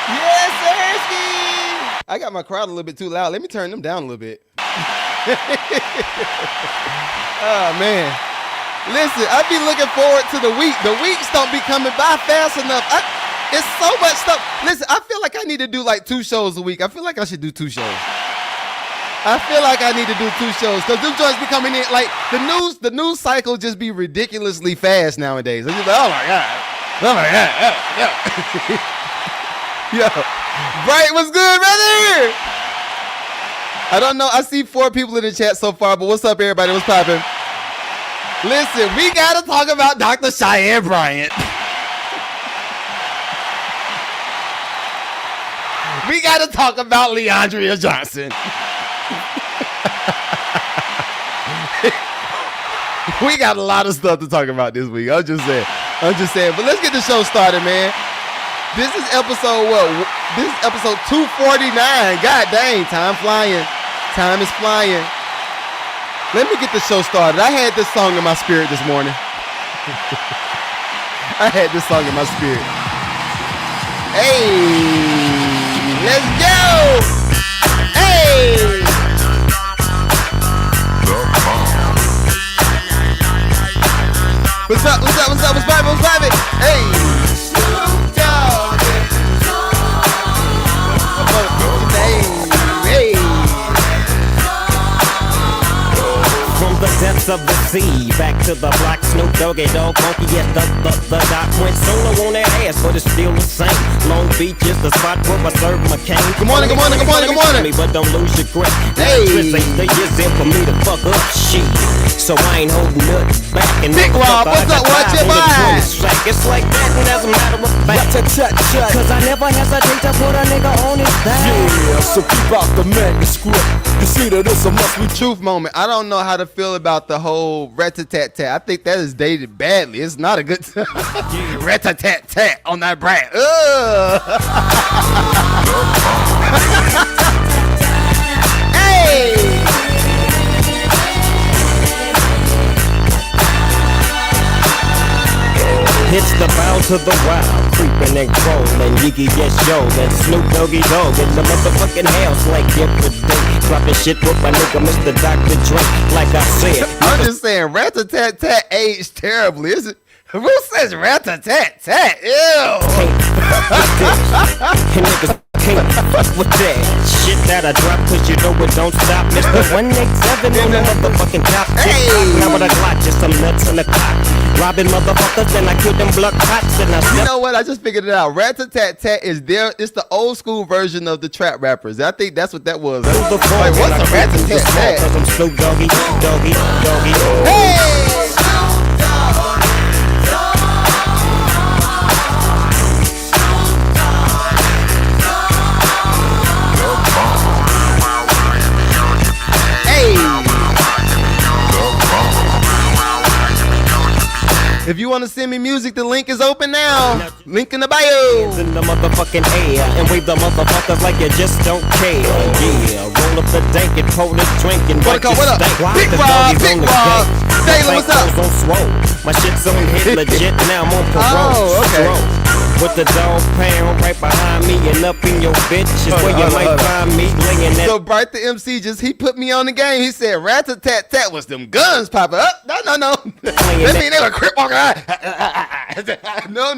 Yes, Sirski! I got my crowd a little bit too loud. Let me turn them down a little bit. Oh, man. Listen, I be looking forward to the week. The weeks don't be coming by fast enough. It's so much stuff. Listen, I feel like I need to do like 2 shows a week. I feel like I should do 2 shows. I feel like I need to do 2 shows because them joints be coming in. Like, the news cycle just be ridiculously fast nowadays. It's just like, oh, my God. Oh, my God. Yo. Bright, what's good, brother? I don't know. I see 4 people in the chat so far, but what's up, everybody? What's poppin'? Listen, we got to talk about Dr. Cheyenne Bryant. We got to talk about Leandria Johnson. We got a lot of stuff to talk about this week. I'm just saying. But let's get the show started, man. This is episode what? This is episode 249. God dang, time flying. Time is flying. Let me get the show started. I had this song in my spirit this morning. Hey, let's go. Hey. What's up? What's poppin'? Hey. The depths of the sea, back to the block, Snoop Doggy Dogg, funky, yes, the doc went solo on that ass, but it's still the same. Long Beach is the spot where I serve my cane. Good morning. But don't lose your grip. Hey. This ain't the years in for me to fuck up shit. So I ain't holding nothing back. And Big Rob, what's up? Watch your mind. It's like that, and as a matter of fact, cause I never hesitate to put a nigga on his back. Yeah, so keep out the manuscript. You see that it's a must-be truth moment. I don't know how to feel about the whole rat-a-tat-tat. I think that is dated badly. It's not a good rat-a-tat-tat on that brat. Hey! It's the bow to the wild, creeping and crawling, Yiggy yes yo, and Snoop Doggy Dogg in the motherfucking house like every day. Dropping shit with my nigga Mr. Dr. Dre, like I said. I'm just saying, rat-a-tat-tat aged terribly, is it? Who says rat-a-tat-tat? Ew! And niggas can't fuck with that shit that I drop, cause you know it don't stop. Mr. 187 on the motherfucking top. Hey! Now with a Glock, just some nuts in the cock. Robbing motherfuckers, and I kill them blood cops, and I You know what? I just figured it out. Rat-a-tat-tat is there. It's the old school version of the trap rappers. I think that's what that was. Like, what's a rat-a-tat-tat? Cause I'm Snoop Doggy. Hey! If you want to send me music, the link is open now. Link in the bio. In the motherfucking air and wave the motherfuckers like you just don't care. Yeah, roll up the dank and pour the drink and What up? Big Rob. Taylor, what's up? My shit's on hit legit, now I'm on parole. Oh, okay. With the dog pound right behind me and up in your bitch is where you might find me laying that. So Bright the MC he put me on the game. He said rat-a-tat-tat was them guns popping up. No. That mean they were crip walking around. No.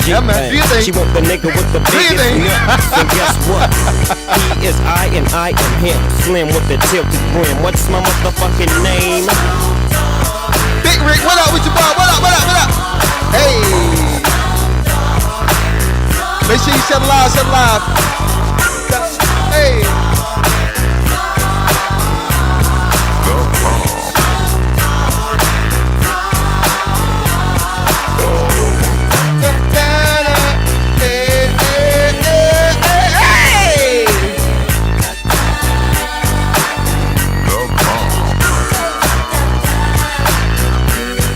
Yeah, man. Do you think? She want the nigga with the biggest nuts. And guess what? He is I and I am him. Slim with the tilted brim. What's my motherfucking name? Big Rick, what up with your boy? What up? Hey. Make sure you shut live. Hey.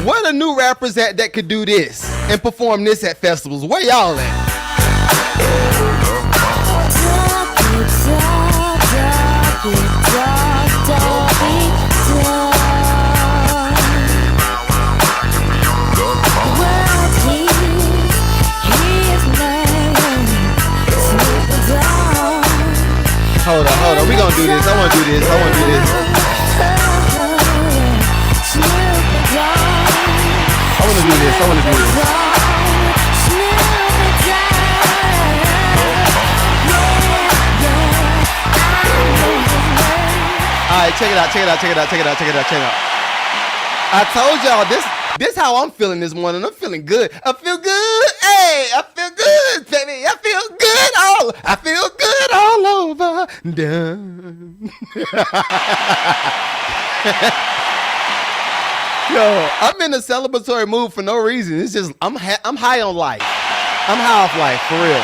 What are new rappers that could do this and perform this at festivals? Where y'all at? hold on. We gonna do this. I wanna do this. All right, check it out. I told y'all this how I'm feeling this morning. I'm feeling good. I feel good. Hey, I feel good, baby. I feel good all over. Done. Yo, I'm in a celebratory mood for no reason. It's just I'm high on life. I'm high off life for real.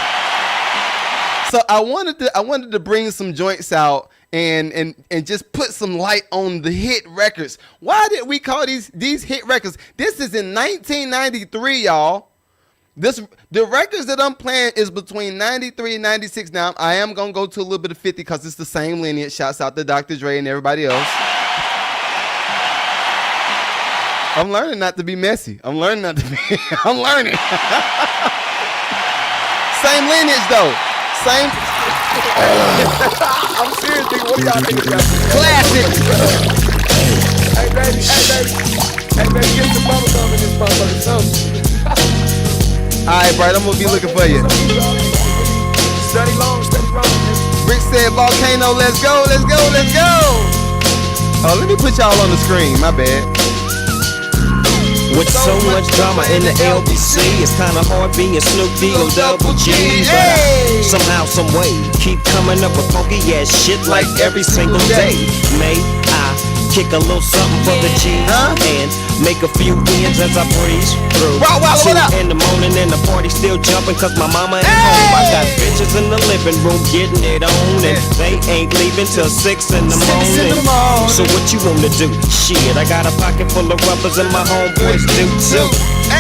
So I wanted to bring some joints out and just put some light on the hit records. Why did we call these hit records? This is in 1993, y'all. The records that I'm playing is between 93 and 96. Now I am gonna go to a little bit of 50 because it's the same lineage. Shouts out to Dr. Dre and everybody else. I'm learning not to be messy. I'm learning. Same lineage though. Same. I'm serious, nigga. What y'all niggas got? Classic. Hey, baby. Get some bubble gum in this motherfucker. Something. All right, Bright. I'm gonna be looking for you. Study long. Rick said, "Volcano, let's go." Oh, let me put y'all on the screen. My bad. With so much drama in the LBC, it's kinda hard being Snoop D or Double G. But I, somehow, some way, keep coming up with funky ass shit like every single day. May I kick a little something for the G and make a few wins as I breeze through. Two in the morning and the party still jumping cause my mama ain't home. I got bitches in the living room getting it on and they ain't leaving till 6 in the morning. So what you wanna do? Shit, I got a pocket full of rubbers and my homeboys do too.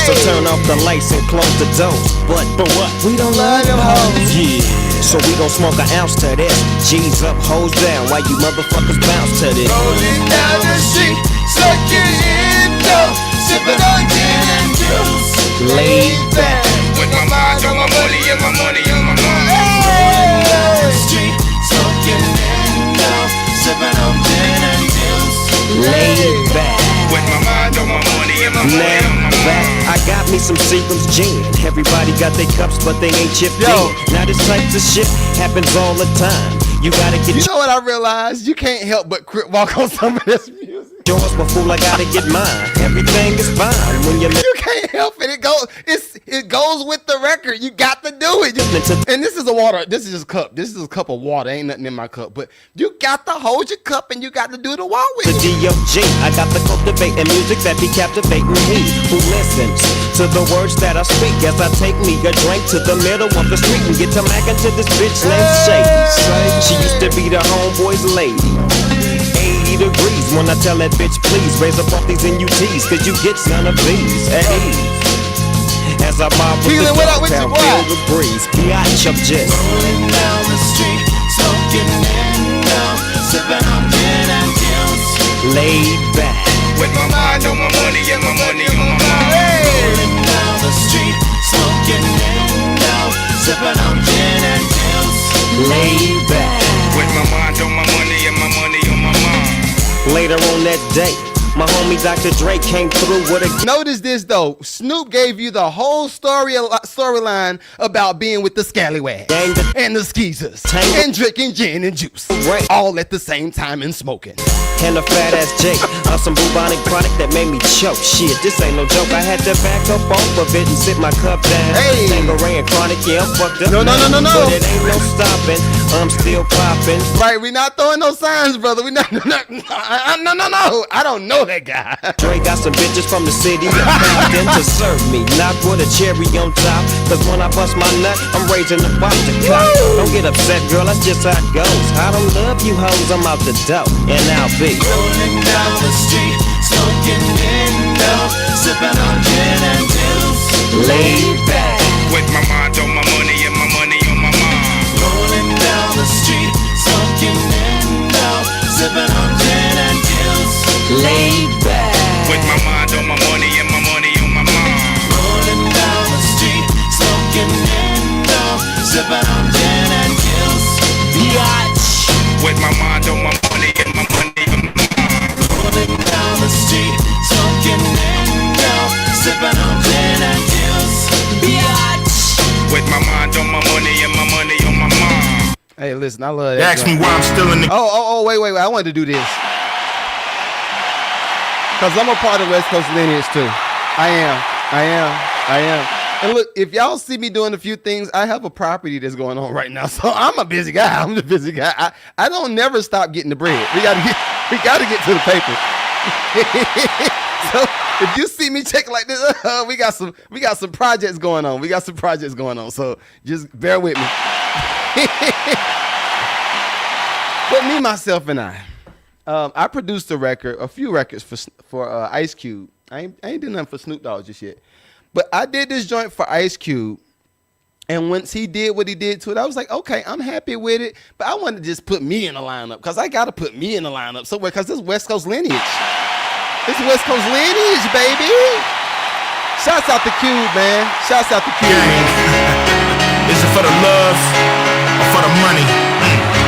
So turn off the lights and close the doors. But what? We don't love them hoes. Yeah. So we gon' smoke an ounce to this. G's up, hoes down, while you motherfuckers bounce to this. Rolling down the street, sucking in dough, sipping on gin and juice. Laid back. With my mind on my money and my money on my mind. Rolling down the street, smoking in dough, sipping on gin and juice. Laid back. With my mind on my money and my money on my back. mind. I got me some Seagram's gin. Everybody got their cups, but they ain't chipped in. Now this type of shit happens all the time. You gotta get. You know what I realized? You can't help but walk on some of this music. yours, but fool, I gotta get mine. Everything is fine when you can't help it. It goes with the record. You got to do it. And this is a water. This is just a cup. This is a cup of water. Ain't nothing in my cup. But you got to hold your cup and you got to do the walk with the D.O.G. I got to cultivate and music that be captivating he who listens to the words that I speak as I take me a drink to the middle of the street and get to mackin' to this bitch named Shady. She used to be the homeboy's lady. 80 degrees when I tell that bitch please raise up off these NUTs cause you get none of these at ease. As I mob with the downtown feel the breeze, biatch I'm just rolling down the street, smoking Indo, sipping on gin and juice, laid back with my mind on my money and my money on my mind. Rolling down the street, smoking Indo, sipping on gin and juice, laid back with my mind on my money and my money on my mind. Later on that day, my homie Dr. Dre came through with a... Notice this though, Snoop gave you the whole storyline about being with the scallywag and the skeezers and drinking gin and juice, all at the same time and smoking. And a fat ass J on some bubonic product that made me choke. Shit, this ain't no joke. I had to back up off of it and sit my cup down. Hey, Tangeray and chronic, yeah, I'm fucked up. No. But it ain't no stopping. I'm still popping. Right, we not throwing no signs, brother. We not. No. I don't know that guy. Dre got some bitches from the city that in to serve me, not with a cherry on top. Cause when I bust my nut, I'm raising the bar to clock. Don't get upset, girl, that's just how it goes. I don't love you hoes, I'm out the dough, and I'll be rolling down the street, smoking Indo, sipping on gin and juice, laid back with my mind on my money and my money on my mind. Rolling down the street, smoking Indo, sipping on gin and juice, laid back with my mind on my money and my money on my mind. Rolling down the street, smoking Indo, sipping on gin and juice, biatch Hey, listen, I love that. They ask me why I'm still in the. Oh, wait. I wanted to do this. Because I'm a part of West Coast lineage, too. I am. And look, if y'all see me doing a few things, I have a property that's going on right now. So I'm a busy guy. I'm the busy guy. I don't never stop getting the bread. We gotta get to the paper. So if you see me checking like this, we got some projects going on. So just bear with me. But me, myself, and I produced a few records for Ice Cube. I ain't did nothing for Snoop Dogg just yet. But I did this joint for Ice Cube. And once he did what he did to it, I was like, okay, I'm happy with it. But I wanted to just put me in the lineup because I got to put me in the lineup somewhere because this is West Coast lineage. This is West Coast lineage, baby. Shouts out to Cube, man. Shouts out to Cube, man. Is it for the love or for the money?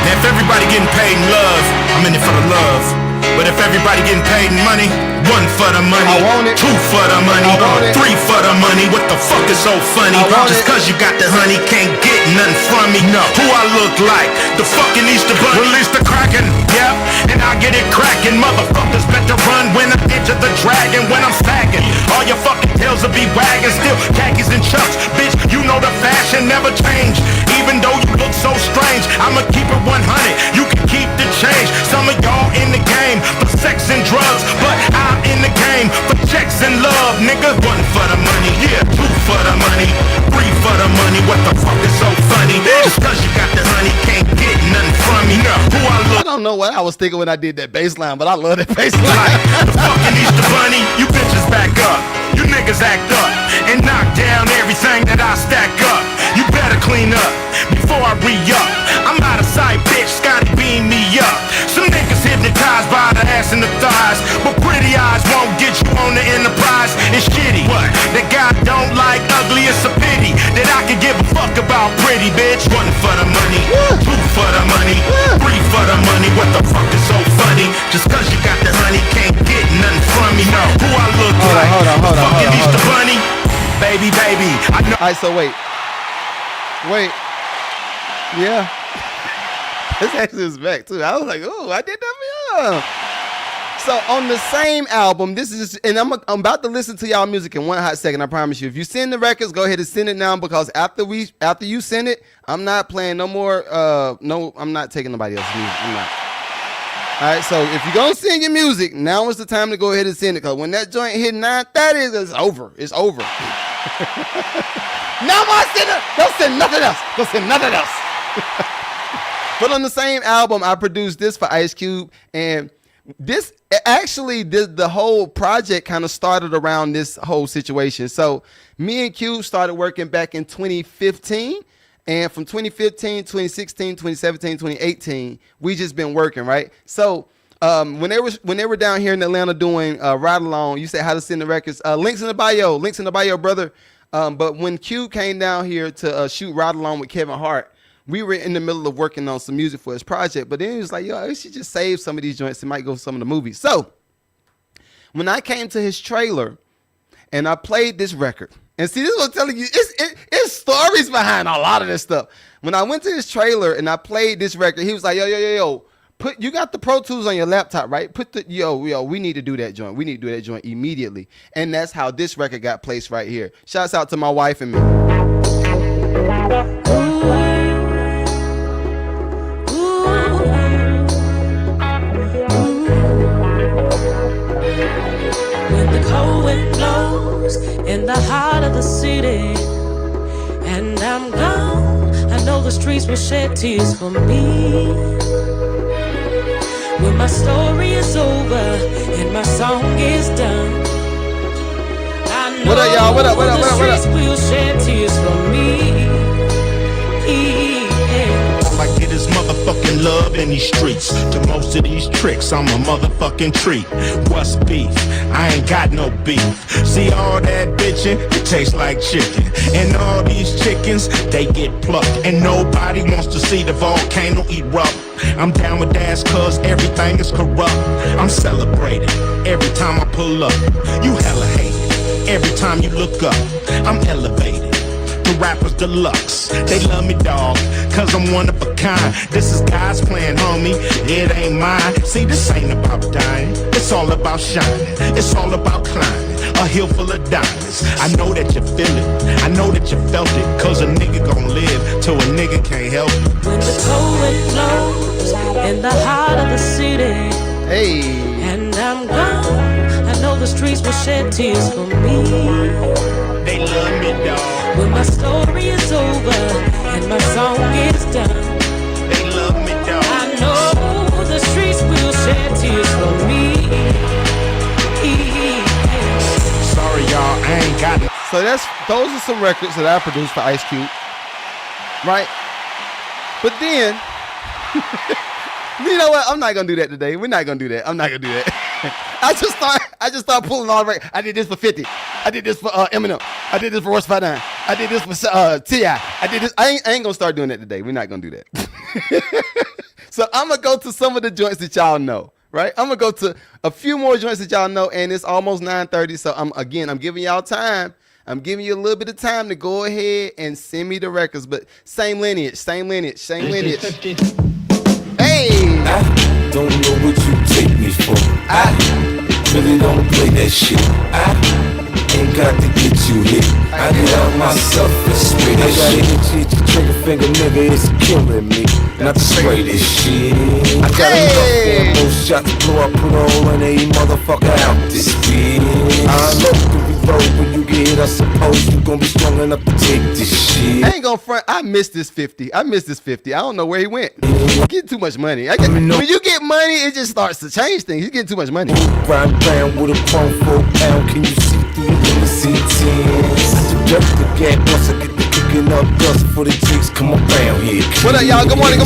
Now, if everybody getting paid in love, I'm in it for the love. But if everybody getting paid in money, one for the money, I want it. two for the money, three for the money. What the fuck is so funny? Just cause you got the honey, can't get nothing from me. No. Who I look like? The fucking Easter Bunny. Release the Kraken, yep, and I get it cracking. Motherfuckers better run when I enter the dragon. When I'm sagging, all your fucking tails will be wagging. Still khakis and chucks, bitch, you know the fashion never change. Even though you look so strange, I'ma keep it 100. You can keep the change. Some of y'all in the game for sex and drugs, but I'm in the game for checks and love, nigga. One for the money, yeah, two for the money, three for the money. What the fuck is so funny? Just cause you got the honey, can't get nothing from me. No. Who I don't know what I was thinking when I did that bass line, but I love that bass line. Like the fucking Easter Bunny, you bitches back up. You niggas act up and knock down everything that I stack up. You better clean up before I re-up. I'm out of sight, bitch, Scotty beam me up. Some niggas hypnotized by the ass and the thighs, but pretty eyes won't get you on the Enterprise. It's shitty. What? That God don't like ugly, it's a pity that I can give a fuck about pretty, bitch. One for the money, two for the money, three for the money. What the fuck is so funny? Just cause you got the honey, can't get nothing from me. No. Who I look like? Hold on. Easter Bunny, baby. I know. All right, so wait. Yeah. This actually is back too. I was like, oh, I did that for you. So on the same album, this is just, and I'm about to listen to y'all music in one hot second. I promise you. If you send the records, go ahead and send it now because after you send it, I'm not playing no more. No, I'm not taking nobody else's music. I'm not. All right, so if you're gonna send your music, now is the time to go ahead and send it. Because when that joint hit 9:30, it's over. It's over. No more sending. Don't send nothing else. But on the same album, I produced this for Ice Cube, and this actually the whole project kind of started around this whole situation. So me and Cube started working back in 2015. And from 2015, 2016, 2017, 2018, we just been working, right? So when they were down here in Atlanta doing Ride Along, you said how to send the records. Links in the bio, brother. But when Q came down here to shoot Ride Along with Kevin Hart, we were in the middle of working on some music for his project. But then he was like, yo, we should just save some of these joints. It might go to some of the movies. So when I came to his trailer and I played this record, and see, this is what I'm telling you, it's stories behind a lot of this stuff. When I went to his trailer and I played this record, he was like, yo, you got the Pro Tools on your laptop, right? We need to do that joint. We need to do that joint immediately. And that's how this record got placed right here. Shouts out to my wife and me. When the cold wind blows in the heart of the city and I'm gone, I know the streets will shed tears for me. When my story is over and my song is done, I know the streets will shed tears for me. All I get is motherfucking love in these streets. To most of these tricks, I'm a motherfucking treat. What's beef? I ain't got no beef. See all that bitching? It tastes like chicken. And all these chickens, they get plucked. And nobody wants to see the volcano erupt. I'm down with ass cause everything is corrupt. I'm celebrating every time I pull up. You hella hate it every time you look up. I'm elevated. The rappers deluxe, they love me dog, cause I'm one of a kind. This is God's plan, homie. It ain't mine. See, this ain't about dying. It's all about shining. It's all about climbing a hill full of diamonds. I know that you feel it. I know that you felt it. Cause a nigga gon' live till a nigga can't help it. When the cold wind blows in the heart of the city, Hey. and I'm gone, I know the streets will shed tears for me. They love me, dawg. When my story is over and my song is done, They love me, dawg. I know the streets will shed tears for me. Sorry, y'all, I ain't got no. So those are some records that I produced for Ice Cube, right? But then, you know what? I'm not gonna do that today. We're not gonna do that. I'm not gonna do that. I just start pulling all the records. I did this for 50. I did this for Eminem. I did this for Royce 59. I did this for T.I. I did this. I ain't gonna start doing that today. We're not gonna do that. So I'm gonna go to some of the joints that y'all know. Right, I'm gonna go to a few more joints that y'all know, and it's almost 9:30. So I'm giving y'all time. I'm giving you a little bit of time to go ahead and send me the records, but same lineage. Hey, I don't know what you take me for. I really don't play that shit. I ain't got to get you hit. I get out myself and spray that shit. I gotta hit your trigger finger, nigga, it's killing me. Not to spray this shit. I got enough ammo shots to blow up, put all in a motherfucker out this bitch. I know to reload when you get hit. I suppose you gon' be strong enough to take this shit. I ain't gonna front. I missed this 50. I don't know where he went. You get too much money. When you get money, it just starts to change things. You get too much money. Ride round with a chrome 4 pound. Can you see through the limousine tins? I suggest the gap once I get the kicking up dust for the chicks come around here. What up, y'all? Good morning.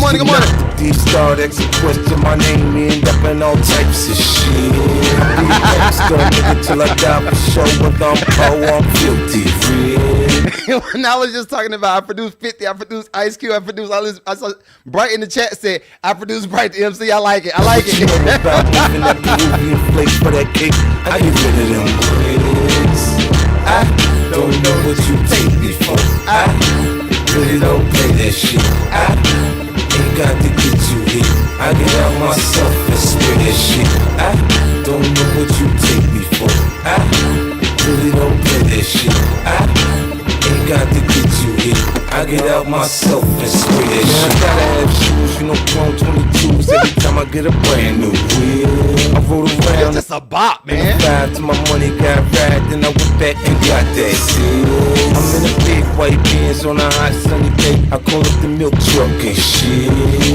D-Star, that's a question. My name end up in all types of shit. I be a gangster, nigga, till I die for sure. Whether I'm poor or I'm filthy, real. When I was just talking about I produced 50, I produced Ice Cube, I produced all this. I saw Bright in the chat said, I produced Bright the MC. I like it. What you know about moving that Peruvian flakes for that cake? I get rid of them bricks. I don't know what you take me for. I really don't play that shit. I ain't got to get you hit. I get out myself and spray that shit. I don't know what you take me for. I really don't play that shit. I ain't got to get you hit. I get out myself and spray that shit. I gotta have shoes, you know, Chrome 22s every time I get a brand new wheel. I rode around. It's just a bop, man. Five to my money got right, then I went back and got that shit. I'm in a big white Benz on a hot sunny day. I call up the milk truck and shit.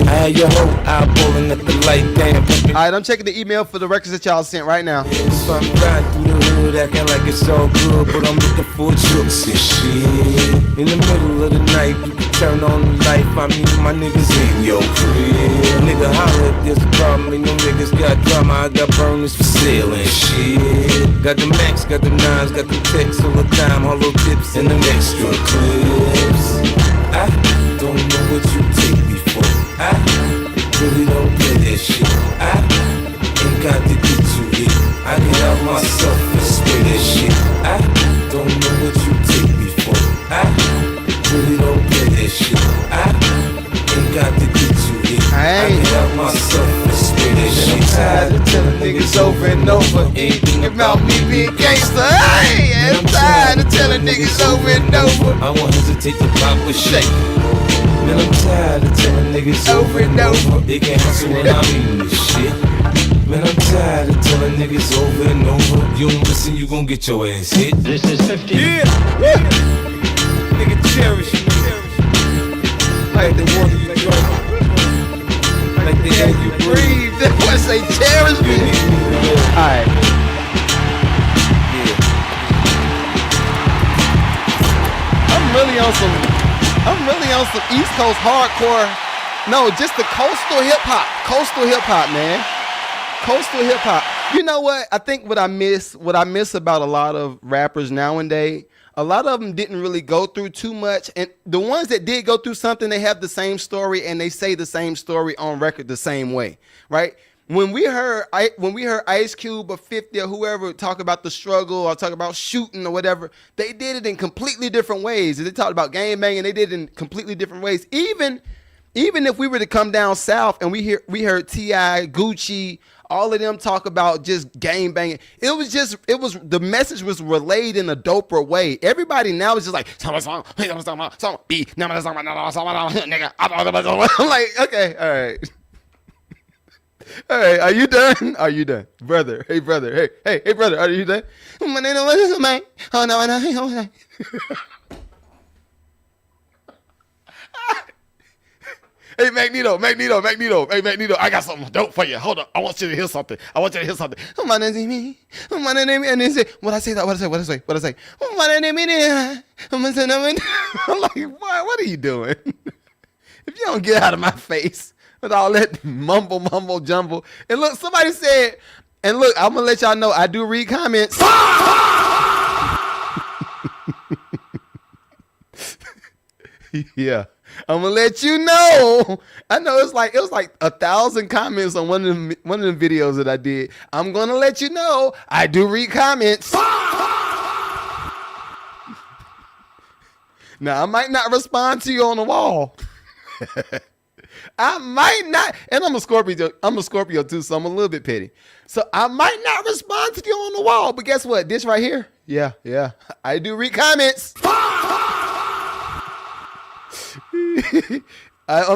I had your whole eyeballing at the light, damn. All right, I'm checking the email for the records that y'all sent right now. So I'm riding through the hood acting like it's all good, but I'm looking for trucks and shit. In the middle of the night, you can turn on the light, find me and my niggas in your crib. Nigga holler if there's a problem, and them niggas got drama. I got burners for sale and shit. Got the max, got the nines, got the texts all the time, hollow tips and them extra clips. I don't know what you take me for. I really don't play that shit. I ain't got to get you hit. I get out myself and spray that shit. I don't know what you take me for. I really don't play that shit. I ain't got to get you hit. I get out myself and spray that shit. I'm tired of telling niggas over and over anything about me being gangster. Hey, I'm tired of telling niggas over and over I won't hesitate to pop a shake. Man, I'm tired of telling niggas over and over they can't hustle when I'm eating this shit. Man, I'm tired of telling niggas over and over you don't listen, you gon' get your ass hit. This is 50. Yeah. Nigga, cherish me. Like the water you drink. Like the air you breathe. That boy say cherish me. Alright. Yeah. I'm really on some East Coast hardcore. No, just the coastal hip hop, man. Coastal hip hop. You know what? I think what I miss about a lot of rappers nowadays, a lot of them didn't really go through too much. And the ones that did go through something, they have the same story and they say the same story on record the same way, right? When we heard Ice Cube or 50 or whoever talk about the struggle or talk about shooting or whatever, they did it in completely different ways. They talked about gang banging, they did it in completely different ways. Even Even if we were to come down south and we heard T.I., Gucci, all of them talk about just gang banging. The message was relayed in a doper way. Everybody now is just like, I'm like, okay, all right. All right, are you done? Are you done? Brother, hey, brother, hey, brother, are you done? Hey, Magneto. Hey, Magneto, I got something dope for you. Hold up. I want you to hear something. And then say, what I say? I'm like, what are you doing? If you don't get out of my face with all that mumble, jumble. And look, somebody said, and look, I'm going to let y'all know, I do read comments. Yeah. I'm gonna let you know. I know it was like 1,000 comments on one of them videos that I did. I'm gonna let you know I do read comments. Now I might not respond to you on the wall. I might not, and I'm a Scorpio too, so I'm a little bit petty. So I might not respond to you on the wall, but guess what? This right here, yeah, I do read comments.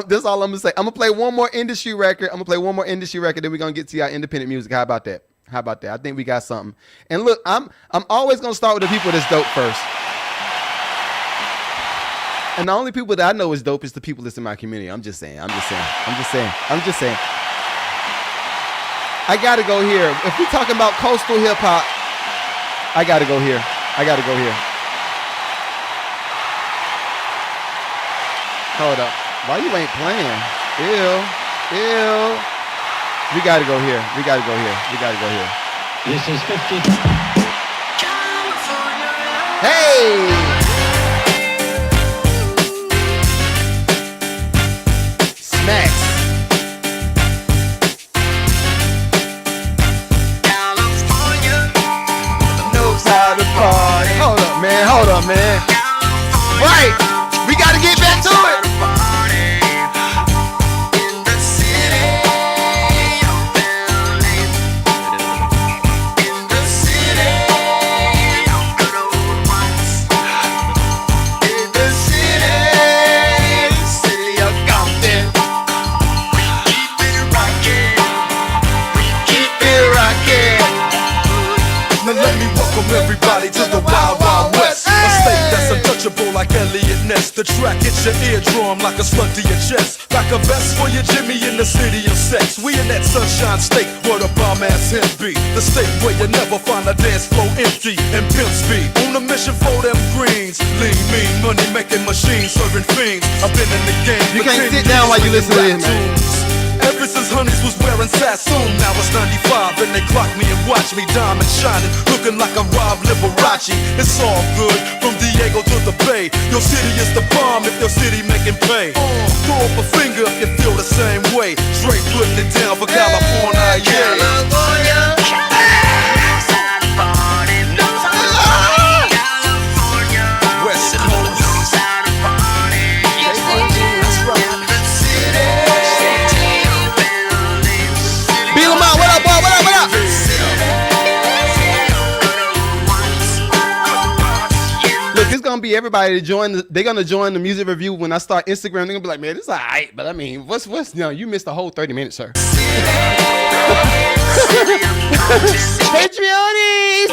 That's all I'm gonna say. I'm gonna play one more industry record. Then we're gonna get to y'all independent music. How about that? I think we got something. And look, I'm always gonna start with the people that's dope first. And the only people that I know is dope is the people that's in my community. I'm just saying. I gotta go here. If we're talking about coastal hip hop, I gotta go here. Hold up. Why you ain't playing? Ew. We gotta go here. This is 50. Hey! Smacks. California knows how to party. Hold up, man. Right. We gotta get back to it. Everybody to the Wild Wild West, a state that's untouchable like Elliot Ness. The track hits your eardrum like a slug to your chest, like a vest for your Jimmy in the city of sex. We in that sunshine state where the bomb ass him be, the state where you never find a dance floor empty and pimp speed. On a mission for them greens, lean, mean, money making machines serving fiends. I've been in the game. You can't sit down while you listen to this, man. Ever since Honeys was wearing Sassoon, now it's 95 and they clock me and watch me diamond shining, looking like a Rob Liberace. It's all good from Diego to the Bay. Your city is the bomb if your city making pay. Throw up a finger if you feel the same way. Straight putting it down for California, yeah. West Coast. Look, it's gonna be everybody to join. They're gonna join the music review when I start Instagram. They're gonna be like, man, this is alright, but I mean, what's you missed the whole 30 minutes, sir. Patreonies!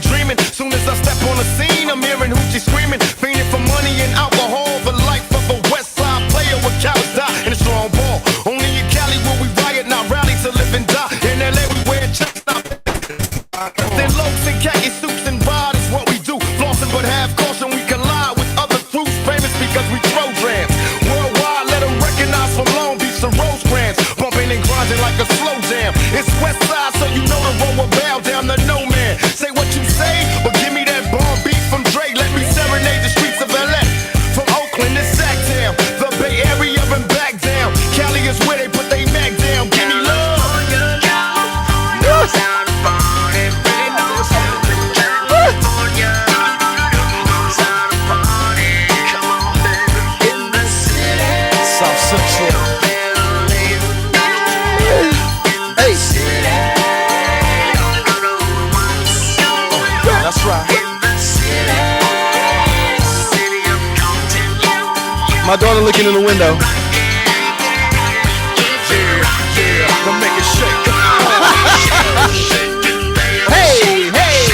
Dreaming. Soon as I step some Rosecrans, bumping and grinding like a slow jam. It's West Side, so you know the road will bow down to no man. Say what you say, but give me that bomb beat from Dre. Let me serenade the streets of LA. From Oakland to Sacktown, the Bay Area and back down. Cali is where they put they Mac down. Give me love. My daughter looking in the window. Don't make it shake. Hey, hey.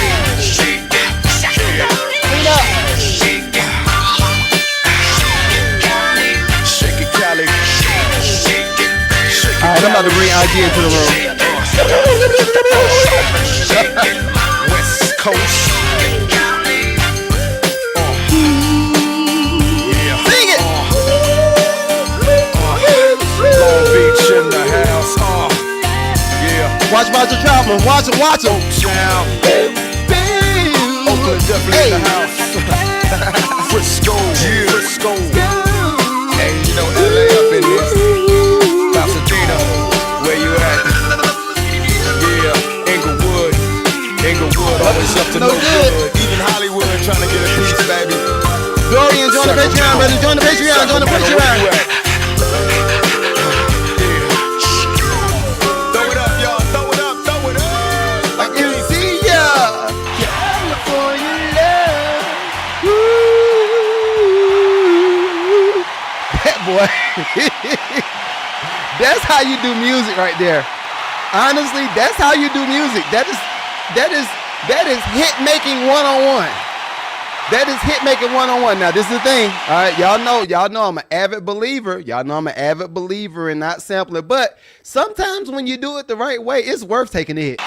Clean up. Shake it, Cali. All right, I'm about to bring IG into the room. West Coast. Watch Roger Troutman. Watch him. Town. Oakland definitely in the house. Frisco. Hey, you know LA up in this. Pasadena, where you at? Yeah, Inglewood, always up to no good. Even Hollywood trying to get a piece, baby. Dorian, join the Patreon, brother. Join the Patreon. Boy, that's how you do music right there. Honestly, that's how you do music. That is hit making one-on-one. That is hit making one-on-one. Now, this is the thing. All right, y'all know I'm an avid believer. In not sampling. But sometimes when you do it the right way, it's worth taking a hit.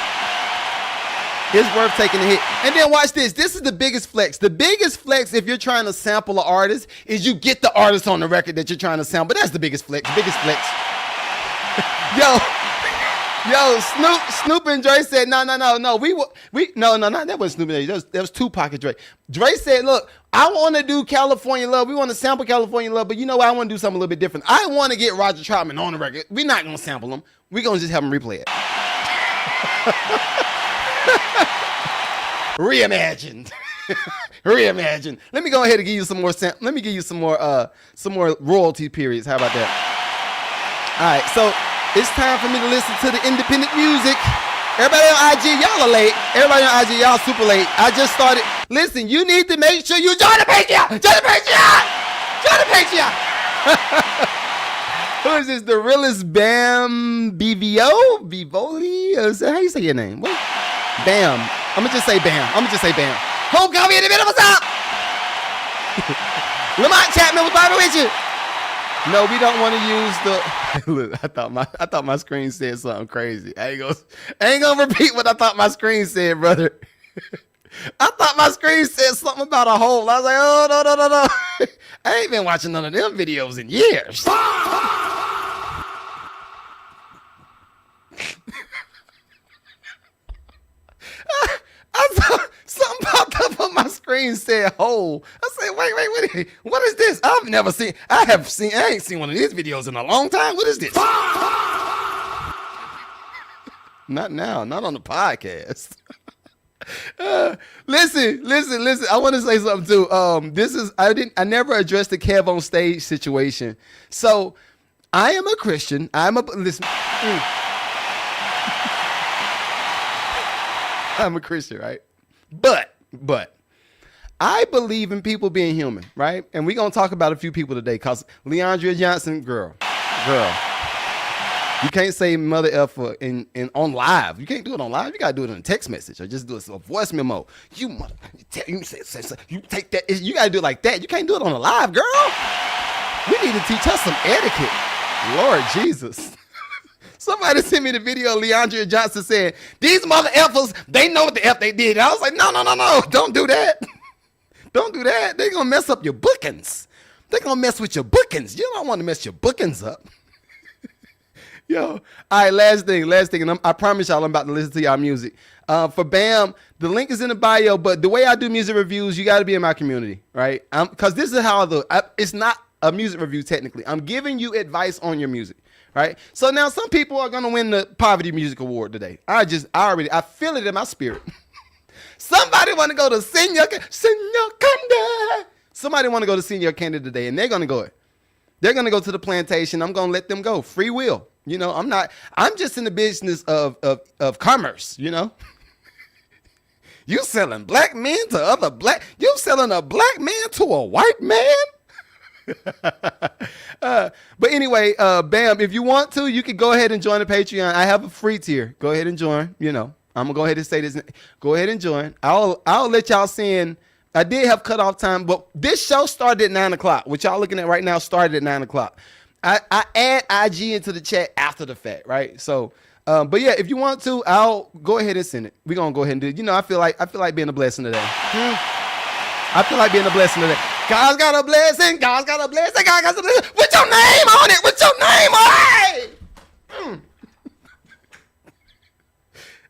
And then watch this. This is the biggest flex. The biggest flex if you're trying to sample an artist is you get the artist on the record that you're trying to sample. That's the biggest flex. Yo, Snoop and Dre said, no. That wasn't Snoop and Dre. That was Tupac and Dre. Dre said, look, I want to do California Love. We want to sample California Love, but you know what? I want to do something a little bit different. I want to get Roger Troutman on the record. We're not going to sample him. We're going to just have him replay it. Reimagined. Let me go ahead and give you some more. Let me give you some more royalty periods. How about that? All right, so it's time for me to listen to the independent music. Everybody on IG, y'all are late. Everybody on IG, y'all super late. I just started. Listen, you need to make sure you join the Patreon. Who is this? The realest Bam BVO? Bivoli? How you say your name? What? Bam. I'm gonna just say Bam. Homecoming in the middle. What's up? Lamont Chapman was Bobby with you. No, we don't want to use the. Look, I thought my screen said something crazy. I ain't gonna repeat what I thought my screen said, brother. I thought my screen said something about a hole. I was like, oh no. I ain't been watching none of them videos in years. I thought something popped up on my screen said hole. I said, wait, what is this? I ain't seen one of these videos in a long time. What is this? Not now, not on the podcast. Listen. I want to say something too. I never addressed the Kev on stage situation. So I am a Christian. Listen. I'm a Christian, right? But I believe in people being human, right? And we're going to talk about a few people today because Leandria Johnson, girl. You can't say mother effer on live. You can't do it on live. You got to do it in a text message or just do it a voice memo. You take that. You got to do it like that. You can't do it on a live, girl. We need to teach her some etiquette. Lord Jesus. Somebody sent me the video of Leandria Johnson saying, these mother effers, they know what the F they did. And I was like, no, don't do that. Don't do that. They're going to mess up your bookings. They're going to mess with your bookings. You don't want to mess your bookings up. Yo, all right, last thing, and I promise y'all I'm about to listen to y'all music. For BAM, the link is in the bio, but the way I do music reviews, you got to be in my community, right? Because this is how it's not a music review technically. I'm giving you advice on your music, right? So now some people are going to win the Poverty Music Award today. I feel it in my spirit. Somebody want to go to Senior Candy. Somebody want to go to Senior Candy today, and they're going to go it. They're going to go to the plantation. I'm going to let them go. Free will. You know, I'm just in the business of commerce, you know. You selling black men to other black, you selling a black man to a white man? But anyway, BAM, if you want to, you can go ahead and join the Patreon. I have a free tier. Go ahead and join, you know. I'm going to go ahead and say this. Go ahead and join. I'll let y'all see. I did have cutoff time, but this show started at 9 o'clock. What y'all looking at right now started at 9 o'clock. I add IG into the chat after the fact, right? So, but yeah, if you want to, I'll go ahead and send it. We're gonna go ahead and do it. You know, I feel like being a blessing today. I feel like being a blessing today. God's got a blessing. God's got a blessing. God got a blessing. With your name on it. With your name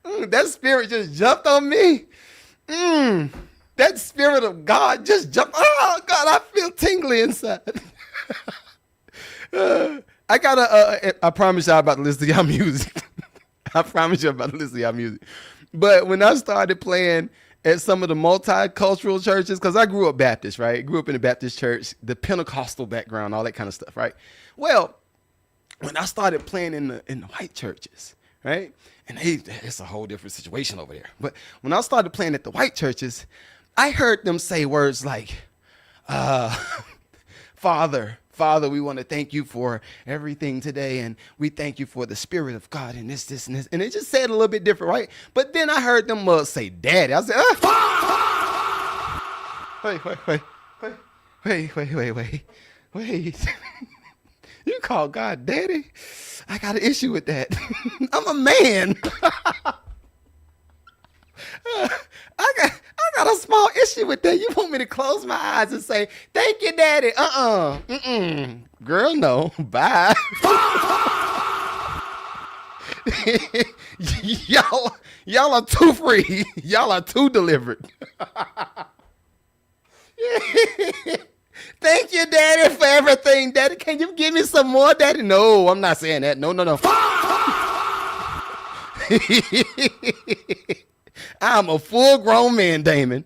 on it. That spirit just jumped on me. That spirit of God just jumped. Oh God, I feel tingly inside. I promise y'all about to listen to y'all music. I promise you about to listen to y'all music. But when I started playing at some of the multicultural churches, because I grew up Baptist, right? Grew up in a Baptist church, the Pentecostal background, all that kind of stuff, right? Well, when I started playing in the white churches, right? And it's a whole different situation over there. But when I started playing at the white churches, I heard them say words like, Father, we want to thank you for everything today, and we thank you for the Spirit of God and this, and this. And it just said a little bit different, right? But then I heard them say Daddy. I said, wait. You call God Daddy? I got an issue with that. I'm a man. I got a small issue with that. You want me to close my eyes and say, thank you, Daddy? Girl, no. Bye. Y'all are too free. Y'all are too delivered. Thank you, Daddy, for everything. Daddy, can you give me some more, Daddy? No, I'm not saying that. No. I'm a full-grown man, Damon.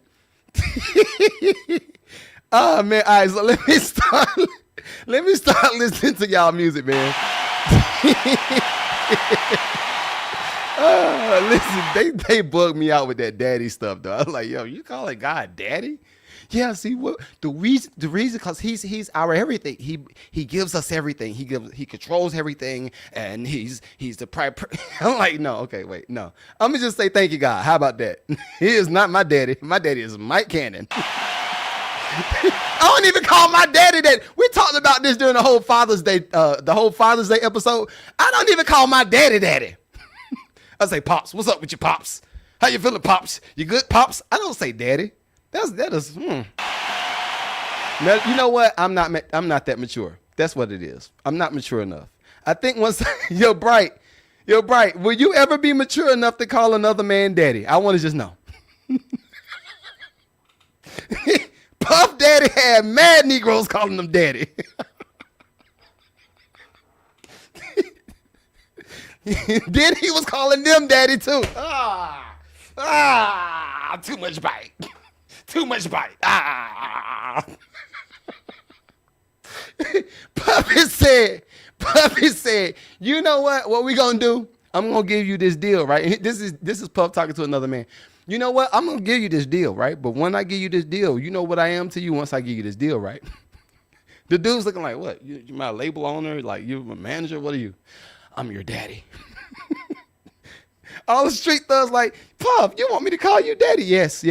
Oh man! All right, so let me start listening to y'all music, man. Listen, they bug me out with that daddy stuff, though. I was like, yo, you calling God daddy? Yeah, see what the reason because he's our everything. He gives us everything. He controls everything, and he's the prime. I'm like, no, okay, wait, no. I'm gonna just say thank you, God. How about that? He is not my daddy. My daddy is Mike Cannon. I don't even call my daddy that. We talked about this during the whole Father's Day episode. I don't even call my daddy. I say, Pops, what's up with you, Pops? How you feeling, Pops? You good, Pops? I don't say daddy. That is. Now, you know what? I'm not that mature. That's what it is. I'm not mature enough. I think once you're bright. Will you ever be mature enough to call another man daddy? I want to just know. Puff Daddy had mad Negroes calling him daddy. Then he was calling them daddy too. Too much bite. Too much bite. Puppy said, you know what we gonna do? I'm gonna give you this deal, right? This is Puff talking to another man. You know what? I'm gonna give you this deal, right? But when I give you this deal, you know what I am to you once I give you this deal, right? The dude's looking like, what? You my label owner? Like, you my manager? What are you? I'm your daddy. All the street thugs like, Puff, you want me to call you daddy? Yes.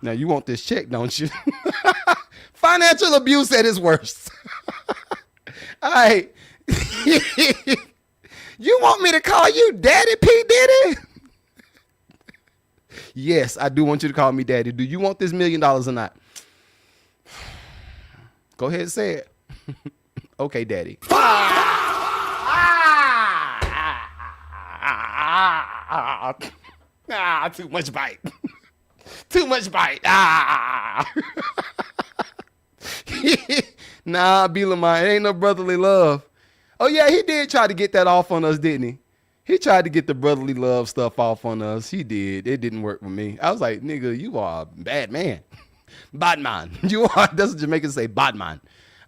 Now, you want this check, don't you? Financial abuse at its worst. All right. You want me to call you Daddy P. Diddy? Yes, I do want you to call me Daddy. Do you want this $1 million or not? Go ahead and say it. Okay, daddy. Too much bite. Too much bite. Nah, B. Lamont, it ain't no brotherly love. Oh, yeah, he did try to get that off on us, didn't he? He tried to get the brotherly love stuff off on us. He did. It didn't work for me. I was like, nigga, you are a bad man. Bad man. You are, that's what Jamaicans say, bad man.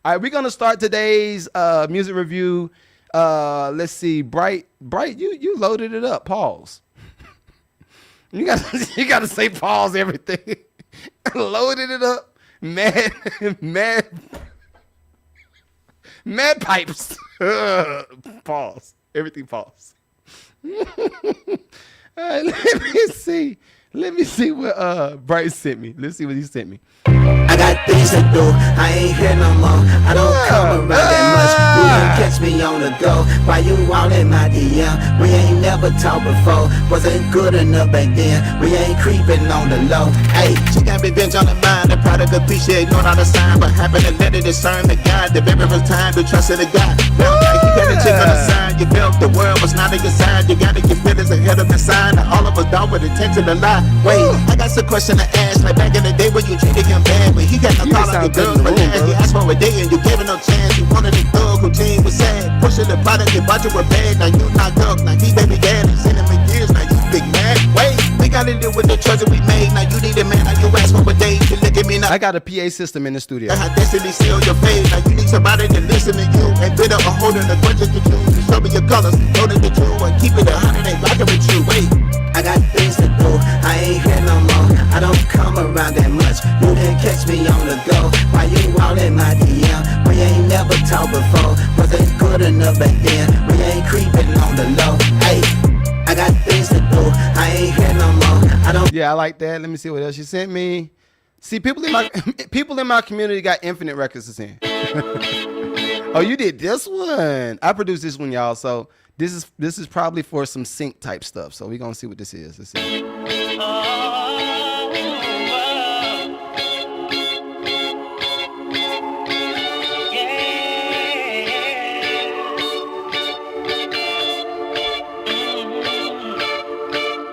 All right, we're going to start today's music review. Let's see. Bright, you loaded it up. Pause. You got to say pause everything. Loaded it up. Mad pipes. Pause. Everything pause. Let me see what Bryce sent me. Let's see what he sent me. I got things to do, I ain't here no more. I don't come around that much. You can catch me on the go. Why you all in my DM? We ain't never talked before. Wasn't good enough back then. We ain't creeping on the low. Hey, she got revenge on the mind. The product appreciate, know how to sign, but happen to let it discern the God. The very first time to trust in the God. Now like you got a chick on the side. You felt the world was not on your side. You gotta get feelings ahead of the sign. All of us dog with intention to lie. Wait, I got some question to ask. Like back in the day when you treated him bad. He got no call on the girls, but now he asked for a day and you gave him no chance. You wanted a thug who team was sad. Pushing the product, you bought you a bag. Now you knocked up, now he baby daddy. Seen him in years, now you big man. Wait, we gotta deal with the choice that we made. Now you need a man, now you ask for a day. You look at me now. I got a PA system in the studio. How destiny seal your fate. Now you need somebody to listen to you. And bitter or holding the grudges to you. To show me your colors, holding the true. And keep it 100 ain't rocking with you. Wait, I got things to do, I ain't here no more. I don't come around that much. You didn't catch me on the go. Why you all in my DM? We ain't never talked before. Wasn't good enough back then. We ain't creeping on the low. Hey, I got things to do, I ain't here no more. I don't. Yeah, I like that. Let me see what else she sent me. See, people in my community got infinite records to send. Oh, you did this one. I produced this one, y'all. So this is probably for some sync type stuff. So we're gonna see what this is. Let's see.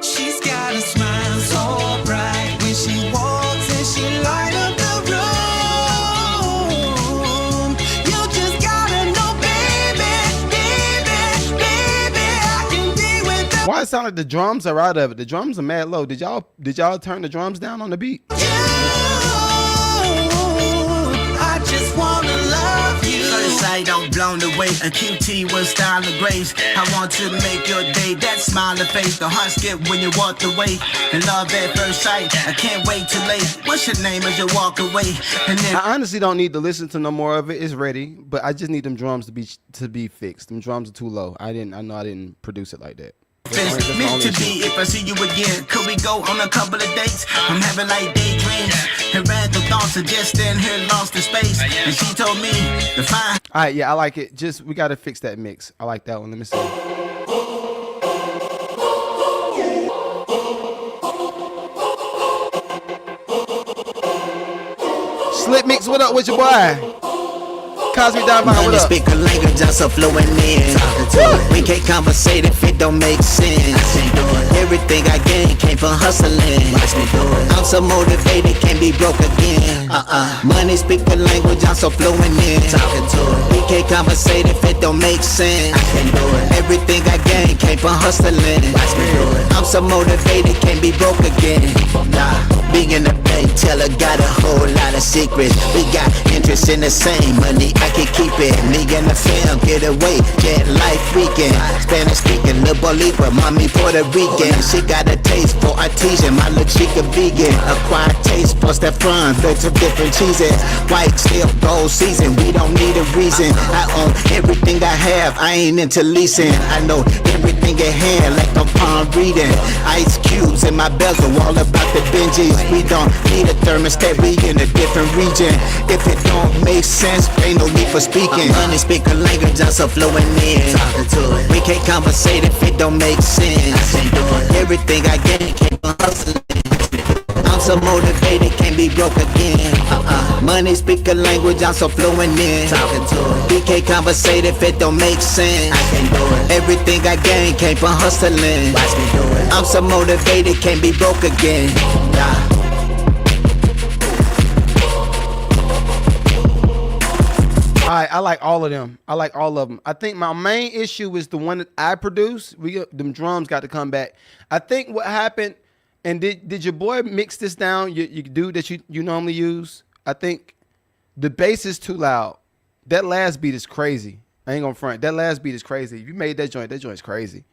She's got a smile so bright when she walks and she light up the room. You just gotta know, baby, I can be with the Why it sound like the drums are out of it? The drums are mad low. Did y'all turn the drums down on the beat? you. I just wanna love you. First sight, I'm blown away. A QT was style of grace. I want to make your day. That smile of face, the heart skip when you walked away. And love at first sight. I can't wait too late. What's your name as you walk away? And then I honestly don't need to listen to no more of it. It's ready, but I just need them drums to be fixed. Them drums are too low. I know I didn't produce it like that. it's meant to be. If I see you again, could we go on a couple of dates? I'm having like daydreams and random thoughts are just in here lost in space. And she told me to find. All right, yeah, I like it. Just we got to fix that mix. I like that one. Let me see. Slip Mix, what up with your boy? Cosby down behind, what up? Speak a language, I'm so fluent in. We can't conversate if it don't make sense. Everything I gain came from hustling. I'm so motivated, can't be broke again. Money speak the language, I'm so fluent in. We can't conversate if it don't make sense. Everything I gain came from hustling. I'm so motivated, can't be broke again. Being in the bank teller got a whole lot of secrets. We got interest in the same money, I can keep it. Me and the fam get away, get life weekend. Spanish speaking, little Bolívar, mommy Puerto Rican. She got a taste for artesian, my little chica vegan. Acquired taste plus that fun, loads of different cheeses. White still gold season, we don't need a reason. I own everything I have, I ain't into leasing. I know everything at hand like I'm palm reading. Ice cubes in my bezel, all about the Benjis. We don't need a thermostat, we in a different region. If it don't make sense, ain't no need for speaking. Money speak a language, I'm so fluent in. We can't conversate if it don't make sense. Everything I gain came from hustling. I'm so motivated, can't be broke again. Money speak a language, I'm so fluent in. We can't conversate if it don't make sense. I can't do it. Everything I gain came from hustling. Watch me do it. I'm so motivated, can't be broke again. Nah. All right, I like all of them. I like all of them. I think my main issue is the one that I produce. Them drums got to come back. I think what happened, and did your boy mix this down? You do that you normally use. I think the bass is too loud. That last beat is crazy. I ain't gonna front. That last beat is crazy. If you made that joint's crazy.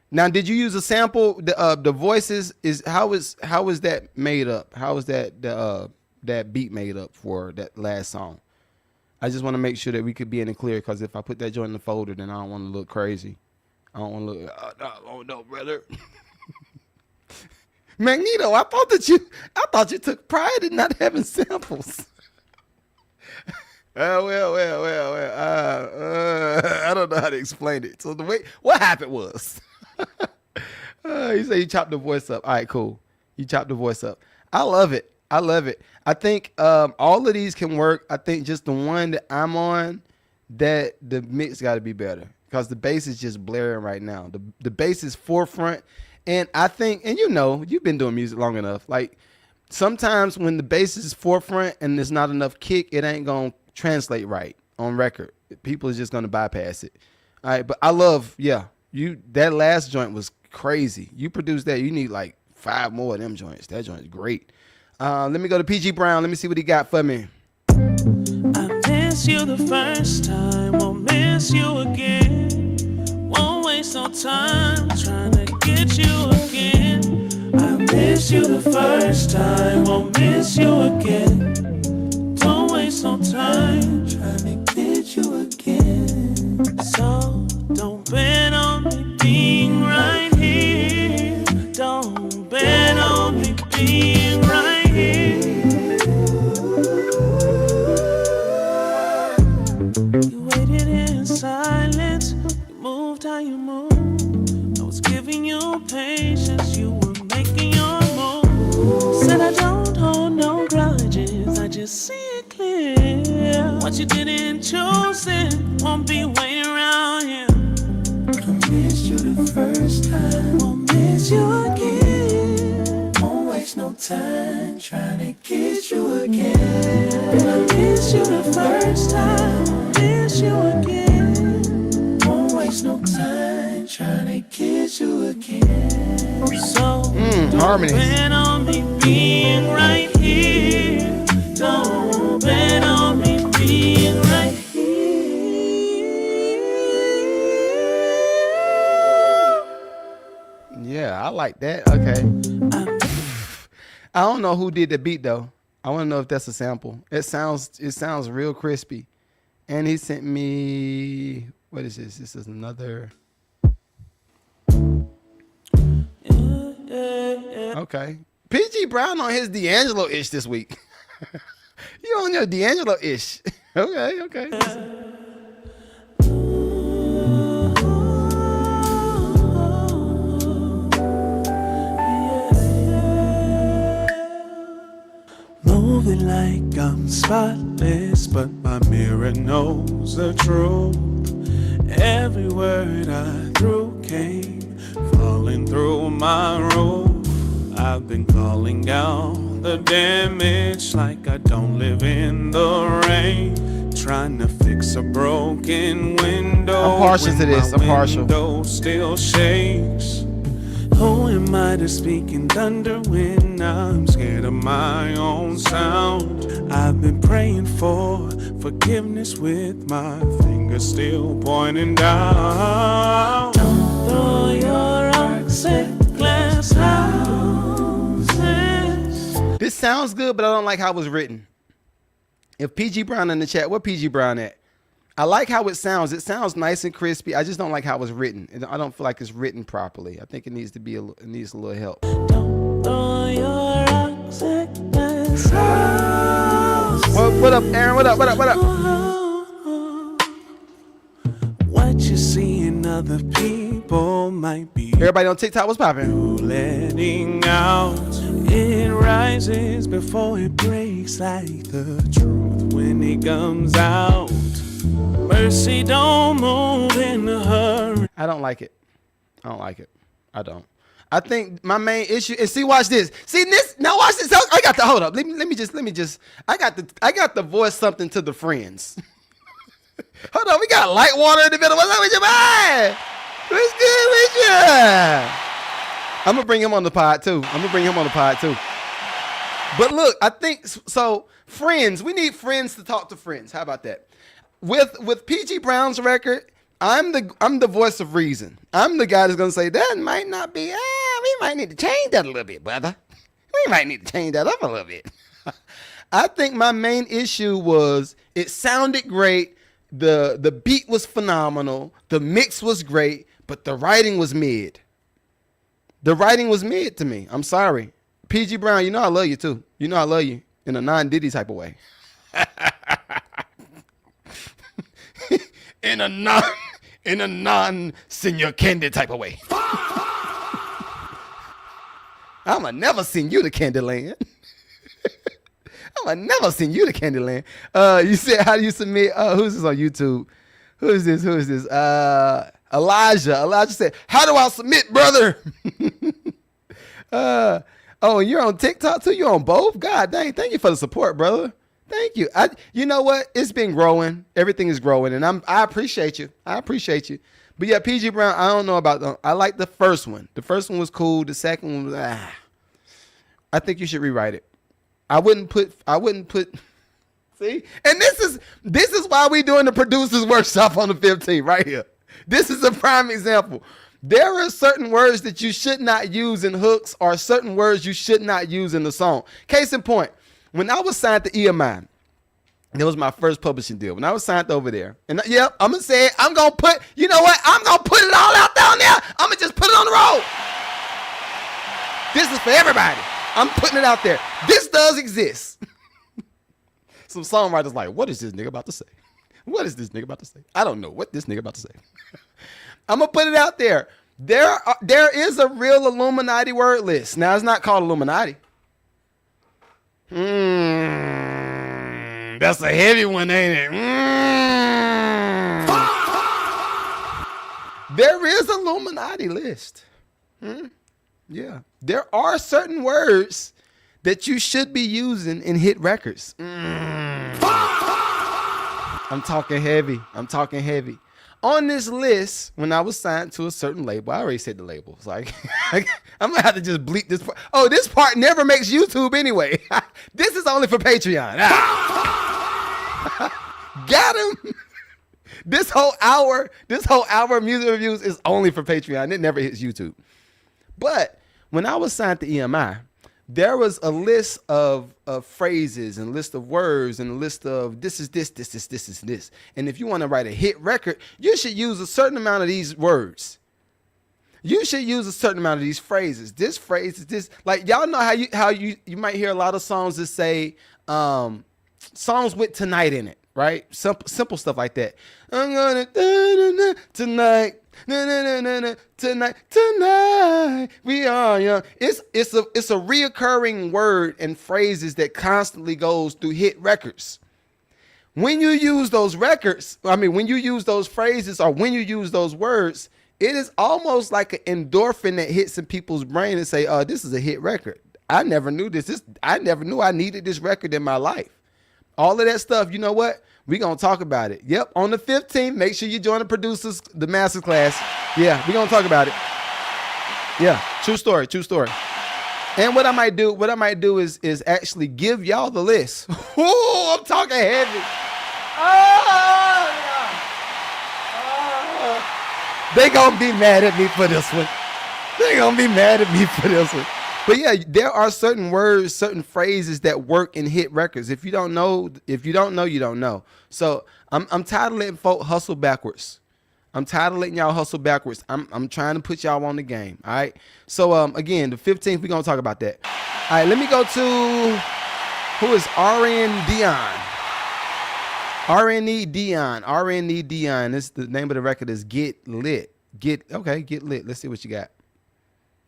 Now, did you use a sample? The voices how is that made up? How is that beat made up for that last song? I just want to make sure that we could be in the clear, because if I put that joint in the folder, then I don't want to look crazy. I don't want to look, oh no, brother. Magneto, I thought you took pride in not having samples. Well. I don't know how to explain it. So what happened was, you say you chopped the voice up. All right, cool. You chopped the voice up. I love it. I think all of these can work. I think just the one that I'm on, that the mix got to be better, because the bass is just blaring right now. The bass is forefront, and I think, and you've been doing music long enough. Like, sometimes when the bass is forefront and there's not enough kick, it ain't gonna translate right on record. People are just gonna bypass it. All right, but I love, that last joint was crazy. You produced that. You need like 5 more of them joints. That joint's great. Let me go to PG Brown. Let me see what he got for me. I miss you the first time, won't miss you again. Won't waste no time trying to get you again. I miss you the first time, won't miss you again. Don't waste no time trying to get you again. So don't bet on me being right here. Don't bet on me being right here. You waited in silence, you moved how you moved. I was giving you patience, you were making your move. Said I don't hold no grudges, I just see it clear. What you didn't choose it won't be waiting around here. I missed you the first time, won't miss you again. Won't waste no time trying to get you again. I miss you the first time, won't miss you again. Won't waste no time trying to get you again. So harmony. don't bet on me being right here. Don't bet on me being right here. Yeah, I like that. Okay. I don't know who did the beat though. I want to know if that's a sample. It sounds real crispy. And he sent me, what is this? This is another. Okay. PG Brown on his D'Angelo-ish this week. You on your D'Angelo-ish. Okay. Moving like I'm spotless, but my mirror knows the truth. Every word I threw came falling through my roof. I've been calling out the damage like I don't live in the rain. Trying to fix a broken window. I'm partial to this. I'm partial. Window still shakes. Who am I to speak in thunder when I'm scared of my own sound? I've been praying for forgiveness with my fingers still pointing down. Don't throw your rocks at glass houses. This sounds good, but I don't like how it was written. If PG Brown in the chat, where PG Brown at? I like how it sounds. It sounds nice and crispy. I just don't like how it's written. I don't feel like it's written properly. I think it needs to be it needs a little help. Don't throw your rocks at glass houses. What up, Aaron? What up? What you see in other people might be Everybody on TikTok, what's popping? letting out. It rises before it breaks like the truth when it comes out. mercy, don't move in a hurry. I don't like it. I don't like it. I don't. I think my main issue is, see, watch this. See this, now watch this. I got the, hold up. Let me just, I got the voice something to the friends. Hold on, we got light water in the middle. What's up with you, man? What's good with you? I'm gonna bring him on the pod too. But look, I think so. Friends, we need friends to talk to friends. How about that? With PG Brown's record, I'm the voice of reason. I'm the guy that's gonna say that might not be. We might need to change that a little bit, brother. We might need to change that up a little bit. I think my main issue was it sounded great. The beat was phenomenal. The mix was great, but the writing was mid. The writing was mid to me. I'm sorry. PG Brown, you know I love you too. You know I love you in a non-Diddy type of way. in a non-Senior Candy type of way. I'ma never send you to Candyland. I'ma never send you to Candyland. You said, how do you submit? Who's this on YouTube? Who is this? Elijah said, how do I submit, brother? Oh, you're on TikTok too? You're on both? God dang, thank you for the support, brother. Thank you. You know what? It's been growing. Everything is growing, and I appreciate you. But yeah, PG Brown, I don't know about them. I like the first one. The first one was cool. The second one was I think you should rewrite it. I wouldn't put see? And this is why we doing the producers workshop on the 15th right here. This is a prime example. There are certain words that you should not use in hooks or certain words you should not use in the song. Case in point, when I was signed to EMI, that was my first publishing deal. When I was signed over there, and yep, I'm going to say it. I'm going to put, you know what? I'm going to put it all out down there. I'm going to just put it on the road. This is for everybody. I'm putting it out there. This does exist. Some songwriters like, what is this nigga about to say? What is this nigga about to say? I don't know what this nigga about to say. I'm going to put it out there. There is a real Illuminati word list. Now, it's not called Illuminati. That's a heavy one, ain't it? There is a Illuminati list. Yeah. There are certain words that you should be using in hit records. I'm talking heavy. On this list, when I was signed to a certain label, I already said the label. It's like, I'm going to have to just bleep this part. Oh, this part never makes YouTube anyway. This is only for Patreon. Got him. This whole hour of music reviews is only for Patreon. It never hits YouTube. But when I was signed to EMI, there was a list of phrases and list of words and a list of this is this. And if you want to write a hit record, you should use a certain amount of these words. You should use a certain amount of these phrases. This phrase is this. Like, y'all know how you might hear a lot of songs that say songs with tonight in it, right? Simple stuff like that. I'm gonna tonight. Tonight we are young. It's a reoccurring word and phrases that constantly goes through hit records. When you use those records, when you use those phrases or when you use those words, it is almost like an endorphin that hits in people's brain and say, "Oh, this is a hit record. I never knew this. I never knew I needed this record in my life." All of that stuff. You know what? We're going to talk about it. Yep, on the 15th, make sure you join the producers, the Masterclass. Yeah, we're going to talk about it. Yeah, true story. And what I might do is actually give y'all the list. Ooh, I'm talking heavy. They going to be mad at me for this one. But yeah, there are certain words, certain phrases that work in hit records. If you don't know, you don't know. So I'm tired of letting folk hustle backwards. I'm trying to put y'all on the game. All right. So again, the 15th, we're gonna talk about that. All right, let me go to who is RN Dion. RNE Dion. This the name of the record is Get Lit. Get Lit. Let's see what you got.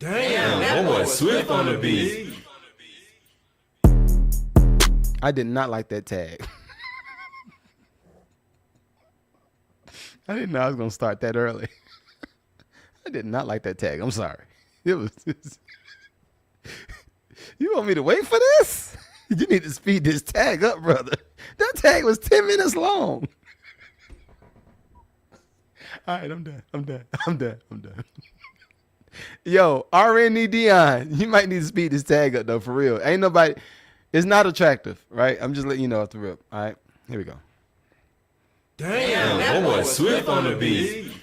Damn, that boy Swift on the beat. I did not like that tag. I didn't know I was gonna start that early. I did not like that tag. I'm sorry. It was. You want me to wait for this? You need to speed this tag up, brother. That tag was 10 minutes long. All right, I'm done. Yo, RNE Dion, you might need to speed this tag up though, for real. Ain't nobody. It's not attractive, right? I'm just letting you know off the rip. All right, here we go. Damn, that boy Swift on the beat.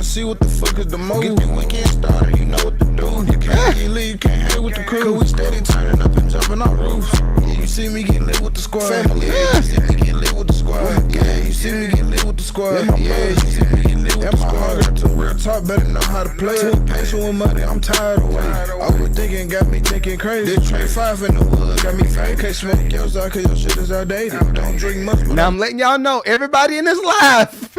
See what the fuck is the move. Get the weekend started, you know what to do. You can't get lit, you can't hang with the crew. We steady turning up and jumping on roofs. Yeah, you see me get lit with the squad. Family, yeah, you see me get lit with the squad. Yeah, you see me get lit with the squad. Yeah, you see me get lit with the squad. Too real talk, better know how to play it. Too patient with money, I'm tired of waiting. Overthinking got me thinking crazy. This train 5 in the wood got me fake. Can't smoke yours out cause your shit is outdated. Don't drink much. Now I'm letting y'all know, everybody in this live.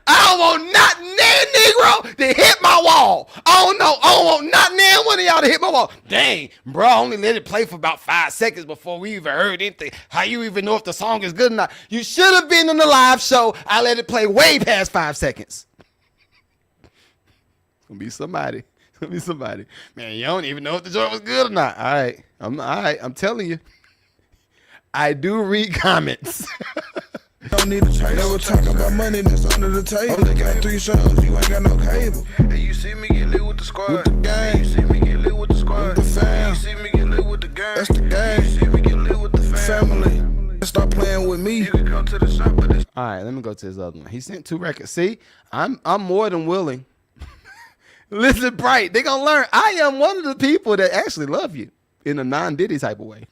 I don't want not Negro to hit my wall. I don't want not one of y'all to hit my wall. Dang, bro, I only let it play for about 5 seconds before we even heard anything. How you even know if the song is good or not? You should have been in the live show. I let it play way past 5 seconds. It's gonna be somebody. Man, you don't even know if the joint was good or not. All right. I'm telling you. I do read comments. Don't need a chase. Never talk about money that's under the table. Only got 3 shows, you ain't got no cable. Hey, you see me get lit with the squad. With the gang. You see me get lit with the squad. With the fam. You see me get lit with the gang. That's the gang. You see me get lit with the family. Stop playing with me. You can come to the shop with this. All right, let me go to his other one. He sent 2 records. See, I'm more than willing. Listen, Bright, they gonna learn. I am one of the people that actually love you in a non-Diddy type of way.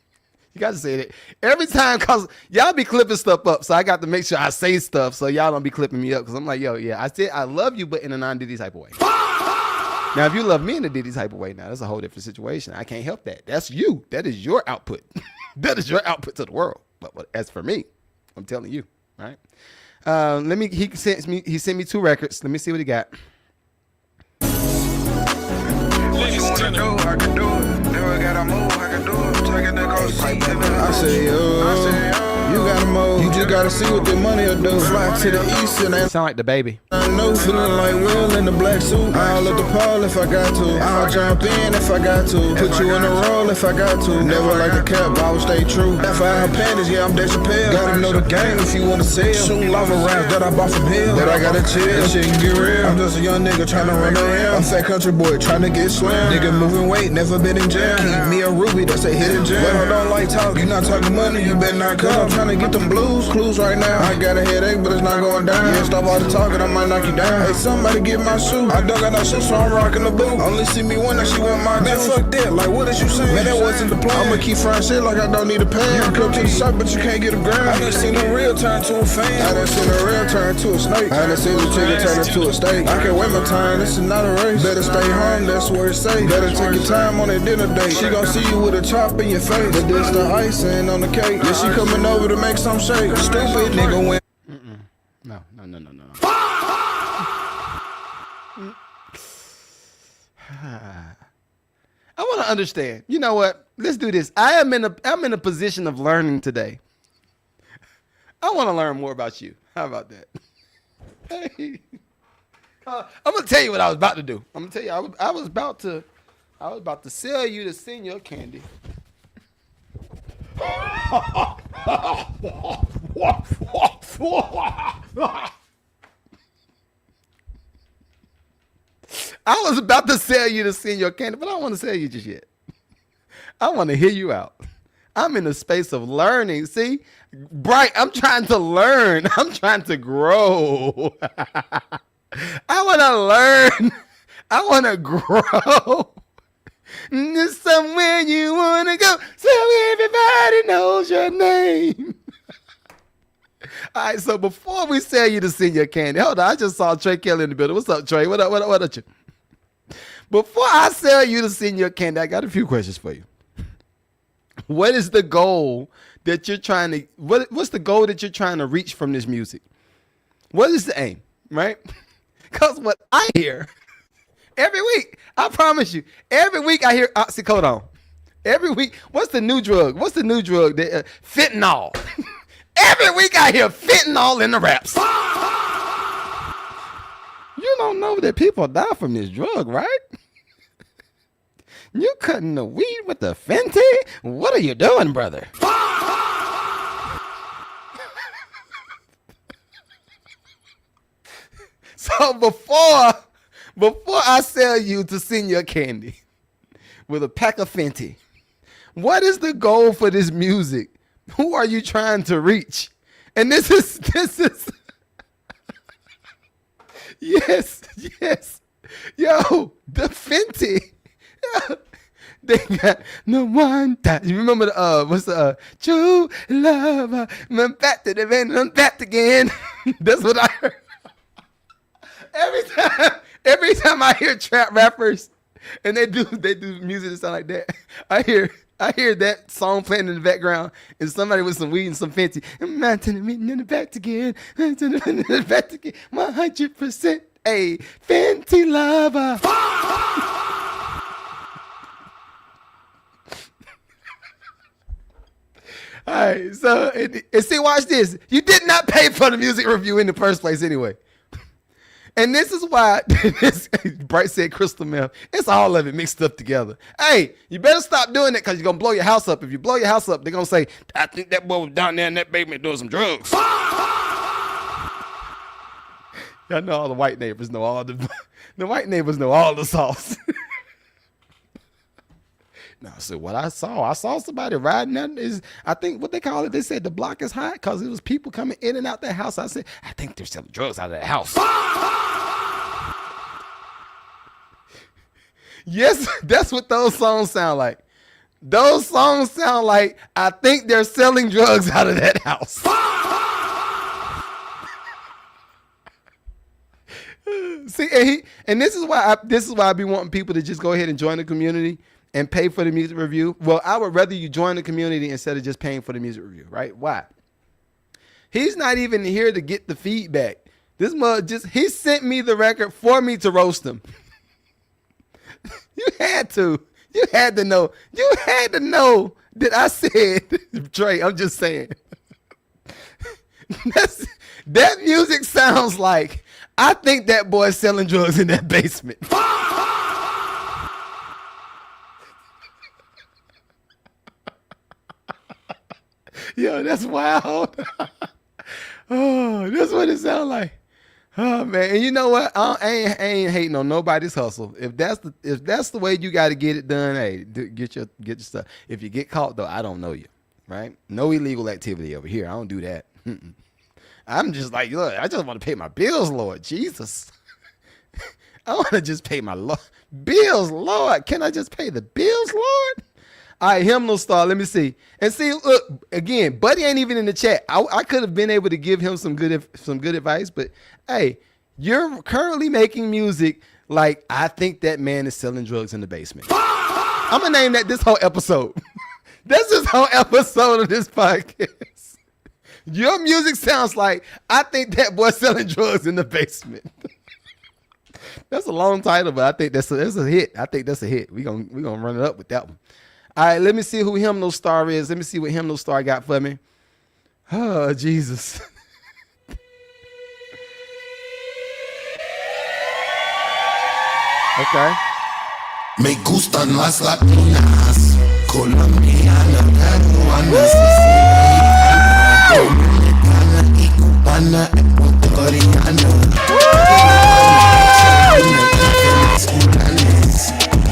You got to say that every time, because y'all be clipping stuff up. So I got to make sure I say stuff so y'all don't be clipping me up. Because I'm like, yo, yeah, I said I love you, but in a non-Diddy type of way. Now, if you love me in a Diddy type of way, now that's a whole different situation. I can't help that. That's you. That is your output. That is your output to the world. But as for me, I'm telling you, all right? He sent me 2 records. Let me see what he got. What you wanna do, I can do it. Never gotta move, I can do it. Taking that car seat. I say, you gotta move. You just gotta see what the money will do. Fly to the east and I Sound like the baby. I know, feeling like Will in the black suit. I'll at the pole if I got to. I'll jump in if I got to. Put you in a roll if I got to. Never like the cap, I will stay true. If I have panties, yeah, I'm Dave Chappelle. Gotta know the game if you wanna sell. Shoot lava rounds that I bought from Hill. That I gotta chill, that shit can get real. I'm just a young nigga trying to run around. I'm fat country boy trying to get slim. Nigga moving weight, never been in jail. Keep me a ruby, that's a hidden gem. But I don't like talk, you not talking money, you better not come. I'm trying to get them blues, clues right now. I got a headache, but it's not going down. Yeah, stop all the talking, I might knock you down. Hey, somebody get my shoe. I don't got no shoe, so I'm rocking the boot. Only see me one, that she want my juice. Man, fuck that, like what is you saying? Man, that wasn't the plan. I'ma keep frying shit like I don't need a pan. You can come to the shop, but you can't get a gram. I done seen a real turn to a fan. I done seen a real turn to a snake. I done seen a chicken turn into a steak. I can wait my time, this is not a race. Better stay home, that's where it's safe. Better take your time on a dinner date. She gon' see you with a chop in your face. But this the icing on the cake. Yeah, she coming over to make some shake. Stupid nigga win. No. I want to understand. You know what? Let's do this. I'm in a position of learning today. I want to learn more about you. How about that? Hey. I'm gonna tell you what I was about to do. I'm gonna tell you I was about to sell you the senior candy. I was about to sell you the senior candy, but I don't want to sell you just yet. I want to hear you out. I'm in a space of learning. See, Bright, I'm trying to learn. I'm trying to grow. I want to learn. I want to grow. There's somewhere you want to go so everybody knows your name. All right, so before we sell you the senior candy, hold on, I just saw Trey Kelly in the building. What's up, Trey? What up you? Before I sell you the senior candy, I got a few questions for you. What is the goal that you're trying to, what's the goal that you're trying to reach from this music? What is the aim, right? Because what I hear every week, I promise you, every week I hear oxycodone. Every week, what's the new drug? What's the new drug? Fentanyl. Every week I hear fentanyl in the raps. You don't know that people die from this drug, right? You cutting the weed with the Fenty? What are you doing, brother? So before I sell you to senior candy with a pack of Fenty, what is the goal for this music? Who are you trying to reach? And this is yes. Yo, the Fenty. They got no one that you remember the what's the true love? I'm back to the van, I'm back again. That's what I heard. Every time I hear trap rappers and they do music that sound like that, I hear that song playing in the background and somebody with some weed and some Fenty. I'm not to the meeting in the back again. I'm to the back again. 100% a Fenty lover. All right, so and see, watch this. You did not pay for the music review in the first place anyway. And this is why Bright said crystal meth. It's all of it mixed up together. Hey, you better stop doing it because you're going to blow your house up. If you blow your house up, they're going to say, I think that boy was down there in that basement doing some drugs. Y'all know all the white neighbors know all the white neighbors know all the sauce. No, so what I saw somebody riding out. I think what they call it, they said the block is hot because it was people coming in and out that house. I said, I think they're selling drugs out of that house. Yes, that's what those songs sound like. Those songs sound like, I think they're selling drugs out of that house. See, and this is why I be wanting people to just go ahead and join the community and pay for the music review. Well, I would rather you join the community instead of just paying for the music review, right? Why? He's not even here to get the feedback. This mug he sent me the record for me to roast him. You had to know. You had to know that I said, Trey, I'm just saying. That music sounds like, I think that boy's selling drugs in that basement. Yo, that's wild. Oh, that's what it sounds like. Oh man, and you know what? I ain't hating on nobody's hustle. If that's the way you got to get it done, hey, get your stuff. If you get caught though, I don't know you, right? No illegal activity over here. I don't do that. I'm just like, look, I just want to pay my bills, Lord Jesus. I want to just pay my bills, Lord. Can I just pay the bills, Lord? All right, hymnal star. Let me see. And see, look, again, Buddy ain't even in the chat. I could have been able to give him some good advice, but hey, you're currently making music like, I think that man is selling drugs in the basement. I'm going to name that this whole episode. This is whole episode of this podcast. Your music sounds like, I think that boy's selling drugs in the basement. That's a long title, but I think that's a hit. I think that's a hit. We're gonna run it up with that one. All right, let me see who Hymnal Star is. Let me see what Hymnal Star got for me. Oh, Jesus. Okay. Me gustan las latinas, colombiana, peruana, dominicana y cubana, ecuatoriana.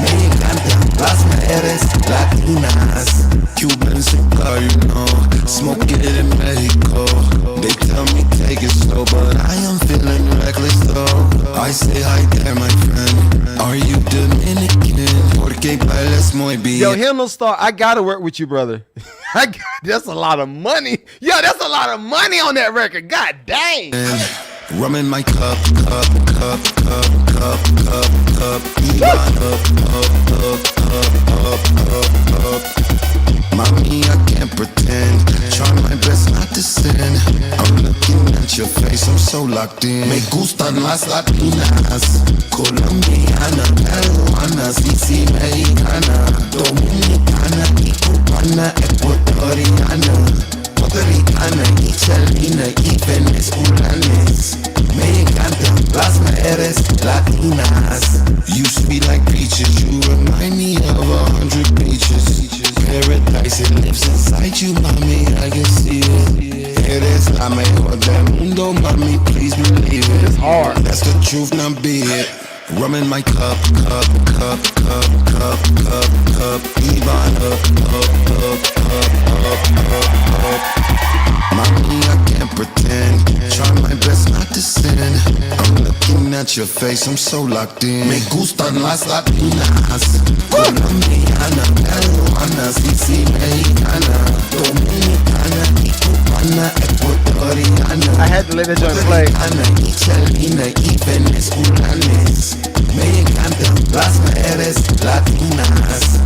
Me encantan las mujeres latinas. Cuban cigar, you know, smoke it in Mexico. They tell me take it slow, but I am feeling reckless though. I say hi there, my friend. Are you Dominican? Porque bailas muy bien. Yo, Hymnal Star, I gotta work with you, brother. That's a lot of money. Yo, that's a lot of money on that record. God dang. Rum in my cup. Eat my up. Mommy, I can't pretend. Try my best not to sin. I'm looking at your face, I'm so locked in. Me gustan las latinas, colombiana, peruana, siciliana, dominicana y cubana, ecuatoriana, Puerto Ricana y chelina y venezolanes. Me encantan las mujeres latinas. You sweet like peaches, you remind me of 100 beaches. Paradise, it lives inside you, mommy, I can see it. Eres la mejor del mundo, mommy, please believe it. It's hard. That's the truth, now be it. Rum in my cup, cup, cup, cup, cup, cup, cup. Ivan up. Mommy, I can't pretend. Try my best not to sin. I'm looking at your face, I'm so locked in. Me gustan las latinas, colombiana, peruana, siciliana, dominicana y cubana, ecuatoriana. I had to let that joint play. Y chelina y venezolanes. Me encantan las mujeres latinas.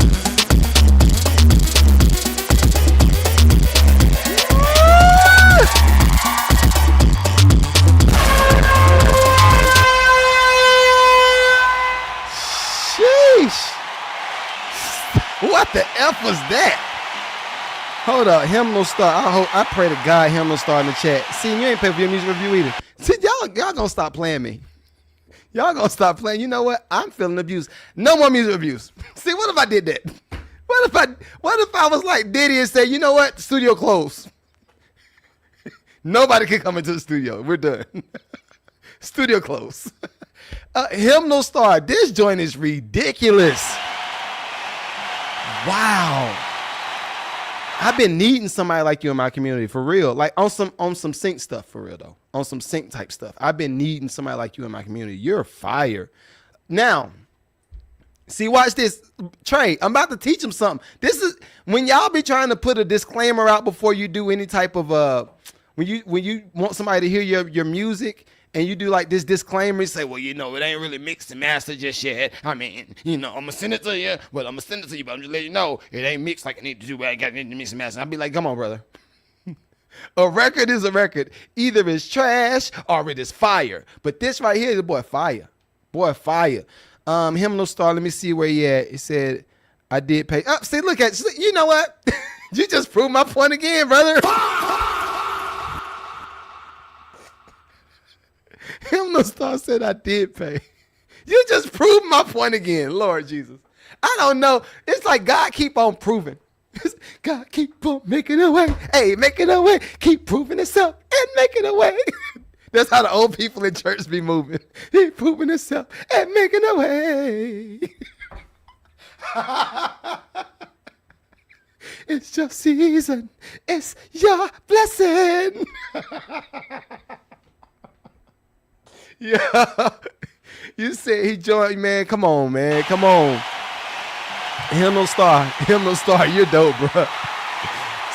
What the F was that? Hold up, hymnal star. I pray to God hymnal star in the chat. See, you ain't pay for your music review either. See, y'all gonna stop playing me. Y'all gonna stop playing. You know what? I'm feeling abused. No more music reviews. See, what if I did that? What if I was like Diddy and said, you know what? Studio closed. Nobody can come into the studio. We're done. Studio closed. Hymnal star. This joint is ridiculous. Wow. I've been needing somebody like you in my community for real. Like on some sync stuff for real though. On some sync type stuff. I've been needing somebody like you in my community. You're fire. Now, see, watch this. Trey, I'm about to teach him something. This is when y'all be trying to put a disclaimer out before you do any type of when you want somebody to hear your music. And you do like this disclaimer, you say, well, you know, it ain't really mixed and mastered just yet. I mean, you know, I'm going to send it to you. Well, I'm going to send it to you, but I'm just letting you know it ain't mixed like I need to do. I got to mix and master. I'll be like, come on, brother. A record is a record. Either it's trash or it is fire. But this right here is boy fire. Boy, fire. Hymnal star, let me see where he at. He said, I did pay. Oh, see, look at you. know what? You just proved my point again, brother. Hymnal star said I did pay. You just proved my point again, Lord Jesus. I don't know. It's like God keep on proving. God keep on making a way. Hey, making a way. Keep proving itself and making a way. That's how the old people in church be moving. He proving himself and making a way. It's your season. It's your blessing. Yeah. You said he joined, man. Come on, man. Come on. Hymnal star, you're dope, bro.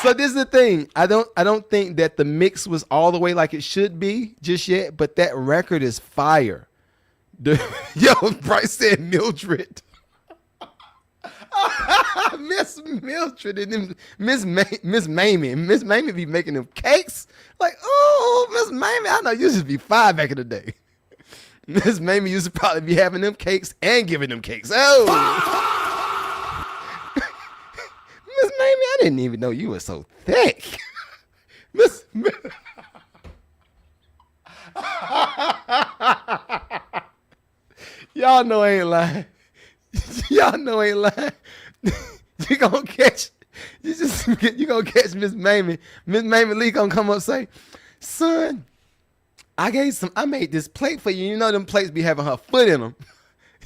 So this is the thing. I don't think that the mix was all the way like it should be just yet, but that record is fire. Yo, Bryce said Mildred. Miss Mildred and them, Miss Mamie. Miss Mamie be making them cakes. Like, oh, Miss Mamie, I know you used to be fine back in the day. Miss Mamie used to probably be having them cakes and giving them cakes. Oh. Miss Mamie, I didn't even know you were so thick. Miss Y'all know I ain't lying. Y'all know I ain't lying. You gonna catch Miss Mamie. Miss Mamie Lee gonna come up and say, son, I made this plate for you. You know them plates be having her foot in them.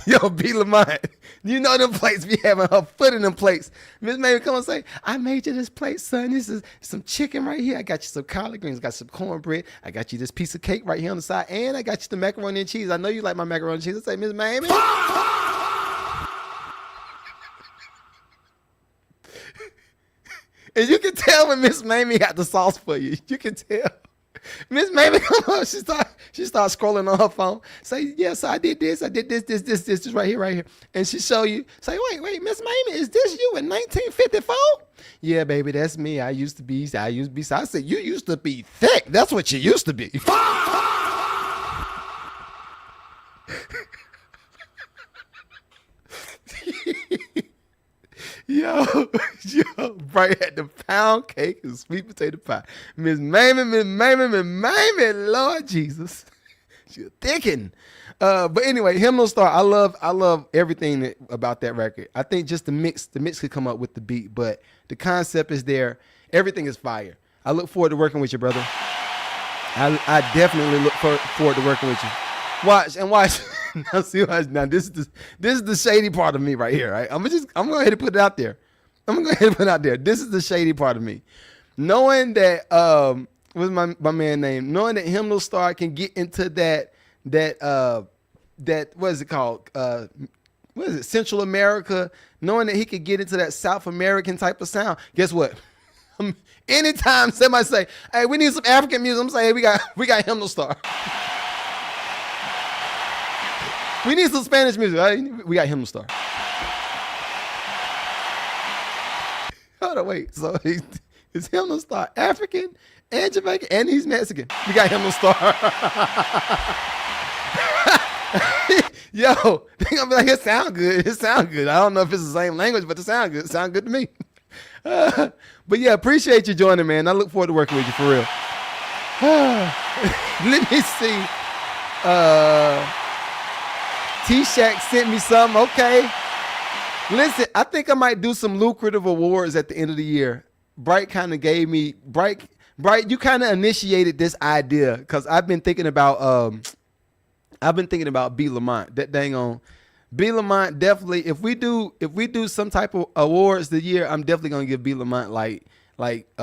Yo, B. Lamont, you know them plates be having her foot in them plates. Miss Mamie come and say, I made you this plate, son. This is some chicken right here. I got you some collard greens. I got some cornbread. I got you this piece of cake right here on the side. And I got you the macaroni and cheese. I know you like my macaroni and cheese. I say, Miss Mamie. And you can tell when Miss Mamie got the sauce for you. You can tell. Miss Mamie come up. She start scrolling on her phone. Say, yes, I did this. I did this right here. And she show you. Say, wait, Miss Mamie, is this you in 1954? Yeah, baby, that's me. I used to be. So I said, you used to be thick. That's what you used to be. Yo, Bright had the pound cake and sweet potato pie. Miss Mamie, Lord Jesus. She a thickin'. But anyway, Hymnal Star, I love everything about that record. I think just the mix could come up with the beat, but the concept is there. Everything is fire. I look forward to working with you, brother. I definitely look forward to working with you. Watch. Now see, this is the shady part of me right here. Right? I'm going to go ahead and put it out there. This is the shady part of me. Knowing that what's my man name? Knowing that Hymnal Star can get into that what is it called? What is it? Central America. Knowing that he could get into that South American type of sound. Guess what? Anytime somebody say, "Hey, we need some African music," I'm saying, "Hey, we got Hymnal Star." We need some Spanish music. Right? We got Hymnal Star. Hold on, wait. So is Hymnal Star African and Jamaican and he's Mexican? We got Hymnal Star. Yo, they're gonna be like, it sound good. I don't know if it's the same language, but it sound good. It sound good to me. But yeah, appreciate you joining, man. I look forward to working with you for real. Let me see. T-Shack sent me some. Okay. Listen, I think I might do some lucrative awards at the end of the year. Bright kind of gave me Bright, you kind of initiated this idea because I've been thinking about B. Lamont. That dang on B. Lamont definitely. If we do some type of awards the year, I'm definitely gonna give B. Lamont like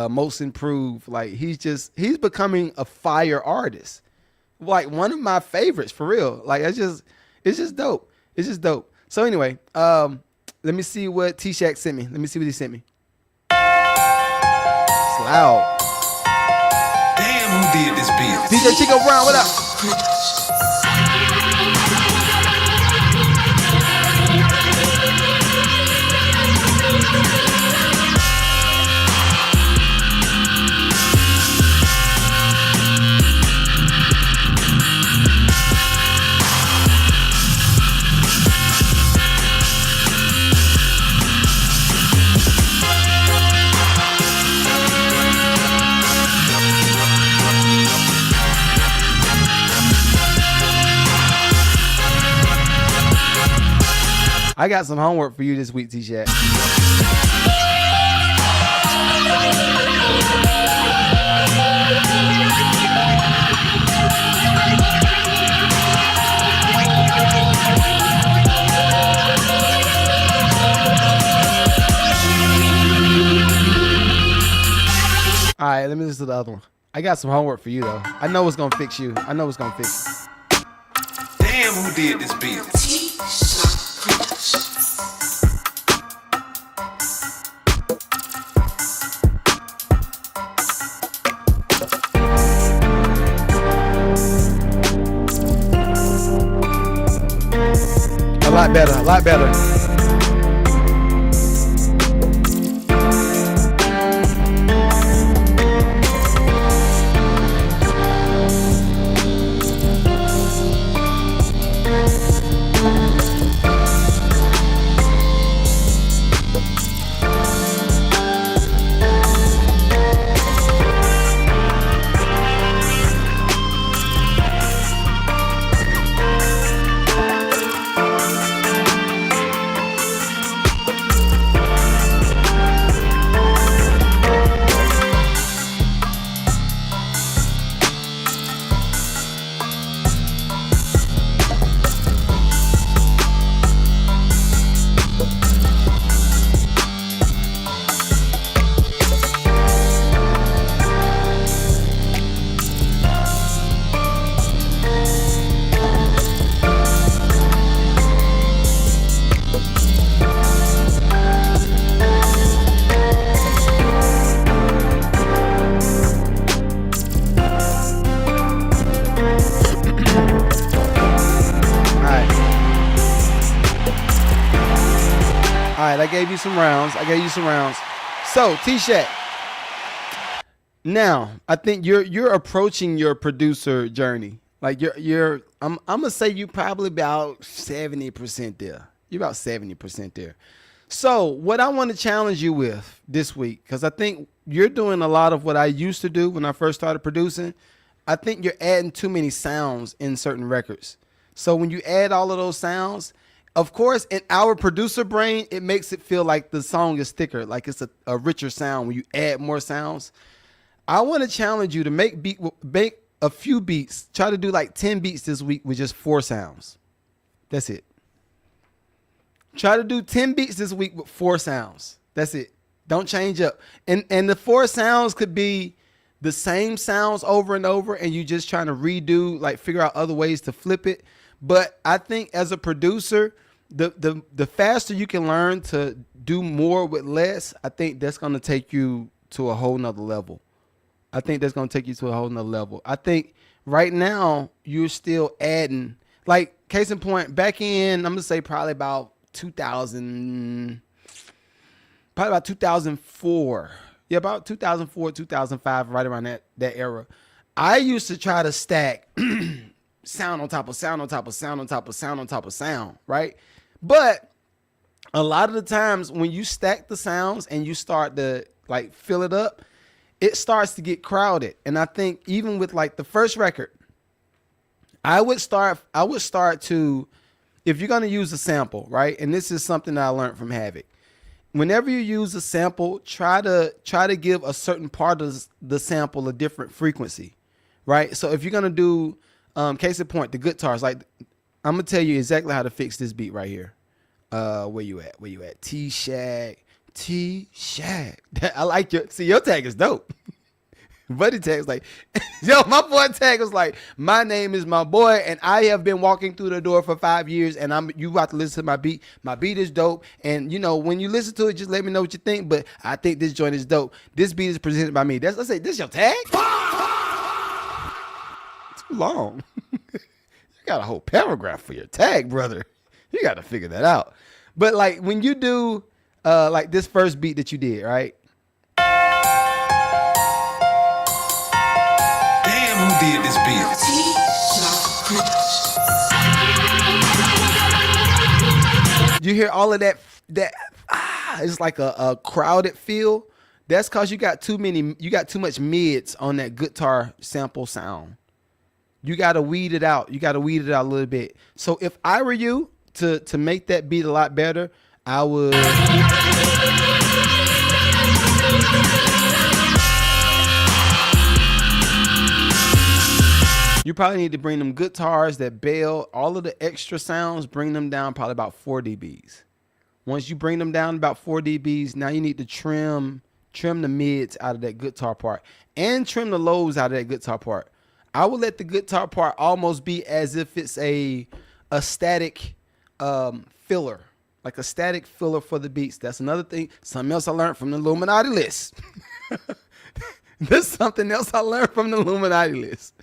most improved. Like he's becoming a fire artist. Like one of my favorites for real. Like it's just dope. It's just dope. So anyway, let me see what T-Shack sent me. Let me see what he sent me. It's loud. Damn, who did this beat? DJ Chico Brown, what up? I got some homework for you this week, T-Shack. All right, let me listen to the other one. I got some homework for you, though. I know it's going to fix you. Damn, who did this beat? A lot better. right, I gave you some rounds. So, T-Shack. Now, I think you're approaching your producer journey. Like I'm gonna say you probably about 70% there. You're about 70% there. So what I want to challenge you with this week, because I think you're doing a lot of what I used to do when I first started producing. I think you're adding too many sounds in certain records. So when you add all of those sounds, of course, in our producer brain, it makes it feel like the song is thicker, like it's a richer sound when you add more sounds. I want to challenge you to make a few beats. Try to do like 10 beats this week with just 4 sounds. That's it. Try to do 10 beats this week with 4 sounds. That's it. Don't change up. And the 4 sounds could be the same sounds over and over, and you just trying to redo, like figure out other ways to flip it. But I think as a producer, the faster you can learn to do more with less, I think that's going to take you to a whole nother level. I think right now you're still adding, like case in point, back in, I'm going to say probably about 2004. Yeah, about 2004, 2005, right around that era. I used to try to stack sound on top of sound on top of sound on top of sound on top of sound, right? But a lot of the times when you stack the sounds and you start to like fill it up, it starts to get crowded. And I think even with like the first record, I would start to, if you're going to use a sample, right? And this is something that I learned from Havoc. Whenever you use a sample, try to give a certain part of the sample a different frequency, right? So if you're going to do, case in point, the guitars, like I'm going to tell you exactly how to fix this beat right here. Where you at? T-Shack. I like your tag is dope. Buddy tag's like, yo, my boy tag was like, my name is my boy, and I have been walking through the door for 5 years, and you about to listen to my beat. My beat is dope, and you know, when you listen to it, just let me know what you think, but I think this joint is dope. This beat is presented by me. Let's say, this your tag? Too long. You got a whole paragraph for your tag, brother. You got to figure that out. But like, when you do, like this first beat that you did, right? Damn, who did this beat? You hear all of that it's like a crowded feel. That's cause you got too much mids on that guitar sample sound. You got to weed it out. A little bit. So if I were you to make that beat a lot better, I would. You probably need to bring them guitars that bail, all of the extra sounds, bring them down probably about 4 dBs. Once you bring them down about 4 dBs, now you need to trim the mids out of that guitar part and trim the lows out of that guitar part. I would let the guitar part almost be as if it's a static filler, like a static filler for the beats. That's another thing. Something else I learned from the Illuminati list. There's something else I learned from the Illuminati list.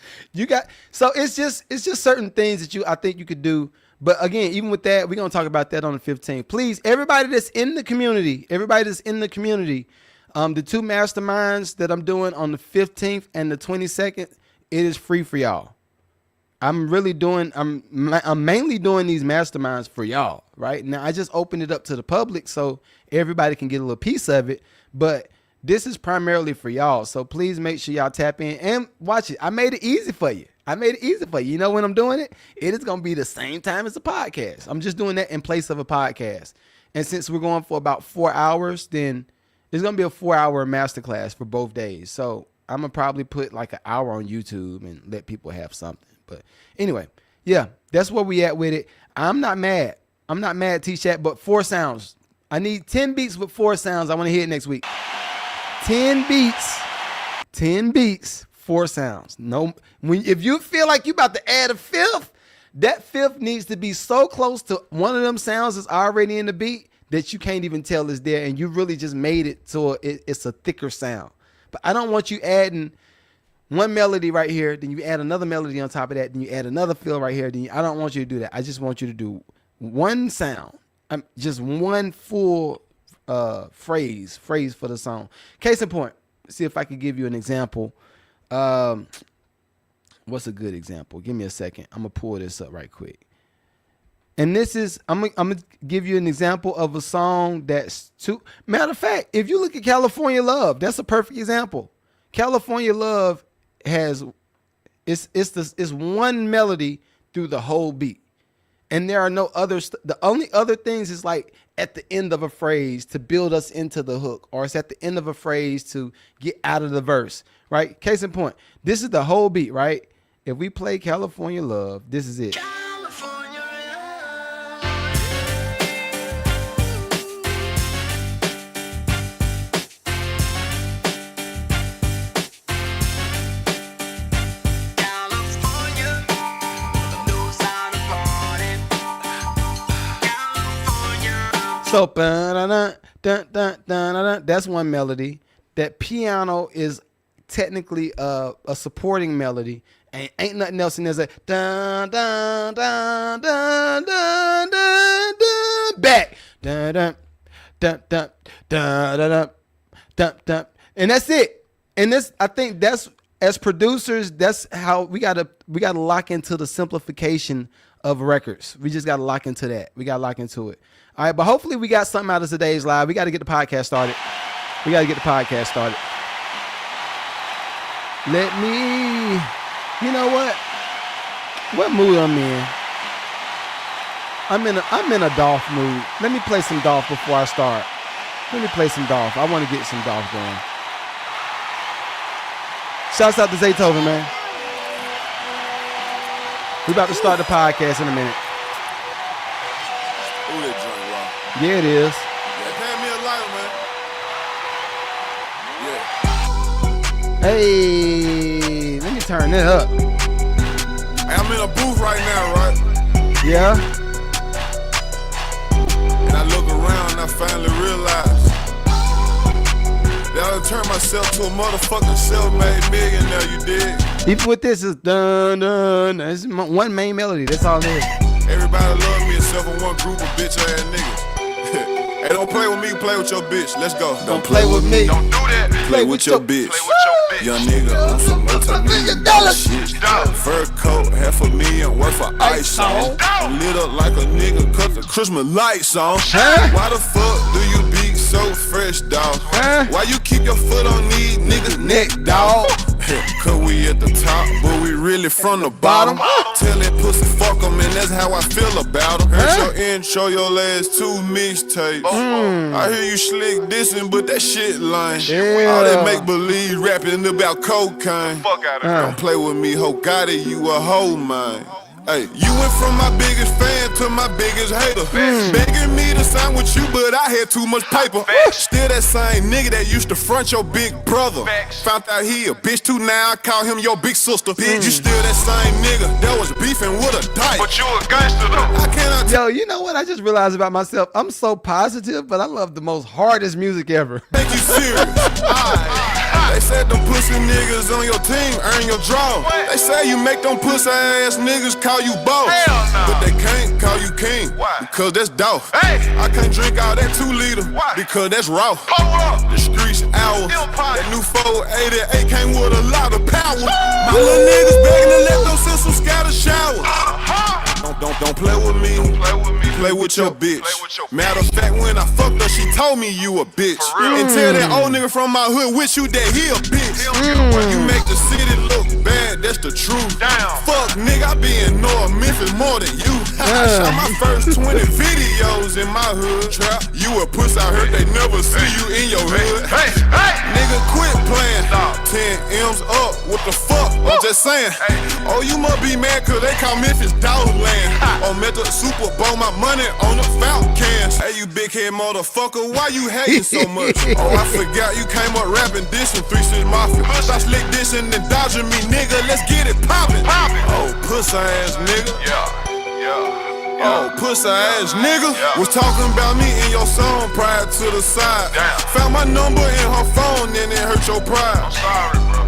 So it's just certain things that I think you could do. But again, even with that, we're going to talk about that on the 15th. Please, everybody that's in the community, the 2 masterminds that I'm doing on the 15th and the 22nd, it is free for y'all. I'm mainly doing these masterminds for y'all, right? Now, I just opened it up to the public so everybody can get a little piece of it. But this is primarily for y'all. So please make sure y'all tap in and watch it. I made it easy for you. You know when I'm doing it? It is going to be the same time as a podcast. I'm just doing that in place of a podcast. And since we're going for about 4 hours, then it's going to be a 4-hour masterclass for both days. So I'm going to probably put like an hour on YouTube and let people have something. But anyway, yeah, that's where we at with it. I'm not mad, T-Shack, but 4 sounds. I need 10 beats with 4 sounds. I want to hear it next week. 10 beats, 4 sounds. No, if you feel like you about to add a 5th, that 5th needs to be so close to one of them sounds that's already in the beat that you can't even tell it's there, and you really just made it so it's a thicker sound. But I don't want you adding one melody right here, then you add another melody on top of that, then you add another fill right here. I don't want you to do that. I just want you to do one sound Just one full phrase for the song. Case in point, see if I could give you an example. What's a good example? Give me a second. I'm gonna pull this up right quick. And this is, I'm gonna give you an example of a song that's matter of fact, if you look at California Love, that's a perfect example. California Love has, it's one melody through the whole beat. And there are no others. The only other things is like at the end of a phrase to build us into the hook, or it's at the end of a phrase to get out of the verse, right? Case in point, this is the whole beat, right? If we play California Love, this is it. So that's one melody. That piano is technically a supporting melody. Ain't nothing else in there. Like dun dun dun dun dun dun dun back dun dun dun dun dun dun dun dun, and that's it. And this, I think that's, as producers, that's how we gotta lock into the simplification of records. We just gotta lock into that. We gotta lock into it. All right, but hopefully we got something out of today's live. We got to get the podcast started. Let me, you know what mood I'm in? I'm in a Dolph mood. Let me play some Dolph before I start. I want to get some Dolph going. Shouts out to Zaytoven, man. We about to start the podcast in a minute. Ooh, that joint raw. Yeah, it is. Yeah, hand me a lighter, man. Yeah. Hey, let me turn it up. Hey, I'm in a booth right now, right? Yeah. And I look around and I finally realize that I turned myself to a motherfucking self-made millionaire, you dig? Even with this is dun dun. It's one main melody. That's all it is. Everybody love me except for one group of bitch ass niggas. Hey, don't play with me, play with your bitch. Let's go. Don't play with me. Don't do that. Play with your bitch. Young nigga on some multi-million-dollar shit. Fur coat, $500,000 worth of ice on. Lit up like a nigga cut the Christmas lights on. Why the fuck do you be so fresh, dog? Why you keep your foot on these niggas' neck, dog? Cause we at the top, but we really from the bottom. Tell that pussy fuck 'em, and that's how I feel about 'em. Heard your intro, your last 2 mixtapes. I hear you slick dissing, but that shit lame. All that make believe rapping about cocaine. Don't play with me, ho, got it, you a hoe, man. Hey, you went from my biggest fan to my biggest hater. Begging me to sign with you, but I had too much paper. Still that same nigga that used to front your big brother. Found out he a bitch too, now I call him your big sister. Bitch, you still that same nigga that was beefing with a dyke. But you a gangster though. I cannot Yo, you know what I just realized about myself? I'm so positive, but I love the most hardest music ever. take you serious. They said them pussy niggas on your team earn your draw. They say you make them pussy ass niggas call you boss. But they can't call you king because that's Dolph. I can't drink all that 2 liter because that's raw. The streets hours. That new 488 came with a lot of power. My little niggas begging to let them sisters scatter showers. Don't play with me. Play with your bitch. Matter of fact, when I fucked her, she told me you a bitch. And tell that old nigga from my hood with you that he a bitch. You make the city look bad, that's the truth. Fuck nigga, I be in North Memphis more than you. I shot my first 20 videos in my hood. Trap, you a puss, I heard they never see you in your hood. Nigga, quit playing. 10 M's up, what the fuck? I'm just saying. Oh, you must be mad cause they call Memphis Dogland. On Meta Super Bowl, my money on the fountain cans. Hey, you big head motherfucker, why you hating so much? Oh, I forgot you came up rapping, dissing 3-6 Mafia. I slick dissing and dodging me, nigga, let's get it poppin'. Oh, pussy ass nigga. Oh, pussy ass nigga. Was talking about me in your song prior to the side. Found my number in her phone and it hurt your pride. I'm sorry, bro.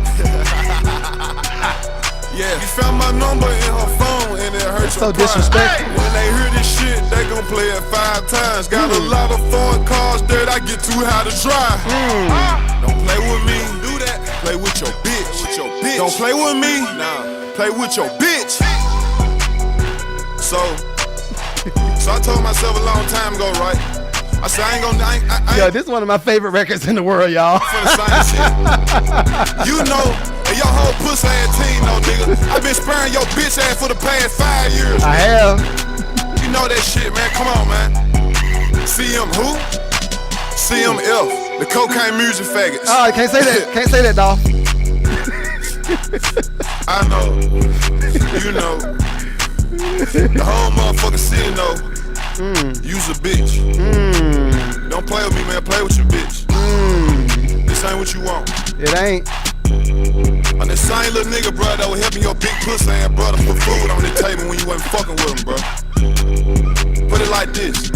Yeah, you found my number in her phone and it hurts so your pride. disrespectful. When they hear this shit, they gon' play it 5 times. Got a lot of foreign cars that I get too high to drive. Don't play with me. Do that. Play with your bitch. Don't play with me. Nah. Play with your bitch. So I told myself a long time ago, right? I said I ain't gonna. Yo, this is one of my favorite records in the world, y'all. For the same shit. You know, and your whole pussy ass team know, nigga. I've been sparing your bitch ass for the past 5 years. I have. You know that shit, man. Come on, man. CM who? CMF, the cocaine music faggots. Oh, I can't say that. Can't say that, dawg. I know. You know. The whole motherfucking city know. You's a bitch. Don't play with me, man. Play with your bitch. This ain't what you want. It ain't. I'm the same little nigga, bro, that was helping your big pussy ass brother put food on the table when you wasn't fucking with him, bro. Put it like this.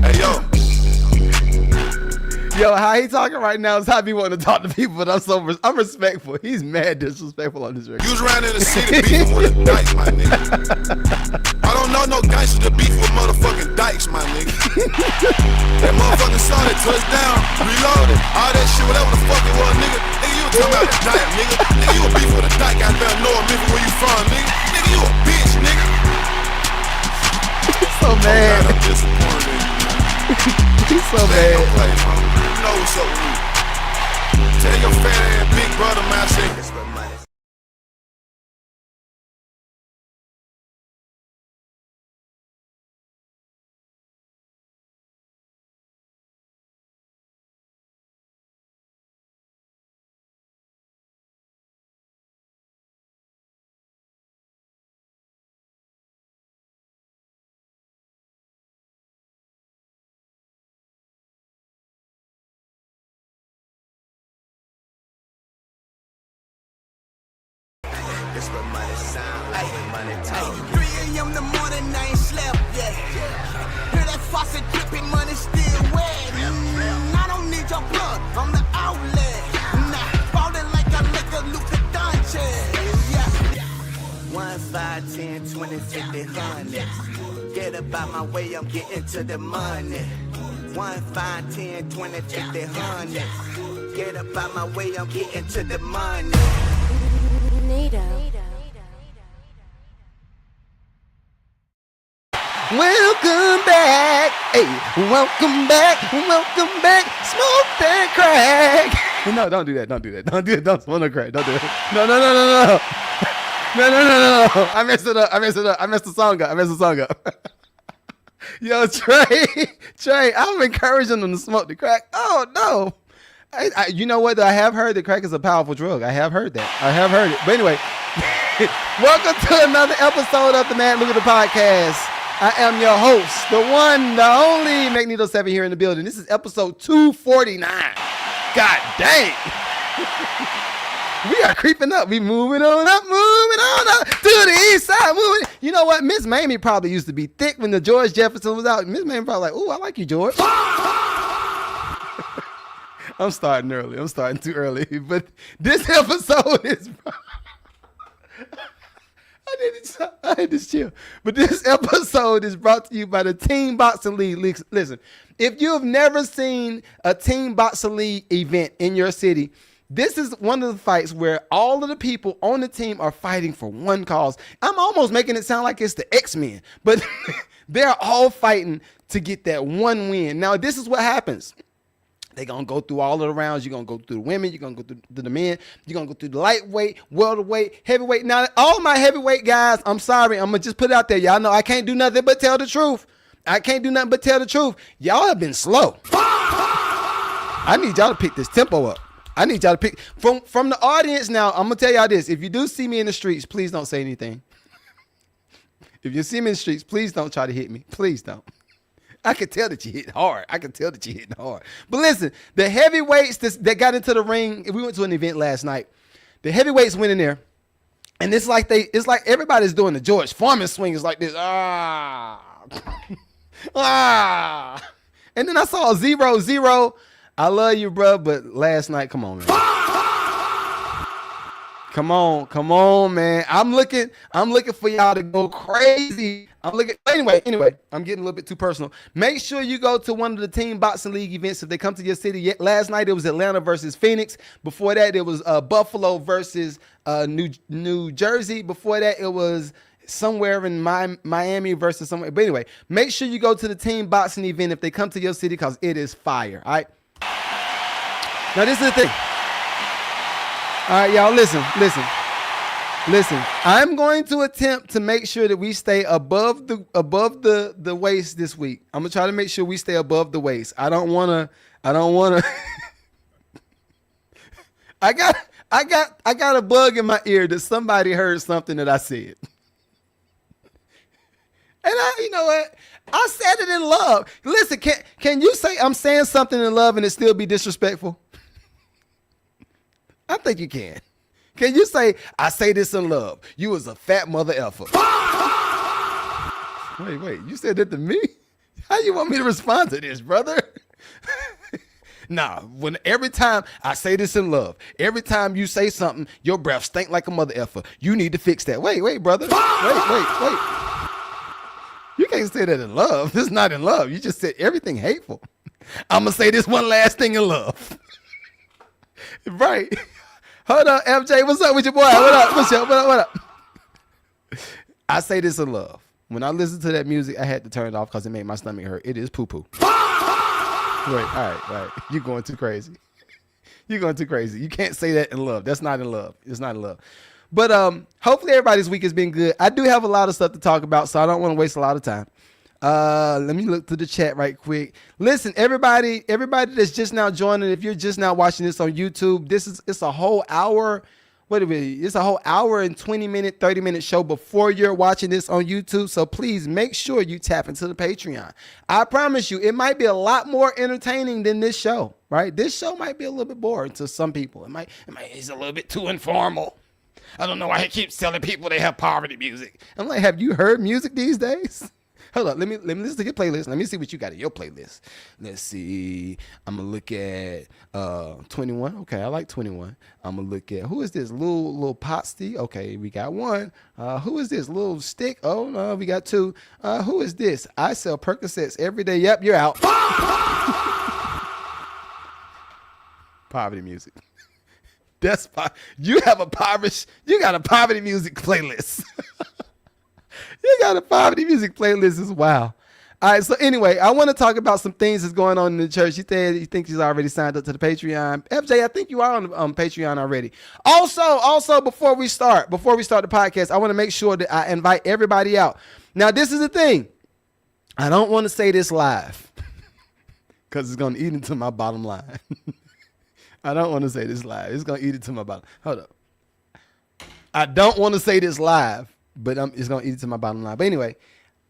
Hey, yo. Yo, how he talking right now is how he wanting to talk to people, but I'm respectful. He's mad disrespectful on this record. You was around in the city beefing with a dyke, my nigga. I don't know no gangster to beef with motherfucking dykes, my nigga. That motherfucking saw that touchdown, reloaded, all that shit, whatever the fuck it was, nigga. Nigga, you was talking about a dyke, nigga. Nigga, you a beef with a dyke out there in North Memphis, where you from, nigga. Nigga, you a bitch, nigga. He's so mad. I'm disappointed in you. He's so mad. Don't play, man. You know what's up with me. Tell your fat ass big brother, man, I say this. This what money sound like, money talk. 3 a.m. the morning, I ain't slept yet. Hear that faucet dripping, money still wet. I don't need your blood, I'm the outlet. Nah, ballin' like I lick a Lucrative. Yeah. 1, 5, 10, 20, 50, 100. Get up out my way, I'm getting to the money. 1, 5, 10, 20, 50, 100. Get up out my way, I'm getting to the money. Welcome back, hey, welcome back, smoke that crack. No, don't do that, don't do that, don't smoke no crack, don't do it. No. I messed it up, I messed the song up. Yo, Trey, I'm encouraging them to smoke the crack. Oh, no. You know what? I have heard that crack is a powerful drug. I have heard it. But anyway, welcome to another episode of the Mad Lucrative Podcast. I am your host, the one, the only Magneto 7 here in the building. This is episode 249. God dang. We are creeping up. We moving on up to the east side. Moving. You know what? Miss Mamie probably used to be thick when the George Jefferson was out. Miss Mamie probably like, ooh, I like you, George. I'm starting early. I'm starting too early. But this episode is... I did this chill. But this episode is brought to you by the Team Boxing League. Listen, if you have never seen a Team Boxing League event in your city, this is one of the fights where all of the people on the team are fighting for one cause. I'm almost making it sound like it's the X-Men, but they're all fighting to get that one win. Now, this is what happens. They're going to go through all of the rounds. You're going to go through the women. You're going to go through the men. You're going to go through the lightweight, welterweight, heavyweight. Now, all my heavyweight guys, I'm sorry. I'm going to just put it out there. Y'all know I can't do nothing but tell the truth. Y'all have been slow. I need y'all to pick this tempo up. I need y'all to pick. From the audience now, I'm going to tell y'all this. If you do see me in the streets, please don't say anything. If you see me in the streets, please don't try to hit me. Please don't. I can tell that you hit hard. But listen, the heavyweights that got into the ring, we went to an event last night. The heavyweights went in there, and it's like everybody's doing the George Foreman swing. It's like this. And then I saw 0-0. I love you, bro, but last night, come on, man. Come on, man. I'm looking for y'all to go crazy. Anyway, I'm getting a little bit too personal. Make sure you go to one of the team boxing league events if they come to your city. Last night it was Atlanta versus Phoenix. Before that it was Buffalo versus New Jersey. Before that it was somewhere in Miami versus somewhere. But anyway, make sure you go to the team boxing event if they come to your city because it is fire. All right. Now this is the thing. All right, y'all, listen. I'm going to attempt to make sure that we stay above the waist this week. I'm gonna try to make sure we stay above the waist. I don't wanna. I got a bug in my ear that somebody heard something that I said. And you know what? I said it in love. Listen, can you say I'm saying something in love and it still be disrespectful? I think you can. Can you say, I say this in love? You was a fat mother effer. Wait, you said that to me? How you want me to respond to this, brother? Nah, every time I say this in love, every time you say something, your breath stink like a mother effer. You need to fix that. Wait, brother. Wait. You can't say that in love. This is not in love. You just said everything hateful. I'm going to say this one last thing in love. Right. Hold on, MJ. What's up with your boy? What up? I say this in love. When I listen to that music, I had to turn it off because it made my stomach hurt. It is poo-poo. Right. All right. You're going too crazy. You can't say that in love. That's not in love. It's not in love. But hopefully everybody's week has been good. I do have a lot of stuff to talk about, so I don't want to waste a lot of time. Let me look through the chat right quick. Listen, everybody that's just now joining, if you're just now watching this on YouTube, it's a whole hour. It's a whole hour and 20-minute, 30-minute show before you're watching this on YouTube. So please make sure you tap into the Patreon. I promise you, it might be a lot more entertaining than this show, right? This show might be a little bit boring to some people. It's a little bit too informal. I don't know why he keeps telling people they have poverty music. I'm like, have you heard music these days? Hold up, let me listen to your playlist. Let me see what you got in your playlist. Let's see. I'm gonna look at 21. Okay, I like 21. I'm gonna look at who is this? Lil Potsty. Okay, we got one. Who is this? Lil Stick. Oh no, we got two. Who is this? I sell Percocets every day. Yep, you're out. Poverty music. That's you got a poverty music playlist. You got a poverty music playlist as wow. All right, so anyway, I want to talk about some things that's going on in the church. You said you think she's already signed up to the Patreon. FJ, I think you are on Patreon already. Also, before we start the podcast, I want to make sure that I invite everybody out. Now, this is the thing. I don't want to say this live because it's going to eat into my bottom line. I don't want to say this live. It's going to eat into my bottom. Hold up. I don't want to say this live, but it's going to eat into my bottom line. But anyway,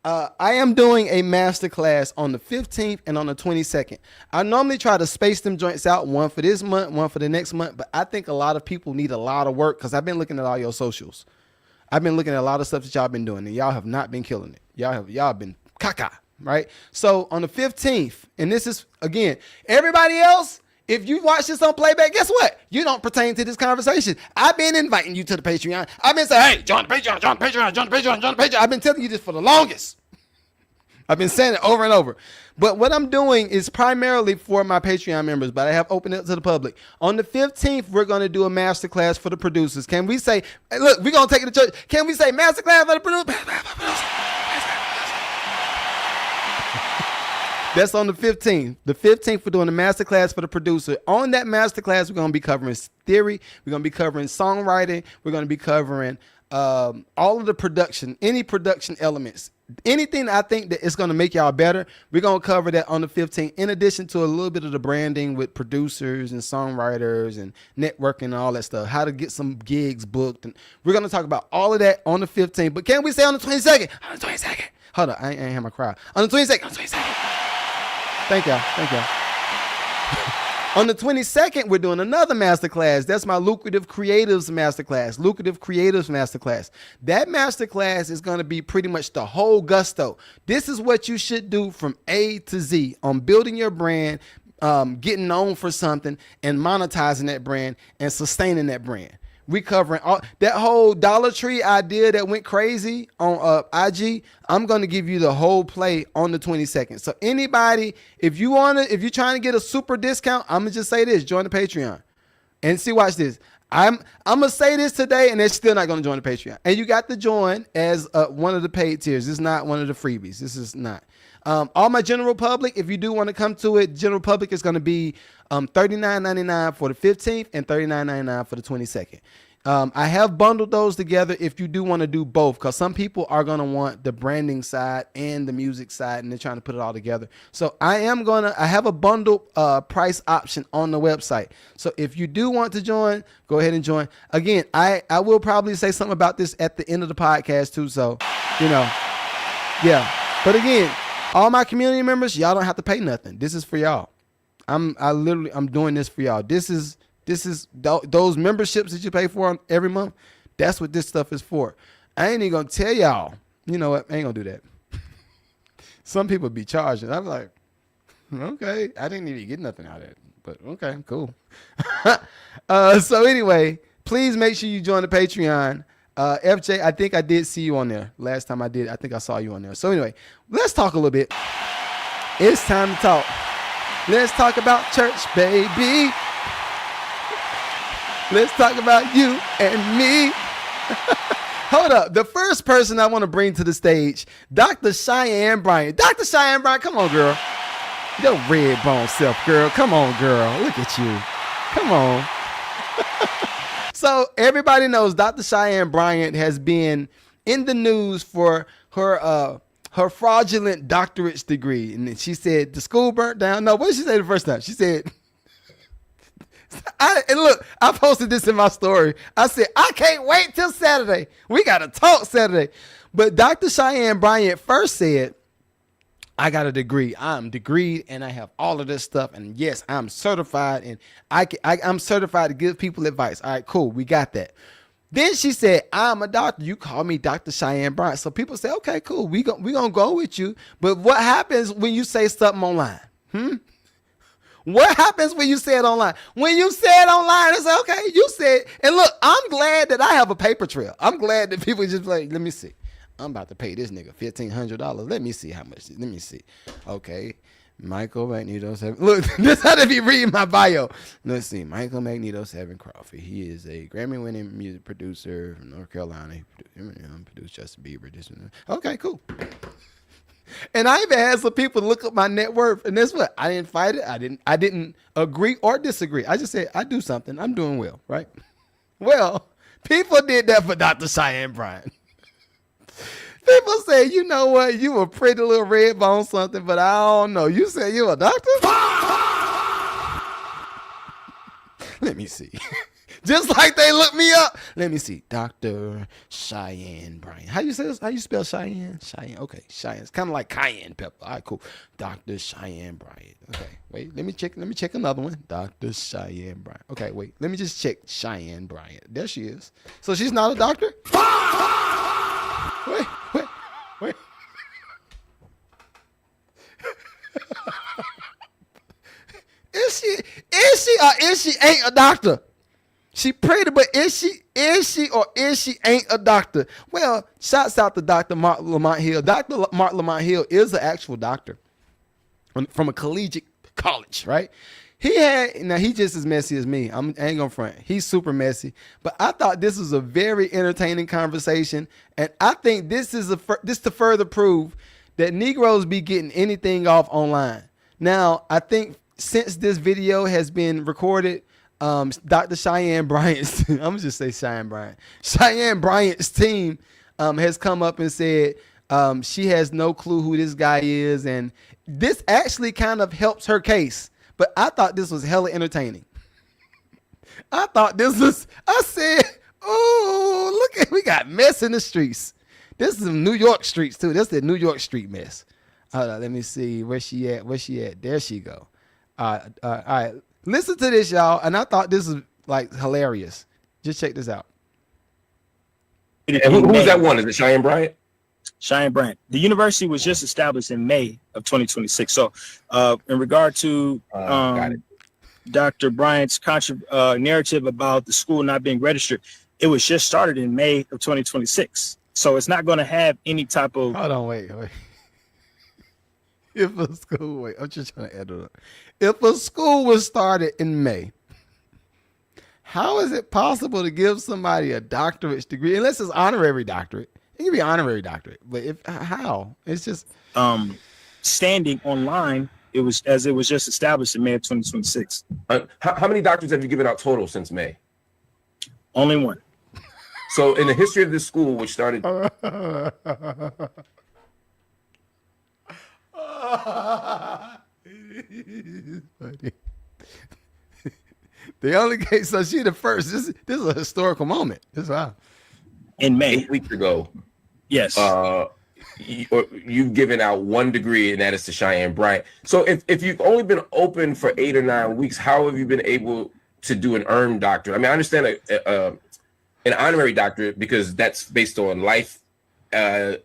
I am doing a masterclass on the 15th and on the 22nd. I normally try to space them joints out, one for this month, one for the next month. But I think a lot of people need a lot of work because I've been looking at all your socials. I've been looking at a lot of stuff that y'all been doing, and y'all have not been killing it. Y'all been caca, right? So on the 15th, and this is, again, everybody else, if you watch this on playback, guess what? You don't pertain to this conversation. I've been inviting you to the Patreon. I've been saying, hey, join the Patreon, join the Patreon, join the Patreon, join the Patreon. I've been telling you this for the longest. I've been saying it over and over. But what I'm doing is primarily for my Patreon members, but I have opened it to the public. On the 15th, we're going to do a masterclass for the producers. Can we say, hey, look, we're going to take it to church. Can we say masterclass for the producers? That's on the 15th. The 15th, we're doing a masterclass for the producer. On that masterclass, we're going to be covering theory. We're going to be covering songwriting. We're going to be covering all of the production, any production elements. Anything that I think that is going to make y'all better, we're going to cover that on the 15th, in addition to a little bit of the branding with producers and songwriters and networking and all that stuff, how to get some gigs booked. And we're going to talk about all of that on the 15th. But can we say on the 22nd? On the 22nd. Hold on, I ain't have my crowd. On the 22nd. On the 22nd. Thank y'all. On the 22nd, we're doing another masterclass. That's my Lucrative Creatives Masterclass. That masterclass is going to be pretty much the whole gusto. This is what you should do from A to Z on building your brand, getting known for something, and monetizing that brand and sustaining that brand. We covering all that whole Dollar Tree idea that went crazy on IG. I'm gonna give you the whole play on the 22nd. So anybody, if you're trying to get a super discount, I'm gonna just say this: join the Patreon. And see, watch this. I'm gonna say this today, and they're still not gonna join the Patreon. And you got to join as one of the paid tiers. This is not one of the freebies. This is not. All my general public, if you do want to come to it, general public is going to be $39.99 for the 15th and $39.99 for the 22nd. I have bundled those together if you do want to do both, because some people are going to want the branding side and the music side, and they're trying to put it all together. So I have a bundled price option on the website. So if you do want to join, go ahead and join. Again, I will probably say something about this at the end of the podcast too. So, yeah. But again, all my community members, y'all don't have to pay nothing. This is for y'all. I'm doing this for y'all. This is those memberships that you pay for every month. That's what this stuff is for. I ain't even gonna tell y'all. You know what? I ain't gonna do that. Some people be charging. I'm like, okay, I didn't even get nothing out of it, but okay, cool. So anyway, please make sure you join the Patreon. FJ, I think I did see you on there. Last time I did, I think I saw you on there. So anyway, let's talk a little bit. It's time to talk. Let's talk about church, baby. Let's talk about you and me. Hold up. The first person I want to bring to the stage, Dr. Cheyenne Bryant. Dr. Cheyenne Bryant, come on, girl. Your red bone self, girl. Come on, girl. Look at you. Come on. So everybody knows Dr. Cheyenne Bryant has been in the news for her fraudulent doctorate degree. And then she said the school burnt down. No, what did she say the first time? She said, and look, I posted this in my story. I said, I can't wait till Saturday. We got to talk Saturday. But Dr. Cheyenne Bryant first said, I got a degree. I'm degreed and I have all of this stuff. And yes, I'm certified and I'm certified to give people advice. All right, cool. We got that. Then she said, I'm a doctor. You call me Dr. Cheyenne Bryant. So people say, okay, cool. We gonna go with you. But what happens when you say something online? What happens when you say it online? When you say it online, it's okay. You said, and look, I'm glad that I have a paper trail. I'm glad that people just like, let me see. I'm about to pay this nigga $1,500. Let me see how much. Let me see. Okay. Michael Magneto 7. Look, this how to be reading my bio. Let's see. Michael Magneto 7 Crawford. He is a Grammy-winning music producer from North Carolina. He produced Justin Bieber. Okay, cool. And I even had some people look up my net worth. And that's what? I didn't fight it. I didn't agree or disagree. I just said, I do something. I'm doing well, right? Well, people did that for Dr. Cheyenne Bryant. People say, you know what? You a pretty little red bone something, but I don't know. You said you a doctor? Let me see. Just like they look me up. Let me see. Dr. Cheyenne Bryant. How you say this? How you spell Cheyenne? Cheyenne. Okay. Cheyenne. It's kind of like cayenne pepper. All right, cool. Dr. Cheyenne Bryant. Okay. Wait. Let me check another one. Dr. Cheyenne Bryant. Okay. Wait. Let me just check Cheyenne Bryant. There she is. So she's not a doctor? Wait. Is she ain't a doctor? She pretty, but is she ain't a doctor? Well, shouts out to Dr. Mark Lamont Hill. Dr. Mark Lamont Hill is an actual doctor from a collegiate college, right? He just as messy as me. I ain't gonna front. He's super messy, but I thought this was a very entertaining conversation, and I think this is this to further prove that Negroes be getting anything off online. Now, I think since this video has been recorded, Dr. Cheyenne Bryant's, I'm gonna just say Cheyenne Bryant. Cheyenne Bryant's team has come up and said she has no clue who this guy is, and this actually kind of helps her case. But I thought this was hella entertaining. I said, oh, look we got mess in the streets. This is some New York streets too. This is the New York street mess. Hold on, let me see where she at. There she go. All right. Listen to this, y'all. And I thought this was like hilarious. Just check this out. And who's that one? Is it Cheyenne Bryant? Cheyenne Bryant. The university was just established in May of 2026. So in regard to got it. Dr. Bryant's narrative about the school not being registered, it was just started in May of 2026. So it's not going to have any type of. Hold on, wait. If a school, I'm just trying to add it up. If a school was started in May, how is it possible to give somebody a doctorate degree unless it's honorary doctorate? It can be honorary doctorate, but how? It's just standing online. It was just established in May of 2026. How many doctors have you given out total since May? Only one. So in the history of this school, which started. The only case, so she the first. This is a historical moment. This is wow. In May, 8 weeks ago. Yes. You've given out one degree, and that is to Cheyenne Bryant. So if you've only been open for 8 or 9 weeks, how have you been able to do an earned doctorate? I mean, I understand an honorary doctorate because that's based on life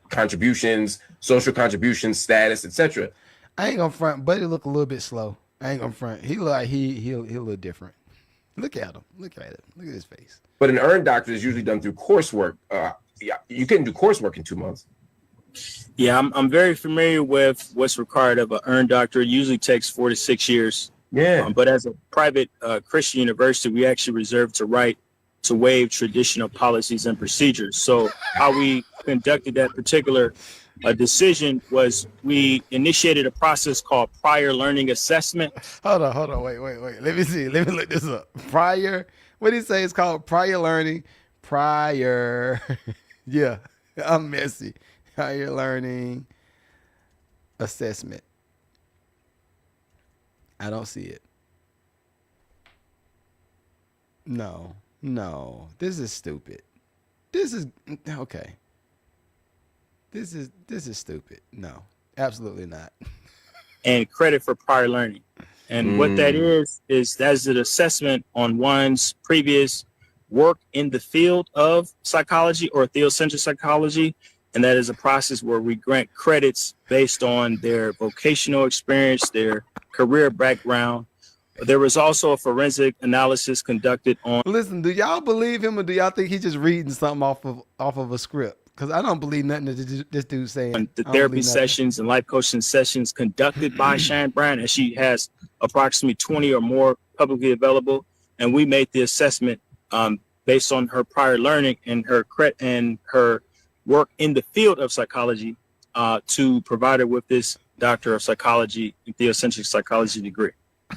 contributions, social contributions, status, etc. I ain't gonna front. Buddy look a little bit slow. I ain't gonna front. He look like he look different. Look at him. Look at him. Look at his face. But an earned doctorate is usually done through coursework. You couldn't do coursework in 2 months. Yeah, I'm very familiar with what's required of an earned doctorate. It usually takes 4 to 6 years. Yeah. But as a private Christian university, we actually reserve the right to waive traditional policies and procedures. So how we conducted that particular decision was we initiated a process called prior learning assessment. Hold on. Wait. Let me see. Let me look this up. Prior, what did he say? It's called prior learning. Yeah, I'm messy. Prior learning assessment. I don't see it. No. This is stupid. This is okay. This is stupid. No, absolutely not. And credit for prior learning. And what that is that's an assessment on one's previous work in the field of psychology or theocentric psychology. And that is a process where we grant credits based on their vocational experience, their career background. There was also a forensic analysis conducted on. Listen, do y'all believe him or do y'all think he's just reading something off of a script? Because I don't believe nothing that this dude's saying. The therapy sessions and life coaching sessions conducted by Cheyenne Bryant, and she has approximately 20 or more publicly available. And we made the assessment based on her prior learning and her work in the field of psychology to provide her with this Doctor of Psychology and Theocentric Psychology degree.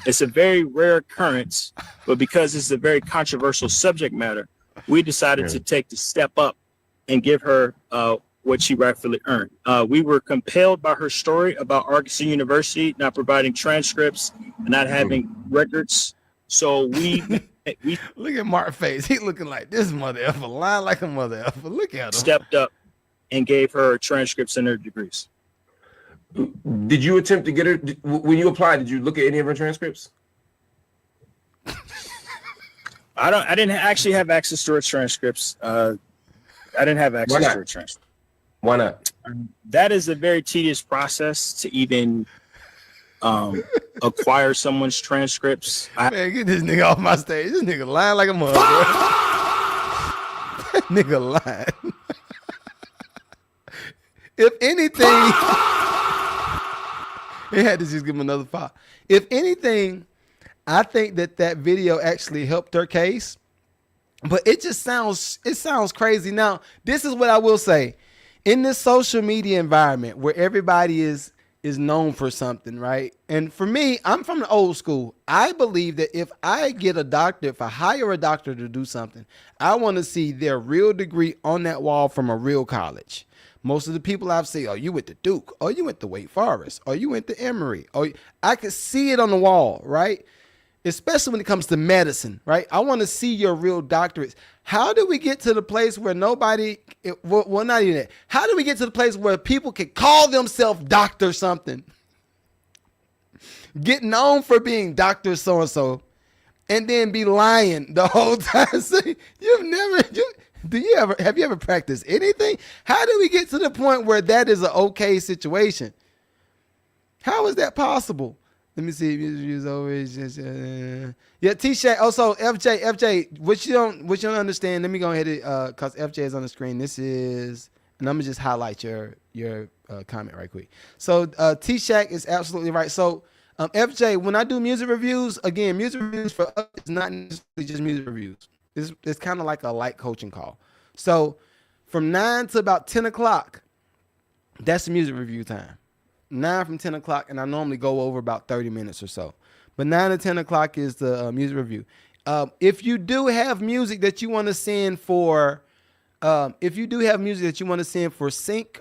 It's a very rare occurrence, but because it's a very controversial subject matter, we decided to take the step up and give her what she rightfully earned. We were compelled by her story about Arkansas University not providing transcripts, not having records. So we look at Mark's face. He looking like this mother effer, lying like a mother effer. Look at him. Stepped up and gave her transcripts and her degrees. Did you attempt to get her when you applied? Did you look at any of her transcripts? I didn't actually have access to her transcripts. I didn't have access to her transcripts. Why not? That is a very tedious process to even acquire someone's transcripts. Man, get this nigga off my stage. This nigga lying like a mother. That nigga lying. If anything, it had to just give him another 5. If anything, I think that video actually helped her case. But it sounds crazy. Now, this is what I will say. In this social media environment where everybody is known for something, right? And for me, I'm from the old school. I believe that if I get a doctor, if I hire a doctor to do something, I want to see their real degree on that wall from a real college. Most of the people I've seen, oh, you went to Duke, or you went to Wake Forest, or you went to Emory, or I could see it on the wall, right? Especially when it comes to medicine, right? I want to see your real doctorates. How do we get to the place where nobody, well, not even that. How do we get to the place where people can call themselves Dr. something? Get known for being Dr. so-and-so, and then be lying the whole time. Have you ever practiced anything? How do we get to the point where that is an okay situation? How is that possible? Let me see. Music reviews always just yeah. T-Shack. Also, FJ. What you don't understand. Let me go ahead and cause FJ is on the screen. This is, and I'm gonna just highlight your comment right quick. So T-Shack is absolutely right. So FJ, when I do music reviews, again, music reviews for us is not necessarily just music reviews. It's kind of like a light coaching call. So from 9 to about 10 o'clock, that's the music review time. 9 from 10 o'clock, and I normally go over about 30 minutes or so. But 9 to 10 o'clock is the music review. If you do have music that you want to send for, sync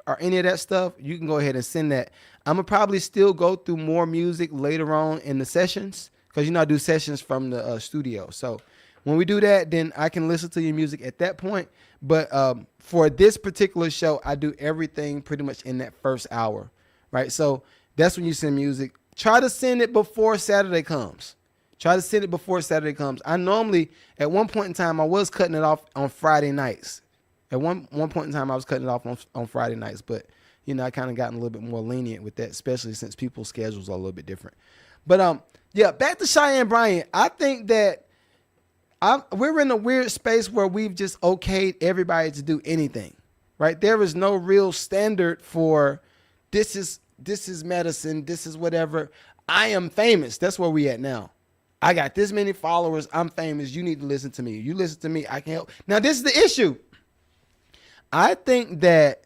or any of that stuff, you can go ahead and send that. I'm gonna probably still go through more music later on in the sessions because I do sessions from the studio. So when we do that, then I can listen to your music at that point. But for this particular show, I do everything pretty much in that first hour. Right, so that's when you send music. Try to send it before Saturday comes. I normally, at one point in time, I was cutting it off on Friday nights. At one point in time, I was cutting it off on Friday nights, but I kind of gotten a little bit more lenient with that, especially since people's schedules are a little bit different. But yeah, back to Cheyenne Bryant. I think that we're in a weird space where we've just okayed everybody to do anything. Right, there is no real standard for. This is medicine. This is whatever. I am famous. That's where we at now. I got this many followers. I'm famous. You need to listen to me. You listen to me. I can help. Now, this is the issue. I think that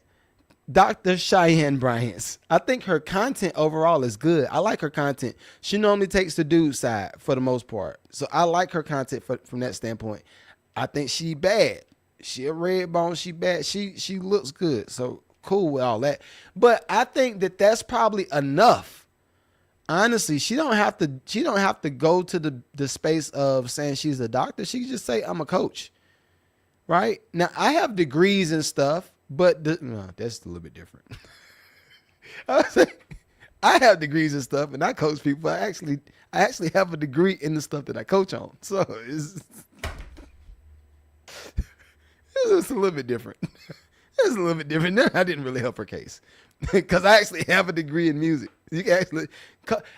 Dr. Cheyenne Bryant, I think her content overall is good. I like her content. She normally takes the dude side for the most part. So I like her content from that standpoint. I think she bad. She a red bone. She bad. She looks good. So cool with all that, but I think that that's probably enough. Honestly, she don't have to go to the space of saying she's a doctor. She can just say I'm a coach. Right now, I have degrees and stuff, but no, that's a little bit different. I have degrees and stuff, and I coach people. I actually have a degree in the stuff that I coach on, so it's a little bit different. It's a little bit different. I didn't really help her case because I actually have a degree in music. You can actually,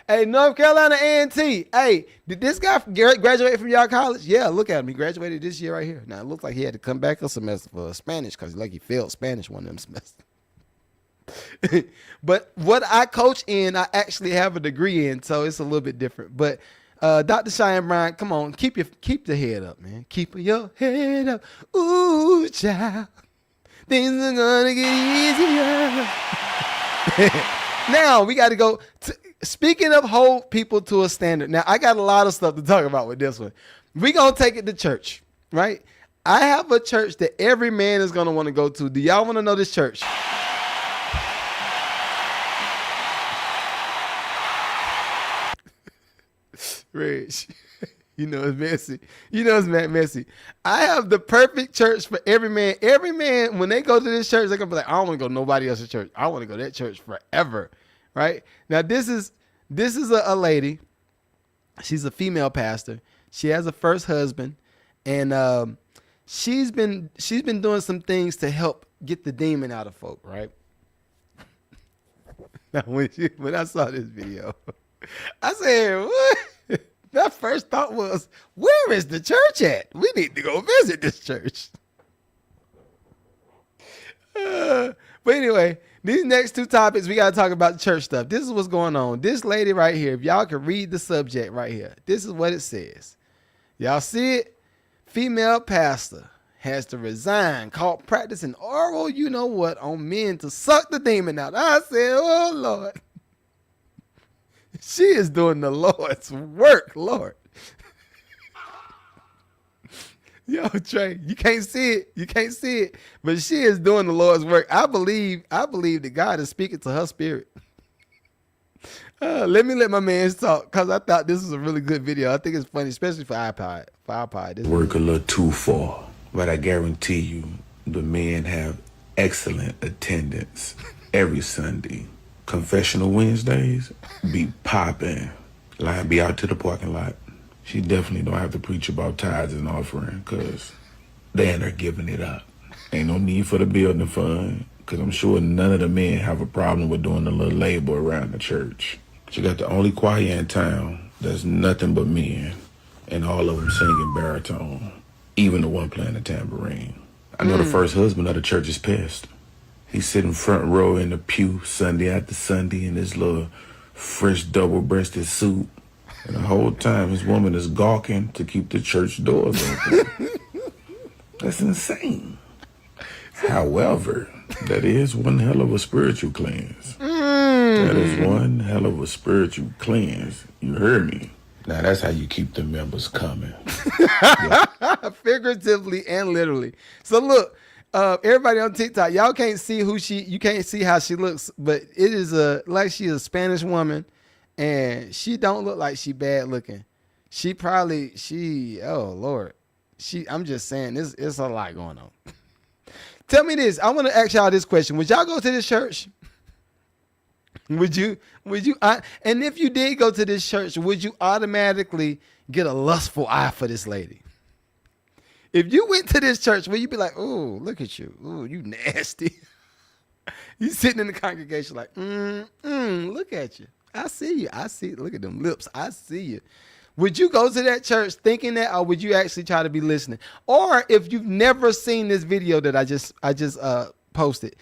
hey, North Carolina A&T. Hey, did this guy graduate from y'all college? Yeah, look at him. He graduated this year right here. Now it looks like he had to come back a semester for Spanish because he failed Spanish one of them semesters. But what I coach in, I actually have a degree in, so it's a little bit different. But Dr. Cheyenne Bryant, come on, keep the head up, man. Keep your head up. Ooh, child. Things are gonna get easier. Now we got to go. Speaking of hold people to a standard. Now I got a lot of stuff to talk about with this one. We gonna take it to church, right? I have a church that every man is gonna want to go to. Do y'all want to know this church? Rich. It's messy. It's messy. I have the perfect church for every man. Every man, when they go to this church, they're going to be like, I don't want to go to nobody else's church. I want to go to that church forever. Right? Now, this is a lady. She's a female pastor. She has a first husband. And she's been doing some things to help get the demon out of folk, right? Now, when I saw this video, I said, what? That first thought was, where is the church at? We need to go visit this church. But anyway, these next two topics, we got to talk about church stuff. This is what's going on. This lady right here, if y'all can read the subject right here, this is what it says. Y'all see it? Female pastor has to resign, caught practicing oral, you know what, on men to suck the demon out. I said, oh, Lord. She is doing the Lord's work, Lord. Yo, Trey, you can't see it, but she is doing the Lord's work. I believe that God is speaking to her spirit. Let me let my man talk because I thought this was a really good video. I think it's funny, especially for iPod. Work a little too far, but I guarantee you the men have excellent attendance every Sunday. Confessional Wednesdays be popping. Like, be out to the parking lot. She definitely don't have to preach about tithes and offering because they ain't there giving it up. Ain't no need for the building fund because I'm sure none of the men have a problem with doing a little labor around the church. She got the only choir in town that's nothing but men, and all of them singing baritone, even the one playing the tambourine. I know the first husband of the church is pissed. He's sitting front row in the pew Sunday after Sunday in his little fresh double-breasted suit. And the whole time his woman is gawking to keep the church doors open. That's insane. However, that is one hell of a spiritual cleanse. That is one hell of a spiritual cleanse. You heard me. Now that's how you keep the members coming. Figuratively and literally. So look, everybody on TikTok, y'all can't see you can't see how she looks, but it is like she's a Spanish woman, and she don't look like she bad looking. Oh Lord. I'm just saying, it's a lot going on. Tell me this. I want to ask y'all this question. Would y'all go to this church? Would you? And if you did go to this church, would you automatically get a lustful eye for this lady? If you went to this church, would you be like, oh, look at you. Oh, you nasty. You sitting in the congregation like, look at you. I see you. Look at them lips. I see you. Would you go to that church thinking that, or would you actually try to be listening? Or if you've never seen this video that I just posted,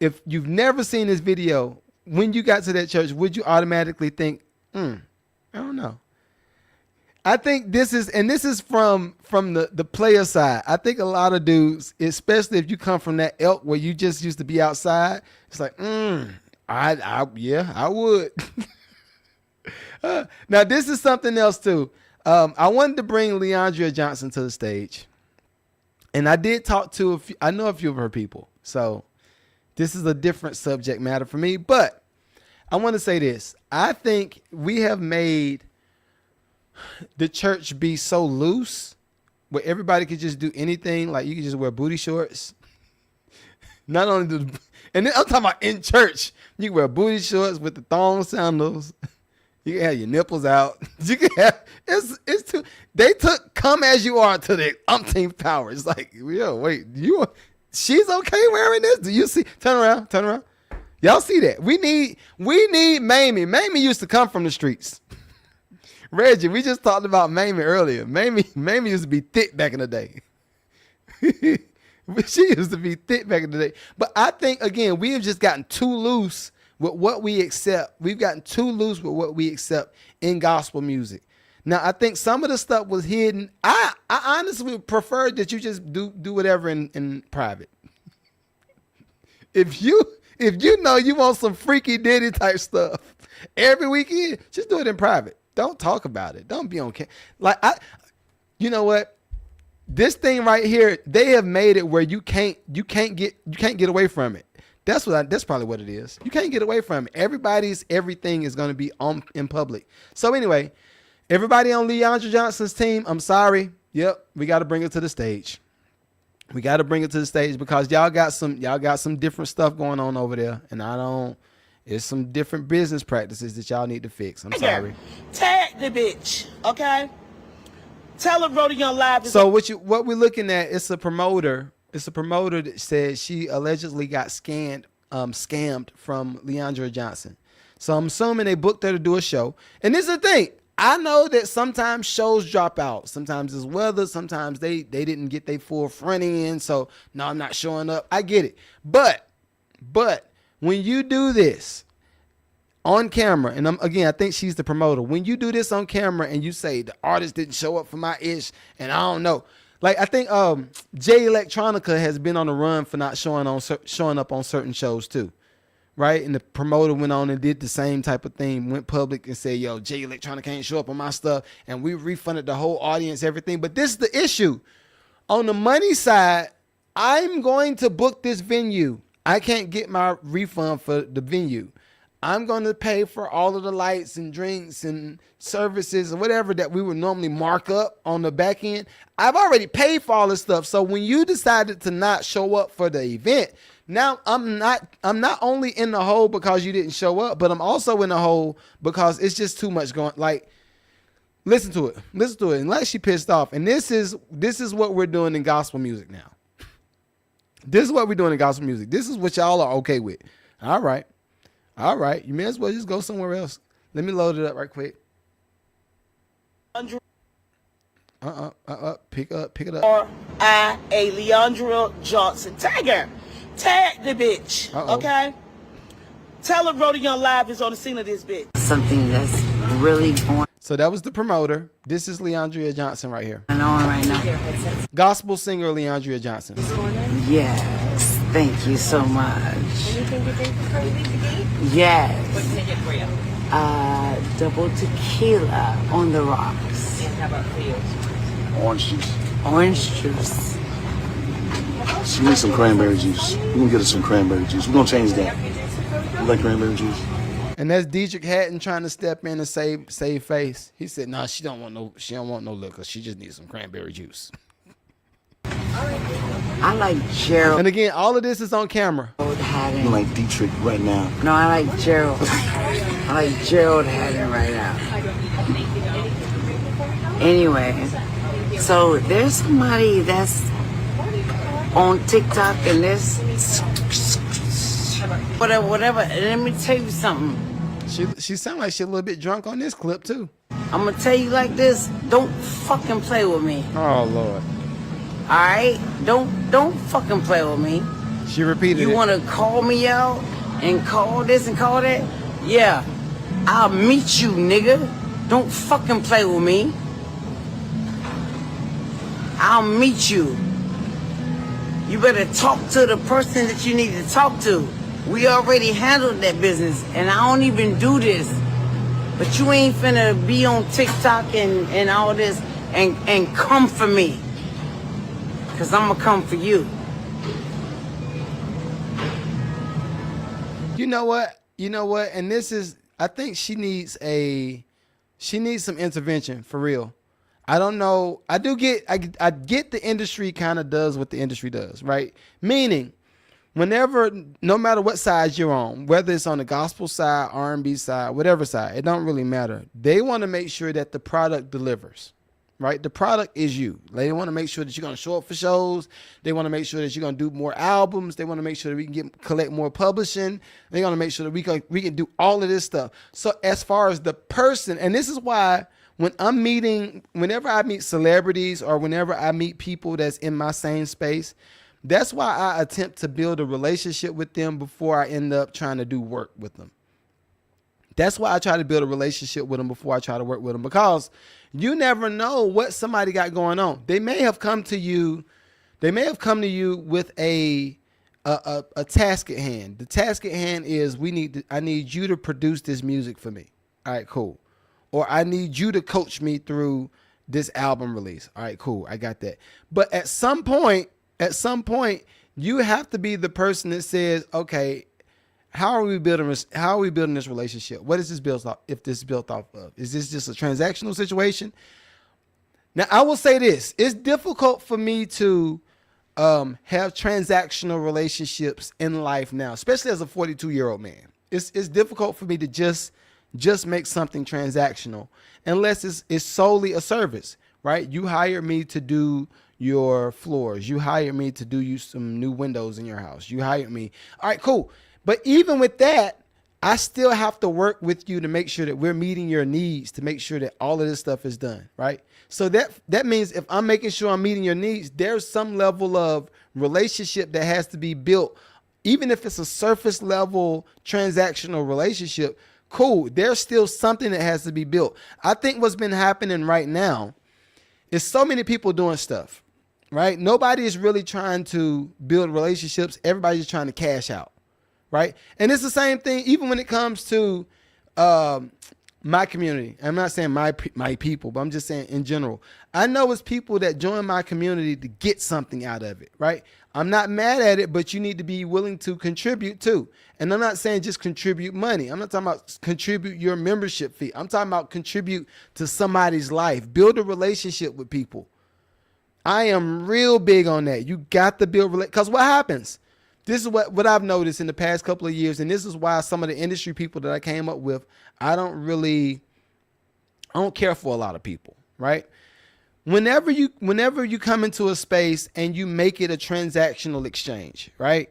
if you've never seen this video, when you got to that church, would you automatically think, I don't know. I think this is from the player side. I think a lot of dudes, especially if you come from that ilk where you just used to be outside, it's like, I would. Now, this is something else, too. I wanted to bring Leandria Johnson to the stage. And I did talk to I know a few of her people. So this is a different subject matter for me. But I want to say this. I think we have made the church be so loose where everybody could just do anything. Like you could just wear booty shorts. Not only and then I'm talking about in church. You can wear booty shorts with the thong sandals. You can have your nipples out. You can have it's too. They took "come as you are" to the umpteenth power. It's like, yo, wait, she's okay wearing this? Do you see? Turn around. Y'all see that? We need Mamie. Mamie used to come from the streets. Reggie, we just talked about Mamie earlier. Mamie used to be thick back in the day. She used to be thick back in the day. But I think again, we have just gotten too loose with what we accept. We've gotten too loose with what we accept in gospel music. Now, I think some of the stuff was hidden. I honestly prefer that you just do whatever in private. If you know you want some freaky ditty type stuff every weekend, just do it in private. Don't talk about it. Don't be on camera. Like you know what? This thing right here, they have made it where you can't get away from it. That's probably what it is. You can't get away from it. Everything is going to be in public. So anyway, everybody on Leandria Johnson's team, I'm sorry. Yep, we got to bring it to the stage. We got to bring it to the stage because y'all got some different stuff going on over there, and it's some different business practices that y'all need to fix. I'm sorry. Tag the bitch, okay? Tell her Rodeo Live. So what we're looking at? It's a promoter. It's a promoter that says she allegedly got scammed from Leandria Johnson. So I'm assuming they booked her to do a show. And this is the thing. I know that sometimes shows drop out. Sometimes it's weather. Sometimes they didn't get their full front end. So no, I'm not showing up. I get it. But when you do this on camera, and I think she's the promoter. When you do this on camera and you say the artist didn't show up for my ish, and I don't know. Like I think Jay Electronica has been on the run for not showing up on certain shows too, right? And the promoter went on and did the same type of thing, went public and said, "Yo, Jay Electronica ain't show up on my stuff," and we refunded the whole audience everything. But this is the issue. On the money side, I'm going to book this venue. I can't get my refund for the venue. I'm going to pay for all of the lights and drinks and services and whatever that we would normally mark up on the back end. I've already paid for all this stuff. So when you decided to not show up for the event, now I'm not only in the hole because you didn't show up, but I'm also in the hole because it's just too much going. Like, listen to it. Unless she pissed off. And this is what we're doing in gospel music now. This is what we're doing in gospel music. This is what y'all are okay with. All right. You may as well just go somewhere else. Let me load it up right quick. Pick it up. Or Leandra Johnson. Tag her. Tag the bitch. Okay? Tell her Brody Young Live is on the scene of this bitch. Something that's really going So that was the promoter. This is Leandria Johnson right here. on right now. Gospel singer Leandria Johnson. Yes. Thank you so much. Anything to drink before we leave the gate? Yes. What can I get for you? Double tequila on the rocks. And how about for you? Orange juice. Orange juice. She needs some cranberry juice. We're gonna get her some cranberry juice. We're gonna change that. You like cranberry juice? And that's Dietrich Hatton trying to step in and save face. He said, "Nah, she don't want no liquor. She just needs some cranberry juice." I like Gerald. And again, all of this is on camera. You like Dietrich right now? No, I like Gerald. I like Gerald Haddon right now. Anyway, so there's somebody that's on TikTok and there's whatever. And let me tell you something. She sound like she a little bit drunk on this clip too. I'm gonna tell you like this. Don't fucking play with me. Oh Lord. All right, don't fucking play with me. She repeated it. You want to call me out and call this and call that? Yeah, I'll meet you, nigga. Don't fucking play with me. I'll meet you. You better talk to the person that you need to talk to. We already handled that business, and I don't even do this. But you ain't finna be on TikTok and all this and come for me. Cause I'm gonna come for you. You know what? And this is, I think she needs some intervention for real. I don't know. I get the industry kind of does what the industry does, right? Meaning, no matter what side you're on, whether it's on the gospel side, R&B side, whatever side, it don't really matter. They want to make sure that the product delivers, right? The product is you. They want to make sure that you're going to show up for shows. They want to make sure that you're going to do more albums. They want to make sure that we can collect more publishing. They want to make sure that we can do all of this stuff. So as far as the person, and this is why whenever I meet celebrities or whenever I meet people that's in my same space, that's why I attempt to build a relationship with them before I end up trying to do work with them. That's why I try to build a relationship with them before I try to work with them, because you never know what somebody got going on. They may have come to you with a task at hand. The task at hand is I need you to produce this music for me. All right, cool. Or I need you to coach me through this album release. All right, cool. I got that. But at some point, you have to be the person that says, okay, how are we building this relationship? What is this built off? If this is built off of, is this just a transactional situation? Now, I will say this: it's difficult for me to have transactional relationships in life now, especially as a 42-year-old man. It's difficult for me to just make something transactional unless it's solely a service, right? You hire me to do your floors. You hire me to do you some new windows in your house. You hired me. All right, cool. But even with that, I still have to work with you to make sure that we're meeting your needs, to make sure that all of this stuff is done, right? So that means if I'm making sure I'm meeting your needs, there's some level of relationship that has to be built. Even if it's a surface level transactional relationship, cool. There's still something that has to be built. I think what's been happening right now is so many people doing stuff, right? Nobody is really trying to build relationships. Everybody's trying to cash out. Right. And it's the same thing even when it comes to my community. I'm not saying my people, but I'm just saying in general. I know it's people that join my community to get something out of it. Right. I'm not mad at it, but you need to be willing to contribute too. And I'm not saying just contribute money. I'm not talking about contribute your membership fee. I'm talking about contribute to somebody's life. Build a relationship with people. I am real big on that. You got to build because what happens? This is what I've noticed in the past couple of years, and this is why some of the industry people that I came up with, I don't care for a lot of people, right? Whenever you come into a space and you make it a transactional exchange, right?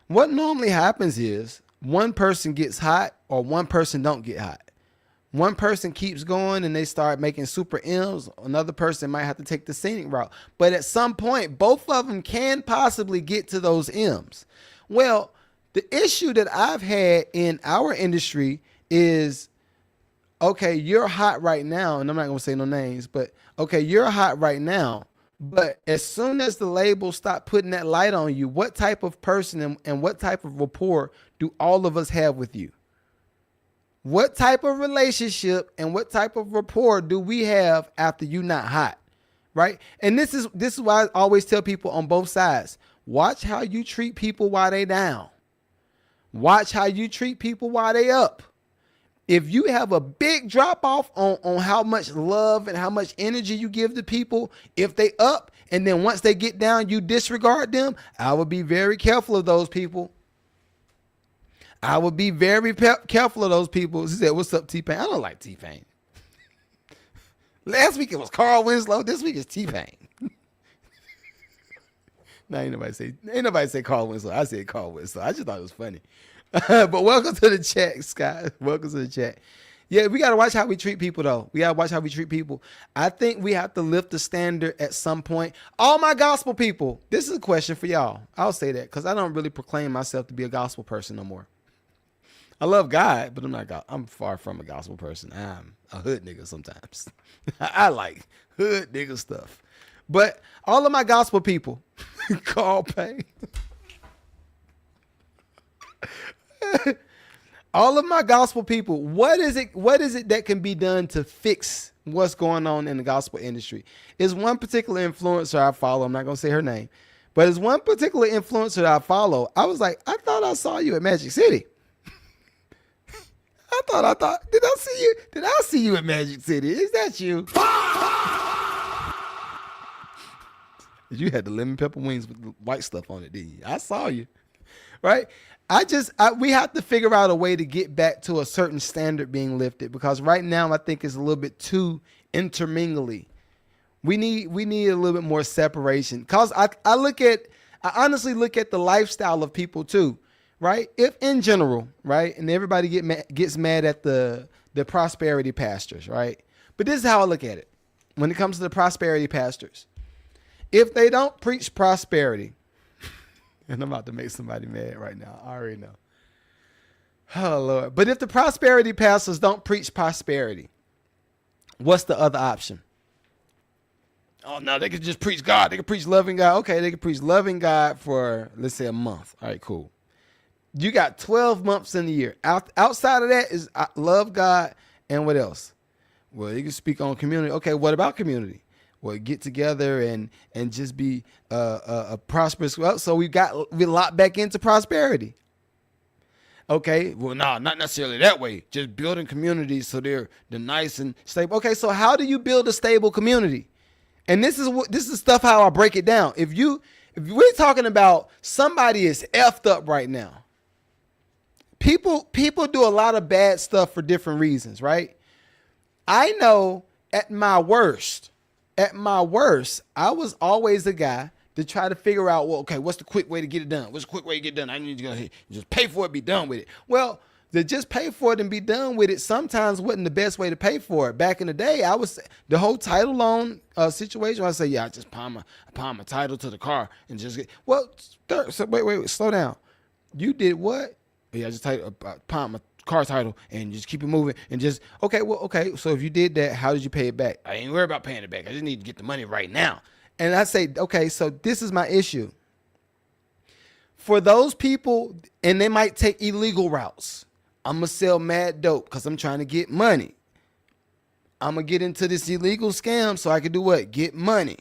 What normally happens is one person gets hot or one person don't get hot. One person keeps going and they start making super M's. Another person might have to take the scenic route. But at some point, both of them can possibly get to those M's. Well, the issue that I've had in our industry is, okay, you're hot right now, and I'm not going to say no names, but okay, you're hot right now. But as soon as the label stop putting that light on you, what type of person and what type of rapport do all of us have with you? What type of relationship and what type of rapport do we have after you not hot, right? And this is why I always tell people on both sides, watch how you treat people while they down. Watch how you treat people while they up. If you have a big drop off on how much love and how much energy you give to people, if they up and then once they get down, you disregard them, I would be very careful of those people. I would be very careful of those people. She said, what's up, T-Pain? I don't like T-Pain. Last week it was Carl Winslow. This week it's T-Pain. No, ain't nobody say Carl Winslow. I said Carl Winslow. I just thought it was funny. But welcome to the chat, Scott. Welcome to the chat. Yeah, we got to watch how we treat people, though. We got to watch how we treat people. I think we have to lift the standard at some point. All my gospel people, this is a question for y'all. I'll say that because I don't really proclaim myself to be a gospel person no more. I love God, but I'm far from a gospel person. I'm a hood nigga sometimes. I like hood nigga stuff. But all of my gospel people, Carl Payne. All of my gospel people, what is it that can be done to fix what's going on in the gospel industry? Is one particular influencer I follow, I'm not going to say her name, but is one particular influencer that I follow, I was like, I thought I saw you at Magic City. I thought, did I see you at Magic City? Is that you? You had the lemon pepper wings with the white stuff on it, didn't you? I saw you, right? We have to figure out a way to get back to a certain standard being lifted because right now I think it's a little bit too intermingly. We need a little bit more separation because I honestly look at the lifestyle of people too. Right? If in general, right, and everybody gets mad at the prosperity pastors, right? But this is how I look at it. When it comes to the prosperity pastors, if they don't preach prosperity, and I'm about to make somebody mad right now, I already know. Oh Lord! But if the prosperity pastors don't preach prosperity, what's the other option? Oh no, they could just preach God. They could preach loving God. Okay, they could preach loving God for let's say a month. All right, cool. You got 12 months in the year. Outside of that is love God and what else? Well, you can speak on community. Okay, what about community? Well, get together and just be a prosperous. Well, so we locked back into prosperity. Okay, well, no, not necessarily that way. Just building communities so they're nice and stable. Okay, so how do you build a stable community? And this is stuff how I break it down. If we're talking about somebody is effed up right now. People do a lot of bad stuff for different reasons, right? I know at my worst, I was always a guy to try to figure out, well, okay, what's the quick way to get it done? What's the quick way to get it done? I need to go ahead and just pay for it, be done with it. Well, to just pay for it and be done with it sometimes wasn't the best way to pay for it. Back in the day, I was the whole title loan situation. I say, yeah, I just pawn my title to the car and just get. Well, so wait, slow down. You did what? Yeah, I just pawn my car title and just keep it moving and just okay. So if you did that, how did you pay it back? I ain't worried about paying it back. I just need to get the money right now. And I say, okay, so this is my issue. For those people, and they might take illegal routes. I'm going to sell mad dope because I'm trying to get money. I'm going to get into this illegal scam so I can do what? Get money.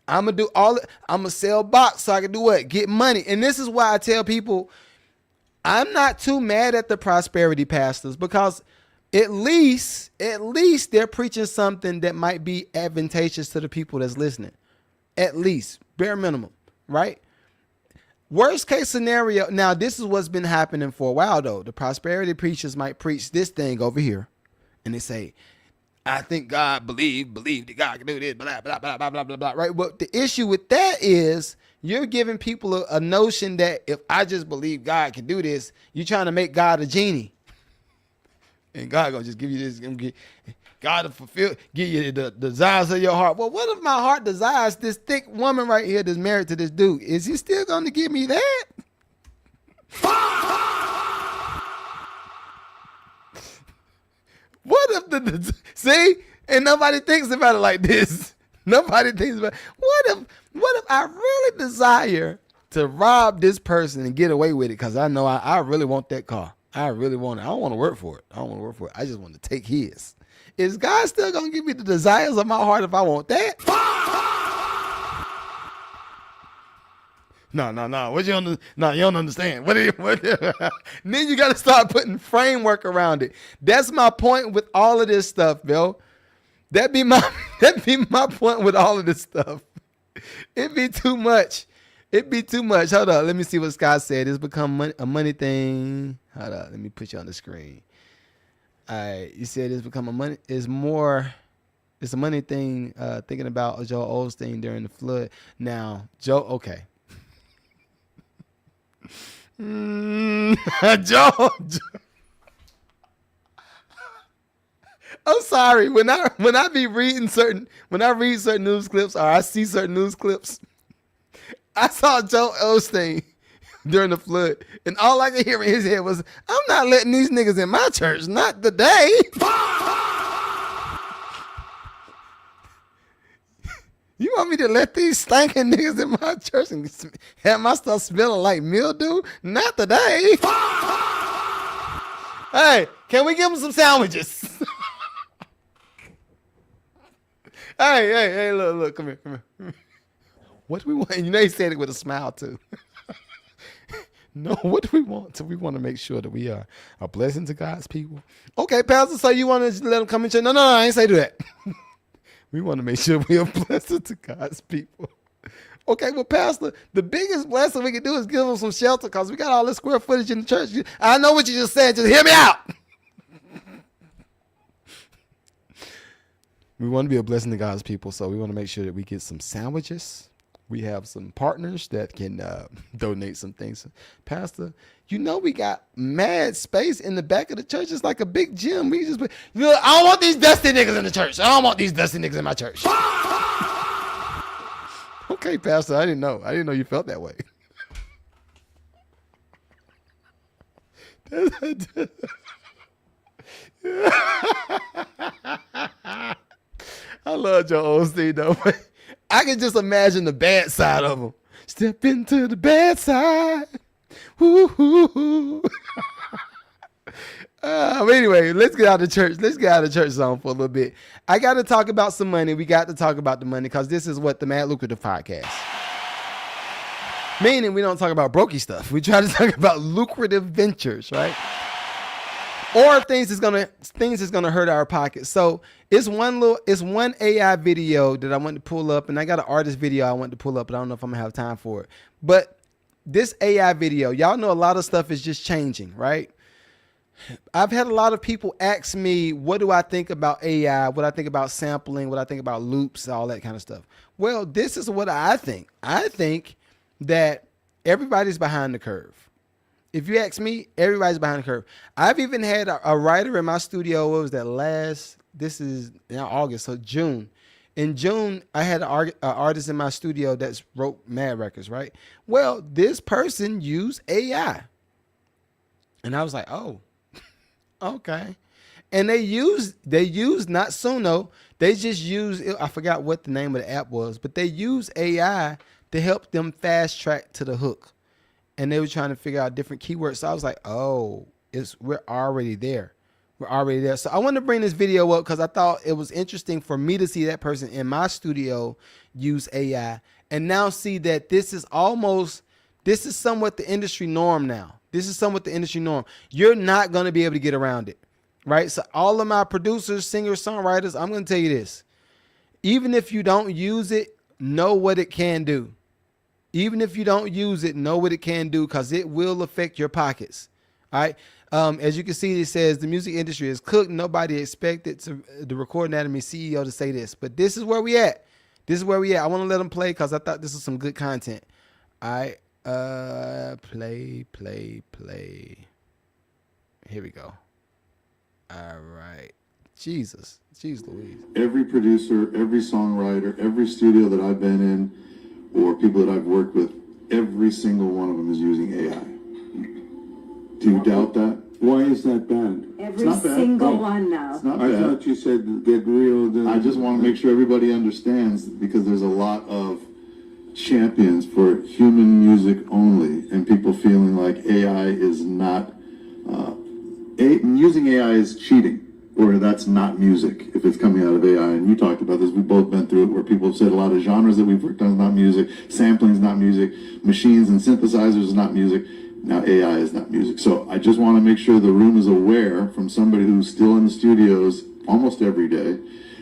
I'm going to sell box so I can do what? Get money. And this is why I tell people, I'm not too mad at the prosperity pastors because at least they're preaching something that might be advantageous to the people that's listening. At least, bare minimum, right? Worst case scenario, now this is what's been happening for a while though. The prosperity preachers might preach this thing over here and they say, I think God believe that God can do this, blah, blah, blah, blah, blah, blah, blah, right? But the issue with that is you're giving people a notion that if I just believe God can do this, you're trying to make God a genie. And God gonna just give you this. God to fulfill, give you the desires of your heart. Well, what if my heart desires this thick woman right here that's married to this dude? Is he still gonna give me that? What if see? And nobody thinks about it like this. Nobody thinks about it. What if I really desire to rob this person and get away with it because I know I really want that car. I really want it. I don't want to work for it. I just want to take his. Is God still going to give me the desires of my heart if I want that? No. What you you don't understand. Then you got to start putting framework around it. That's my point with all of this stuff, Bill. That be my point with all of this stuff. It'd be too much. Hold up. Let me see what Scott said. It's become a money thing. Hold up. Let me put you on the screen. All right. You said it's become a money. It's a money thing. Thinking about Joel Osteen during the flood. Now, Joe. Okay. Joe. I'm sorry. When I read certain news clips or I see certain news clips, I saw Joe Osteen during the flood, and all I could hear in his head was, "I'm not letting these niggas in my church, not today." You want me to let these stinking niggas in my church and have my stuff smelling like mildew? Not today. Hey, can we give them some sandwiches? Hey, look, come here. What do we want? You know he said it with a smile too. No, what do we want? So we want to make sure that we are a blessing to God's people. Okay, Pastor, so you want to let them come in church? No, I ain't say do that. We want to make sure we are a blessing to God's people. Okay, well, Pastor, the biggest blessing we can do is give them some shelter because we got all this square footage in the church. I know what you just said. Just hear me out. We want to be a blessing to God's people, so we want to make sure that we get some sandwiches. We have some partners that can donate some things. Pastor, you know we got mad space in the back of the church. It's like a big gym. We just, look, I don't want these dusty niggas in the church. I don't want these dusty niggas in my church. Okay, Pastor, I didn't know. I didn't know you felt that way. I love Joe Osteen though. I can just imagine the bad side of him. Step into the bad side. Woo-hoo-hoo. But anyway, let's get out of church. Let's get out of church zone for a little bit. I got to talk about some money. We got to talk about the money because this is what the Mad Lucrative podcast. Meaning we don't talk about brokey stuff. We try to talk about lucrative ventures, right? Or things that's gonna hurt our pockets. So it's one AI video that I want to pull up, and I got an artist video I want to pull up, but I don't know if I'm gonna have time for it. But this AI video, y'all know a lot of stuff is just changing, right? I've had a lot of people ask me, what do I think about AI? What I think about sampling? What I think about loops? All that kind of stuff. Well, this is what I think. I think that everybody's behind the curve. If you ask me, everybody's behind the curve. I've even had a writer in my studio. What was that this is now August, so June. In June, I had an artist in my studio that wrote mad records, right? Well, this person used AI. And I was like, oh, okay. And they used not Suno. They just used, I forgot what the name of the app was, but they used AI to help them fast track to the hook. And they were trying to figure out different keywords. So I was like, oh, we're already there. We're already there. So I wanted to bring this video up because I thought it was interesting for me to see that person in my studio use AI and now see that this is somewhat the industry norm now. This is somewhat the industry norm. You're not going to be able to get around it, right? So all of my producers, singers, songwriters, I'm going to tell you this. Even if you don't use it, know what it can do. Even if you don't use it, know what it can do because it will affect your pockets. All right. As you can see, it says the music industry is cooked. Nobody expected the Record Anatomy CEO to say this, but this is where we at. I want to let them play because I thought this was some good content. All right. Play. Here we go. All right. Jesus. Jeez Louise. Every producer, every songwriter, every studio that I've been in, or people that I've worked with, every single one of them is using AI. Do you doubt that? Why is that bad? Every single one now. It's not I bad. thought you said get real. I just want to make sure everybody understands, because there's a lot of champions for human music only, and people feeling like AI is not, using AI is cheating, or that's not music if it's coming out of AI. And you talked about this, we've both been through it, where people have said a lot of genres that we've worked on is not music, sampling is not music, machines and synthesizers is not music. Now AI is not music. So I just want to make sure the room is aware, from somebody who's still in the studios almost every day,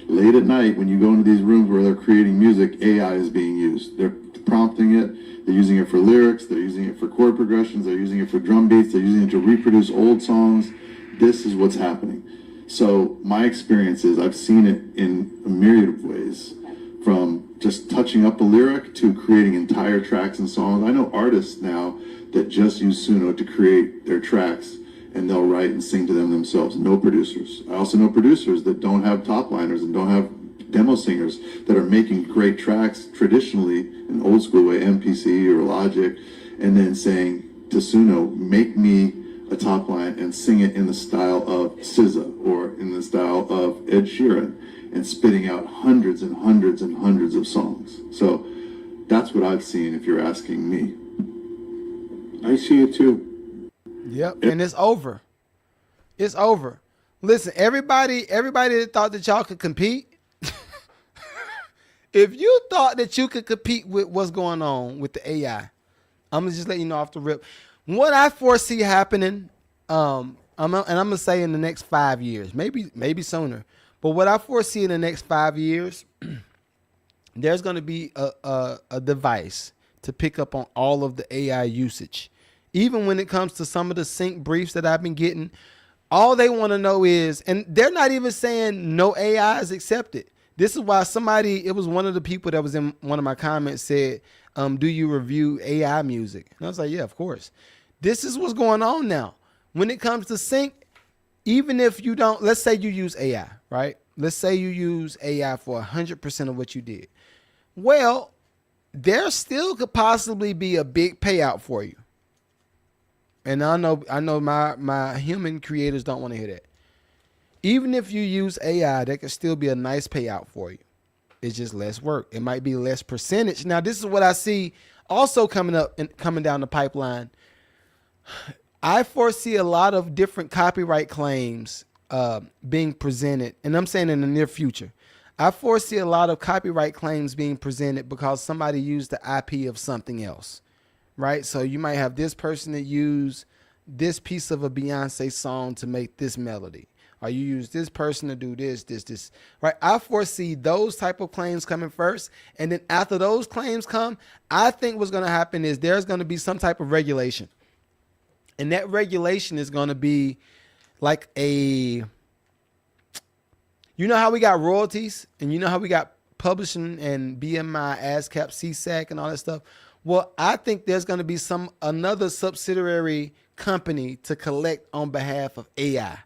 late at night when you go into these rooms where they're creating music, AI is being used. They're prompting it, they're using it for lyrics, they're using it for chord progressions, they're using it for drum beats, they're using it to reproduce old songs. This is what's happening. So my experience is I've seen it in a myriad of ways, from just touching up a lyric to creating entire tracks and songs. I know artists now that just use Suno to create their tracks, and they'll write and sing to them themselves. No producers. I also know producers that don't have top liners and don't have demo singers that are making great tracks traditionally in old school way, MPC or Logic, and then saying to Suno, make me a top line and sing it in the style of SZA or in the style of Ed Sheeran, and spitting out hundreds and hundreds and hundreds of songs. So that's what I've seen, if you're asking me. I see it too. Yep, and it's over. It's over. Listen, everybody that thought that y'all could compete, if you thought that you could compete with what's going on with the AI, I'm gonna just let you know off the rip. What I foresee happening, I'm gonna say in the next 5 years, maybe sooner, but what I foresee in the next 5 years, there's gonna be a device to pick up on all of the AI usage. Even when it comes to some of the sync briefs that I've been getting, all they want to know is, and they're not even saying no AI is accepted. This is why it was one of the people that was in one of my comments said, do you review AI music? And I was like, yeah, of course. This is what's going on now. When it comes to sync, even if you don't, let's say you use AI, right? Let's say you use AI for 100% of what you did. Well, there still could possibly be a big payout for you. And I know my human creators don't want to hear that. Even if you use AI, there could still be a nice payout for you. It's just less work. It might be less percentage. Now, this is what I see also coming up and coming down the pipeline. I foresee a lot of different copyright claims being presented, and I'm saying in the near future. I foresee a lot of copyright claims being presented because somebody used the IP of something else, right? So you might have this person that used this piece of a Beyonce song to make this melody, or you use this person to do this, right? I foresee those type of claims coming first, and then after those claims come, I think what's going to happen is there's going to be some type of regulation, and that regulation is going to be like you know how we got royalties, and you know how we got publishing and BMI, ASCAP, CSAC, and all that stuff. Well, I think there's going to be another subsidiary company to collect on behalf of AI.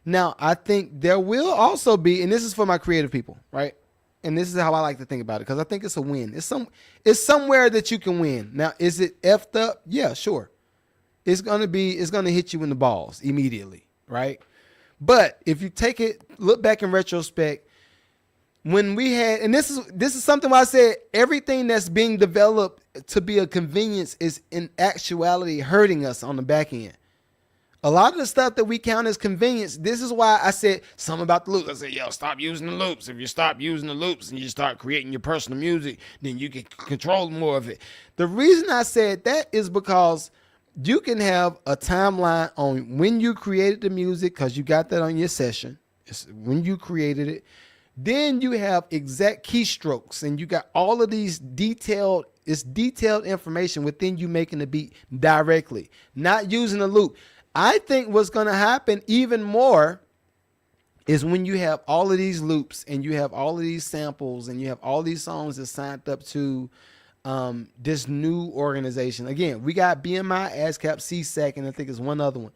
Now, I think there will also be, and this is for my creative people, right? And this is how I like to think about it, because I think it's a win. It's somewhere that you can win. Now, is it effed up? Yeah, sure. It's going to hit you in the balls immediately, right? But if you look back in retrospect, when we had, and this is something where I said everything that's being developed to be a convenience is in actuality hurting us on the back end. A lot of the stuff that we count as convenience, this is why I said something about the loops. I said, yo, stop using the loops. If you stop using the loops and you start creating your personal music, then you can control more of it. The reason I said that is because you can have a timeline on when you created the music, because you got that on your session. It's when you created it. Then you have exact keystrokes, and you got all of these detailed information within you making the beat directly, not using a loop. I think what's going to happen even more is when you have all of these loops and you have all of these samples and you have all these songs that signed up to this new organization. Again, we got BMI, ASCAP, CSAC, and I think it's one other one.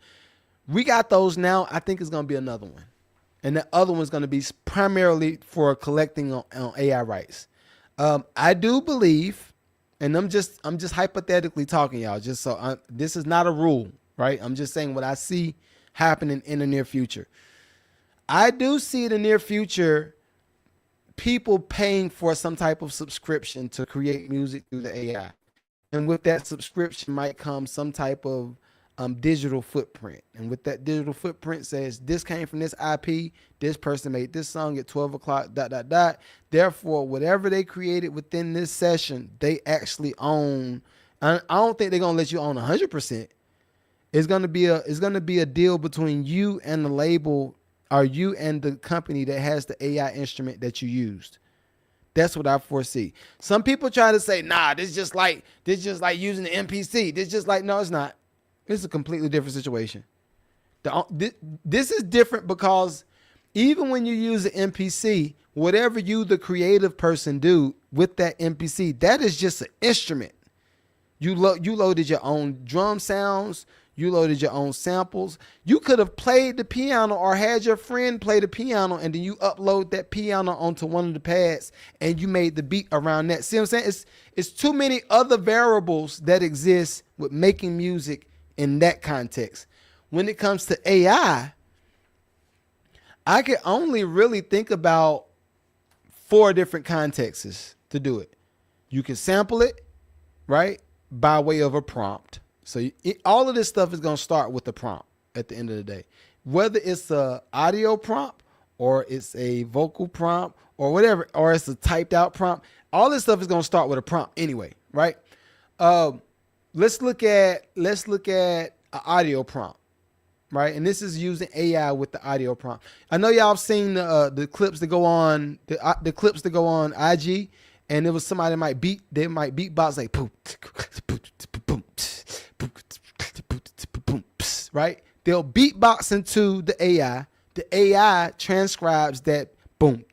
We got those now. I think it's going to be another one. And the other one's going to be primarily for collecting on AI rights. I do believe, and I'm just hypothetically talking, y'all. Just so this is not a rule, right? I'm just saying what I see happening in the near future. I do see in the near future people paying for some type of subscription to create music through the AI, and with that subscription might come some type of digital footprint. And with that digital footprint says this came from this IP, this person made this song at 12 o'clock, ... Therefore, whatever they created within this session, they actually own. I don't think they're going to let you own 100%. It's going to be a deal between you and the label, or you and the company that has the AI instrument that you used. That's what I foresee. Some people try to say, nah, this is just like using the MPC. This just like, no, it's not. It's a completely different situation. This is different because even when you use an MPC, whatever you, the creative person, do with that MPC, that is just an instrument. You loaded your own drum sounds. You loaded your own samples. You could have played the piano or had your friend play the piano, and then you upload that piano onto one of the pads and you made the beat around that. See what I'm saying? It's too many other variables that exist with making music in that context. When it comes to AI, I can only really think about 4 different contexts to do it. You can sample it, right, by way of a prompt. So all of this stuff is going to start with a prompt at the end of the day. Whether it's a audio prompt or it's a vocal prompt or whatever, or it's a typed out prompt, all this stuff is going to start with a prompt anyway, right? Let's look at an audio prompt, right? And this is using AI with the audio prompt. I know y'all have seen the clips that go on the clips that go on IG, and it was somebody might beatbox like boom, right? They'll beatbox into the AI. The AI transcribes that boom.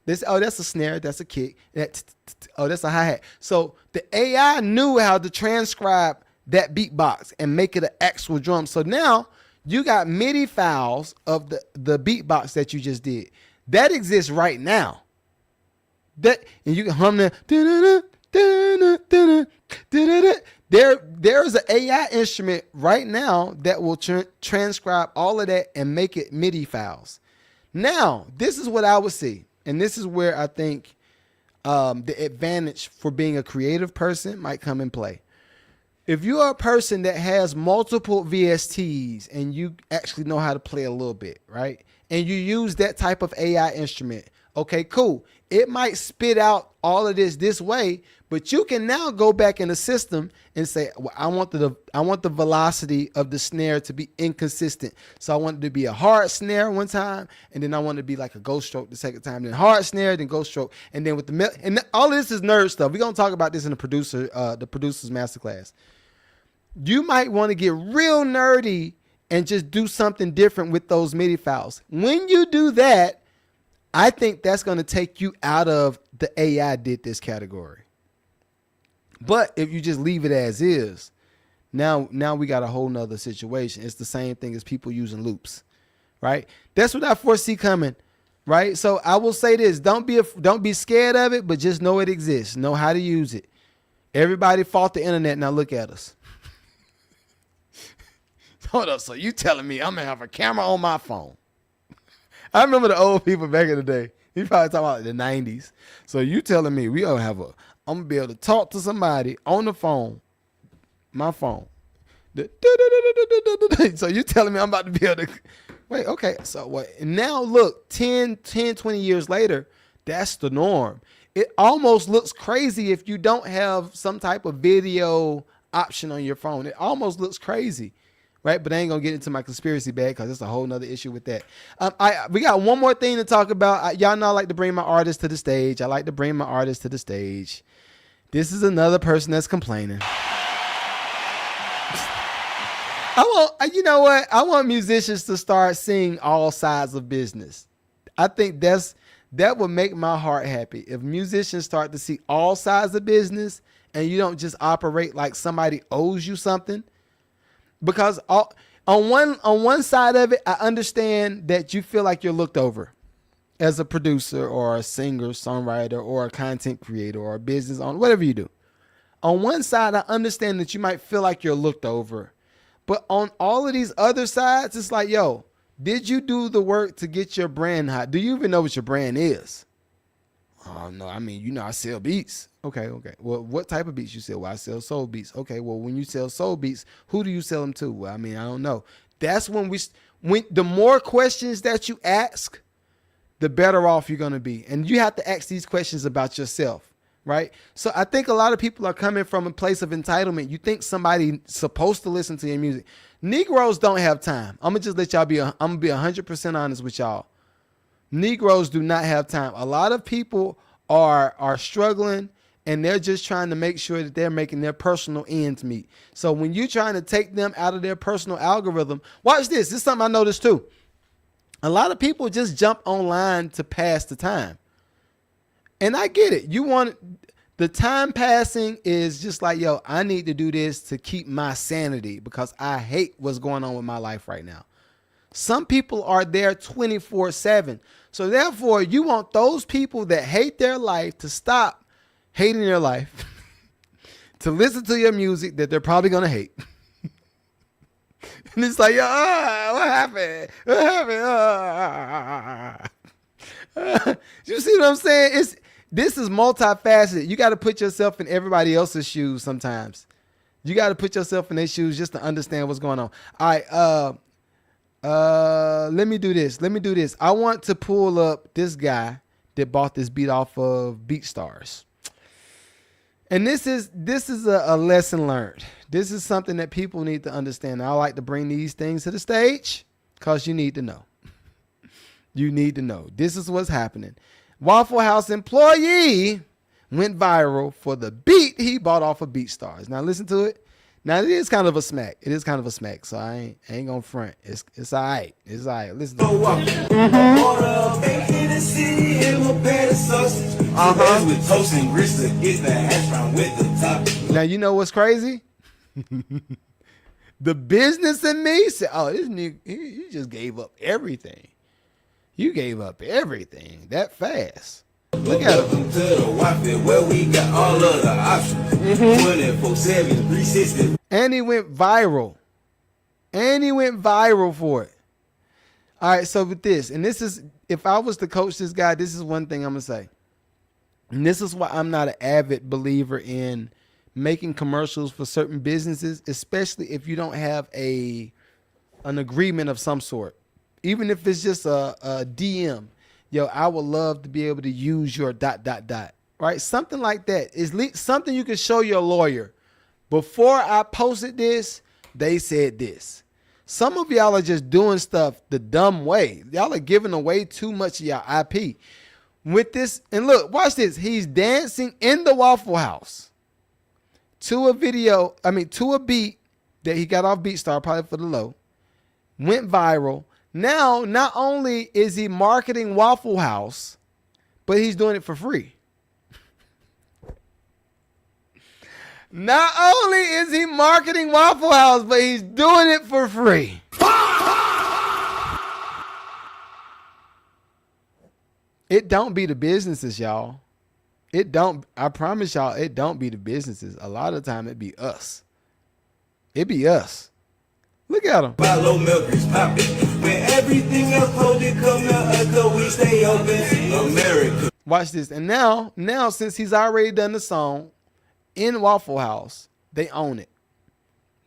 That's a snare. That's a kick. That's a hi-hat. So the AI knew how to transcribe that beatbox and make it an actual drum. So now you got MIDI files of the beatbox that you just did. That exists right now. And you can hum the there's an AI instrument right now that will transcribe all of that and make it MIDI files. Now, this is what I would see. And this is where I think the advantage for being a creative person might come in play. If you are a person that has multiple VSTs and you actually know how to play a little bit, right? And you use that type of AI instrument, okay, cool. It might spit out all of this way, but you can now go back in the system and say, well, I want the velocity of the snare to be inconsistent. So I want it to be a hard snare one time, and then I want it to be like a ghost stroke the second time, then hard snare, then ghost stroke, and then with and all of this is nerd stuff. We're gonna talk about this in the producer's masterclass. You might want to get real nerdy and just do something different with those MIDI files. When you do that, I think that's going to take you out of the AI did this category. But if you just leave it as is, now we got a whole nother situation. It's the same thing as people using loops, right? That's what I foresee coming, right? So I will say this: don't be scared of it, but just know it exists. Know how to use it. Everybody fought the internet. Now look at us. Hold up. So you telling me I'm gonna have a camera on my phone? I remember the old people back in the day. You probably talking about the 90s. So you telling me I'm gonna be able to talk to somebody on the phone, my phone. So you telling me I'm about to be able to wait, okay. So what? Now look, 10, 20 years later, that's the norm. It almost looks crazy if you don't have some type of video option on your phone. It almost looks crazy. Right, but I ain't gonna get into my conspiracy bag because it's a whole nother issue with that. We got one more thing to talk about. Y'all know I like to bring my artists to the stage. This is another person that's complaining. You know what? I want musicians to start seeing all sides of business. I think that would make my heart happy if musicians start to see all sides of business and you don't just operate like somebody owes you something. Because On one side of it, I understand that you feel like you're looked over as a producer or a singer, songwriter, or a content creator or a business owner, whatever you do. On one side, I understand that you might feel like you're looked over. But on all of these other sides, it's like, yo, did you do the work to get your brand hot? Do you even know what your brand is? Oh, no, I mean, I sell beats. Okay. Well, what type of beats you sell? Well, I sell soul beats. Okay, well, when you sell soul beats, who do you sell them to? Well, I mean, I don't know. That's when the more questions that you ask, the better off you're going to be. And you have to ask these questions about yourself, right? So I think a lot of people are coming from a place of entitlement. You think somebody's supposed to listen to your music. Negroes don't have time. I'm going to just let y'all I'm going to be 100% honest with y'all. Negroes do not have time. A lot of people are struggling, and they're just trying to make sure that they're making their personal ends meet. So when you're trying to take them out of their personal algorithm, watch this. This is something I noticed too. A lot of people just jump online to pass the time. And I get it. The time passing is just like, yo, I need to do this to keep my sanity because I hate what's going on with my life right now. Some people are there 24/7. So therefore, you want those people that hate their life to stop hating their life, to listen to your music that they're probably going to hate. And it's like, what happened? What happened? You see what I'm saying? This is multifaceted. You got to put yourself in everybody else's shoes sometimes. You got to put yourself in their shoes just to understand what's going on. All right, let me do this. I want to pull up this guy that bought this beat off of BeatStars. And this is a lesson learned. This is something that people need to understand. I like to bring these things to the stage because you need to know. You need to know. This is what's happening. Waffle House employee went viral for the beat he bought off of BeatStars. Now listen to it. Now it is kind of a smack. So I ain't gonna front. It's all right. It's all right. Listen to it. Now you know what's crazy? The business in me said, "Oh, this nigga, he just gave up everything. You gave up everything that fast." Look at him. Where we got all of the options. 24/7, 360. And he went viral. For it. All right, so with this, and this is, if I was to coach this guy, this is one thing I'm going to say. And this is why I'm not an avid believer in making commercials for certain businesses, especially if you don't have an agreement of some sort. Even if it's just a DM. Yo, I would love to be able to use your ... Right? Something like that. Is something you can show your lawyer. Before I posted this, they said this. Some of y'all are just doing stuff the dumb way. Y'all are giving away too much of y'all IP. With this, and look, watch this. He's dancing in the Waffle House to a beat that he got off BeatStar, probably for the low. Went viral. Now, not only is he marketing Waffle House, but he's doing it for free. Not only is he marketing Waffle House, but he's doing it for free. It don't be the businesses, y'all. I promise y'all, it don't be the businesses. A lot of the time it be us. It be us. Look at him. Follow milk is popping. When everything else hold it come out, we stay open. America. Watch this. And now since he's already done the song in Waffle House, they own it.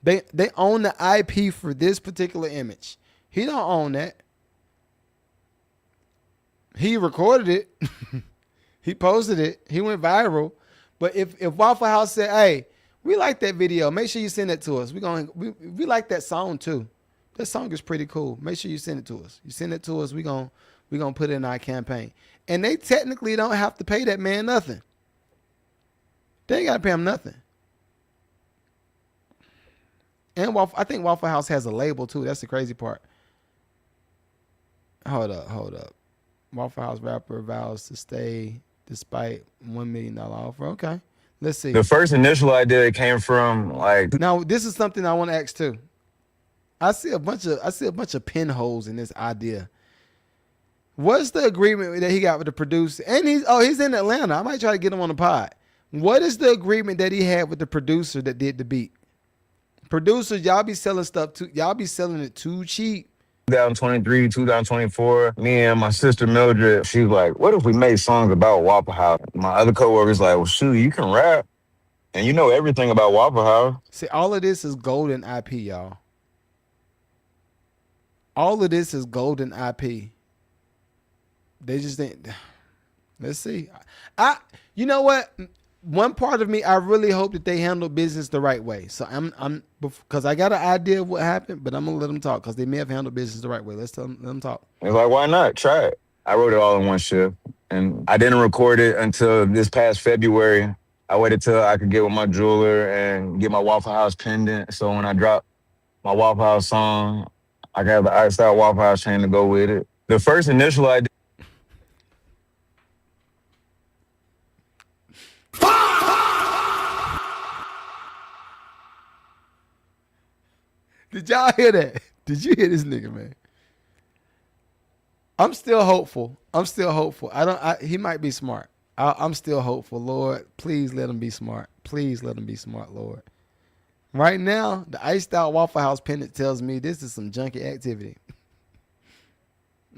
They own the IP for this particular image. He don't own that. He recorded it. He posted it. He went viral. But if Waffle House said, "Hey, we like that video. Make sure you send it to us. We like that song too. That song is pretty cool. Make sure you send it to us. You send it to us, we gonna put it in our campaign." And they technically don't have to pay that man nothing. They ain't gotta pay him nothing. And I think Waffle House has a label too. That's the crazy part. Hold up. Waffle House rapper vows to stay despite $1 million offer. Okay. Let's see. The first initial idea came from Now, this is something I want to ask too. I see a bunch of pinholes in this idea. What's the agreement that he got with the producer? And he's in Atlanta. I might try to get him on the pod. What is the agreement that he had with the producer that did the beat? Producers, y'all be selling it too cheap. 2023, 2024, me and my sister Mildred, she's like, what if we made songs about Waffle House? My other coworker's like, well, shoot, you can rap and you know everything about Waffle House. See, all of this is golden IP, y'all. All of this is golden IP. They just didn't. Let's see. You know what? One part of me, I really hope that they handle business the right way. So I'm because I got an idea of what happened, but I'm gonna let them talk because they may have handled business the right way. Let them talk. It's like, why not? Try it. I wrote it all in one shift, and I didn't record it until this past February. I waited till I could get with my jeweler and get my Waffle House pendant. So when I dropped my Waffle House song, I got the iced out Waffle House chain to go with it. The first initial idea. Did y'all hear that? Did you hear this nigga, man? I'm still hopeful. He might be smart. I'm still hopeful. Lord, please let him be smart. Please let him be smart, Lord. Right now, the iced out Waffle House pendant tells me this is some junky activity.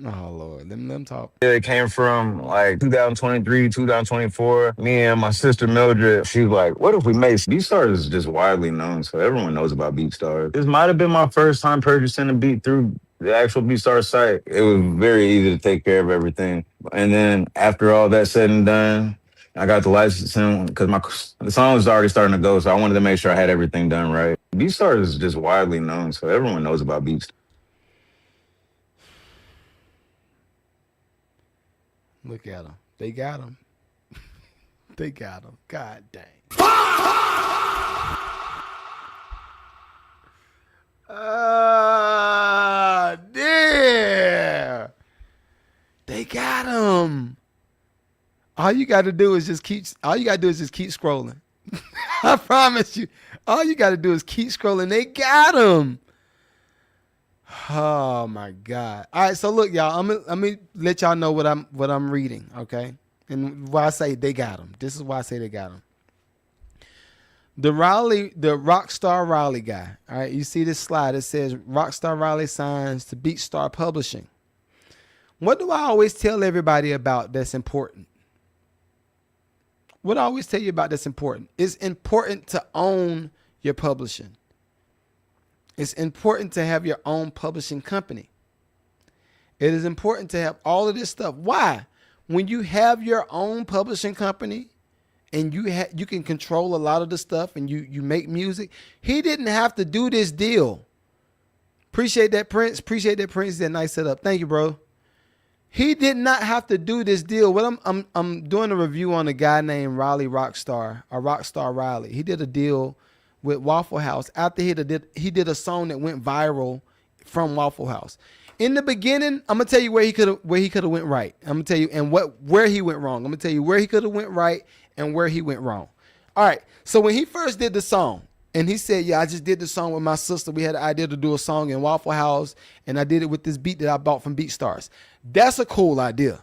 Oh, Lord. Let them talk. It came from like 2023, 2024. Me and my sister Mildred, she was like, what if we made BeatStars is just widely known, so everyone knows about BeatStars. This might have been my first time purchasing a beat through the actual BeatStars site. It was very easy to take care of everything. And then after all that said and done, I got the licensing because the song was already starting to go, so I wanted to make sure I had everything done right. BeatStars is just widely known, so everyone knows about BeatStars. Look at them. They got him. They got him. God dang. Damn. They got him. All you got to do is just keep scrolling. I promise you. All you got to do is keep scrolling. They got him. Oh my God. All right, so look, y'all, I'm gonna let y'all know what I'm reading, okay? And why I say they got him. This is why I say they got him. The Rockstar Riley guy. All right, you see this slide. It says Rockstar Riley signs to BeatStar Publishing. What do I always tell everybody about that's important? What I always tell you about that's important? It's important to own your publishing. It's important to have your own publishing company. It is important to have all of this stuff. Why? When you have your own publishing company and you can control a lot of the stuff and you make music, he didn't have to do this deal. Appreciate that, Prince. Appreciate that, Prince. That nice setup. Thank you, bro. He did not have to do this deal. Well, I'm doing a review on a guy named Riley Rockstar, or Rockstar Riley. He did a deal with Waffle House after he did a song that went viral from Waffle House. In the beginning, I'm gonna tell you where he could have went right. I'm gonna tell you where he went wrong. I'm gonna tell you where he could have went right and where he went wrong. All right. So when he first did the song, and he said, "Yeah, I just did the song with my sister. We had an idea to do a song in Waffle House, and I did it with this beat that I bought from BeatStars." That's a cool idea.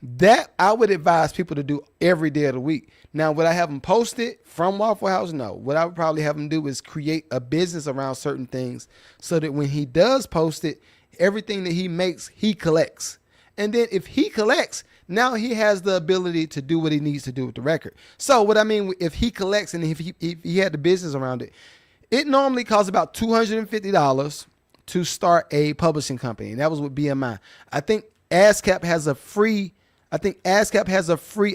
That I would advise people to do every day of the week. Now, would I have them post it from Waffle House? No. What I would probably have them do is create a business around certain things so that when he does post it, everything that he makes, he collects. And then if he collects, now he has the ability to do what he needs to do with the record. So what I mean, if he collects and if he had the business around it, it normally costs about $250 to start a publishing company. And that was with BMI. I think ASCAP has a free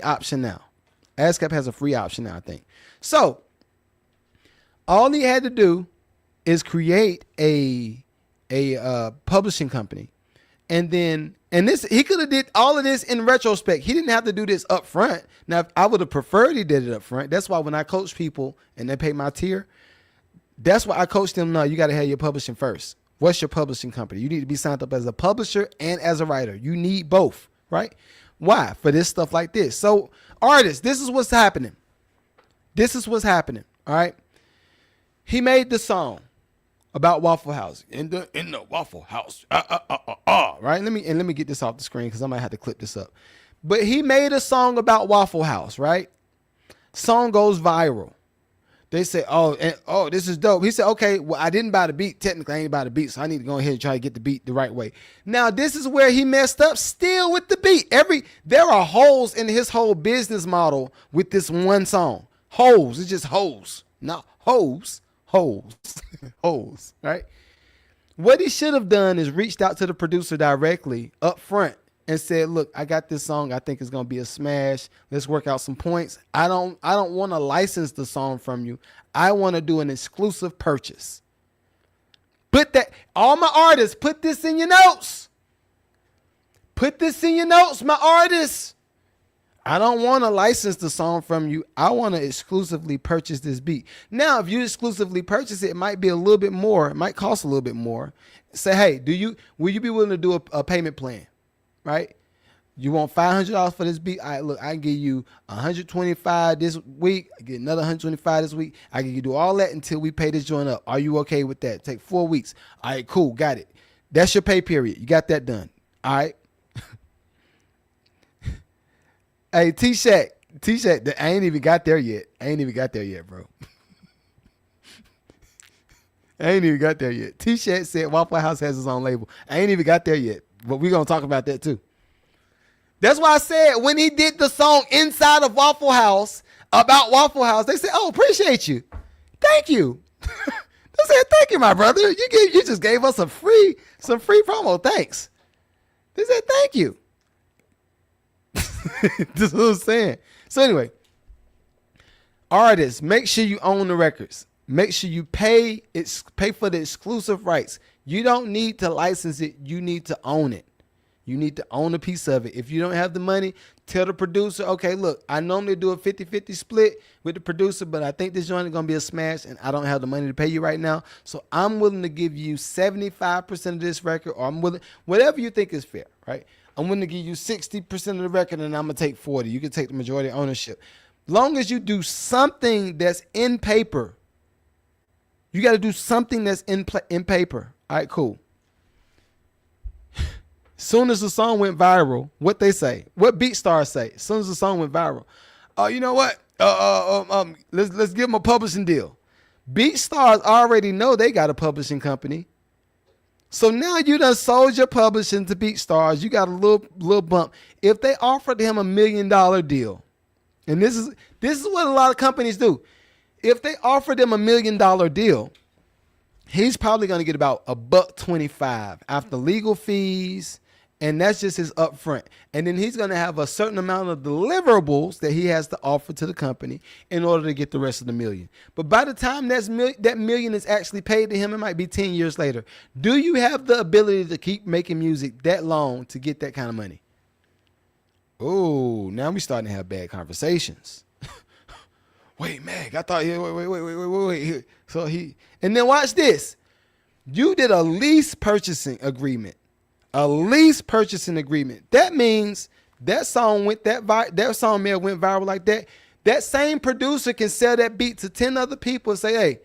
option now. ASCAP has a free option now, I think. So all he had to do is create a publishing company. And he could have did all of this in retrospect. He didn't have to do this up front. Now, I would have preferred he did it up front. That's why when I coach people and they pay my tier, that's why I coach them. No, you got to have your publishing first. What's your publishing company? You need to be signed up as a publisher and as a writer. You need both, right? Why? For this stuff like this. So artists, this is what's happening. This is what's happening. All right. He made the song. about Waffle House. In the Waffle House. Right? Let me get this off the screen because I might have to clip this up. But he made a song about Waffle House, right? Song goes viral. They say, this is dope. He said, okay, well, I didn't buy the beat. Technically, I ain't buy the beat, so I need to go ahead and try to get the beat the right way. Now, this is where he messed up still with the beat. There are holes in his whole business model with this one song. Holes. It's just holes. Not hoes. Holes. Holes, right? What he should have done is reached out to the producer directly up front and said, look, I got this song. I think it's going to be a smash. Let's work out some points. I don't want to license the song from you. I want to do an exclusive purchase. All my artists, put this in your notes. Put this in your notes, my artists. I don't want to license the song from you. I want to exclusively purchase this beat. Now, if you exclusively purchase it, it might be a little bit more. It might cost a little bit more. Say, hey, will you be willing to do a payment plan? Right? You want $500 for this beat? All right, look, I can give you $125 this week. I get another $125 this week. I can do all that until we pay this joint up. Are you okay with that? Take 4 weeks. All right, cool. Got it. That's your pay period. You got that done. All right. Hey, T-Shack, I ain't even got there yet. Bro. I ain't even got there yet. T-Shack said Waffle House has its own label. I ain't even got there yet. But we're going to talk about that too. That's why I said when he did the song Inside of Waffle House about Waffle House, they said, oh, appreciate you. Thank you. They said, thank you, my brother. You just gave us some free promo. Thanks. They said, thank you. This is what I'm saying. So anyway, artists, make sure you own the records. Make sure you pay for the exclusive rights. You don't need to license it. You need to own it. You need to own a piece of it. If you don't have the money, tell the producer, okay, look, I normally do a 50-50 split with the producer, but I think this joint is going to be a smash and I don't have the money to pay you right now. So I'm willing to give you 75% of this record, or I'm willing, whatever you think is fair, right? I'm willing to give you 60% of the record and I'm going to take 40. You can take the majority of ownership. Long as you do something that's in paper. You got to do something that's in paper. All right, cool. Soon as the song went viral, what BeatStars say? As soon as the song went viral, you know what? Let's give them a publishing deal. BeatStars already know they got a publishing company, so now you done sold your publishing to BeatStars. You got a little bump. If they offered him $1 million deal, and this is what a lot of companies do. If they offered him $1 million deal, he's probably going to get about $125 after legal fees. And that's just his upfront. And then he's going to have a certain amount of deliverables that he has to offer to the company in order to get the rest of the $1 million. But by the time that $1 million is actually paid to him, it might be 10 years later. Do you have the ability to keep making music that long to get that kind of money? Oh, now we're starting to have bad conversations. Wait, Meg, I thought, wait. So and then watch this. You did a lease purchasing agreement. A lease purchasing agreement. That means that song went that song may have went viral like that. That same producer can sell that beat to 10 other people and say, hey,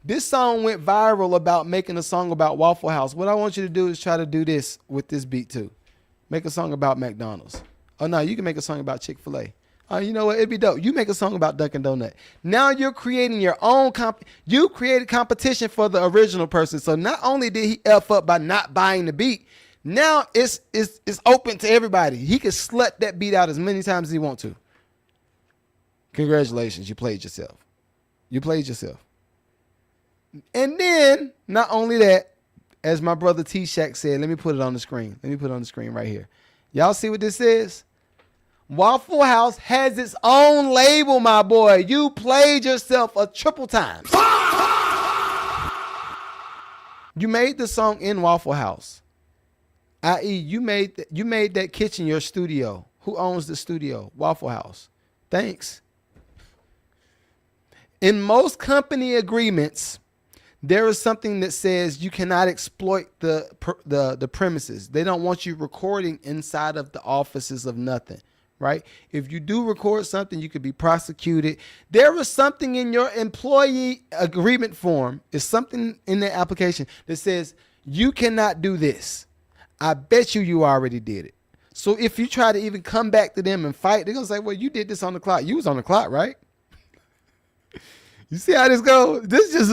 this song went viral about making a song about Waffle House. What I want you to do is try to do this with this beat too. Make a song about McDonald's. Oh no, you can make a song about Chick-fil-A. Oh, you know what? It'd be dope. You make a song about Dunkin' Donut. Now you're creating your own you created competition for the original person. So not only did he F up by not buying the beat, now it's open to everybody. He can slut that beat out as many times as he wants to. Congratulations, you played yourself. And then, not only that, as my brother T-Shack said, let me put it on the screen. Right here. Y'all see what this is? Waffle House has its own label, my boy. You played yourself a triple time. You made the song in Waffle House. I.e., you made that kitchen your studio. Who owns the studio? Waffle House. Thanks. In most company agreements, there is something that says you cannot exploit the premises. They don't want you recording inside of the offices of nothing, right? If you do record something, you could be prosecuted. There was something in your employee agreement form, is something in the application that says you cannot do this. I bet you already did it. So if you try to even come back to them and fight, they're gonna say, well, you did this on the clock. You was on the clock, right? You see how this goes? This just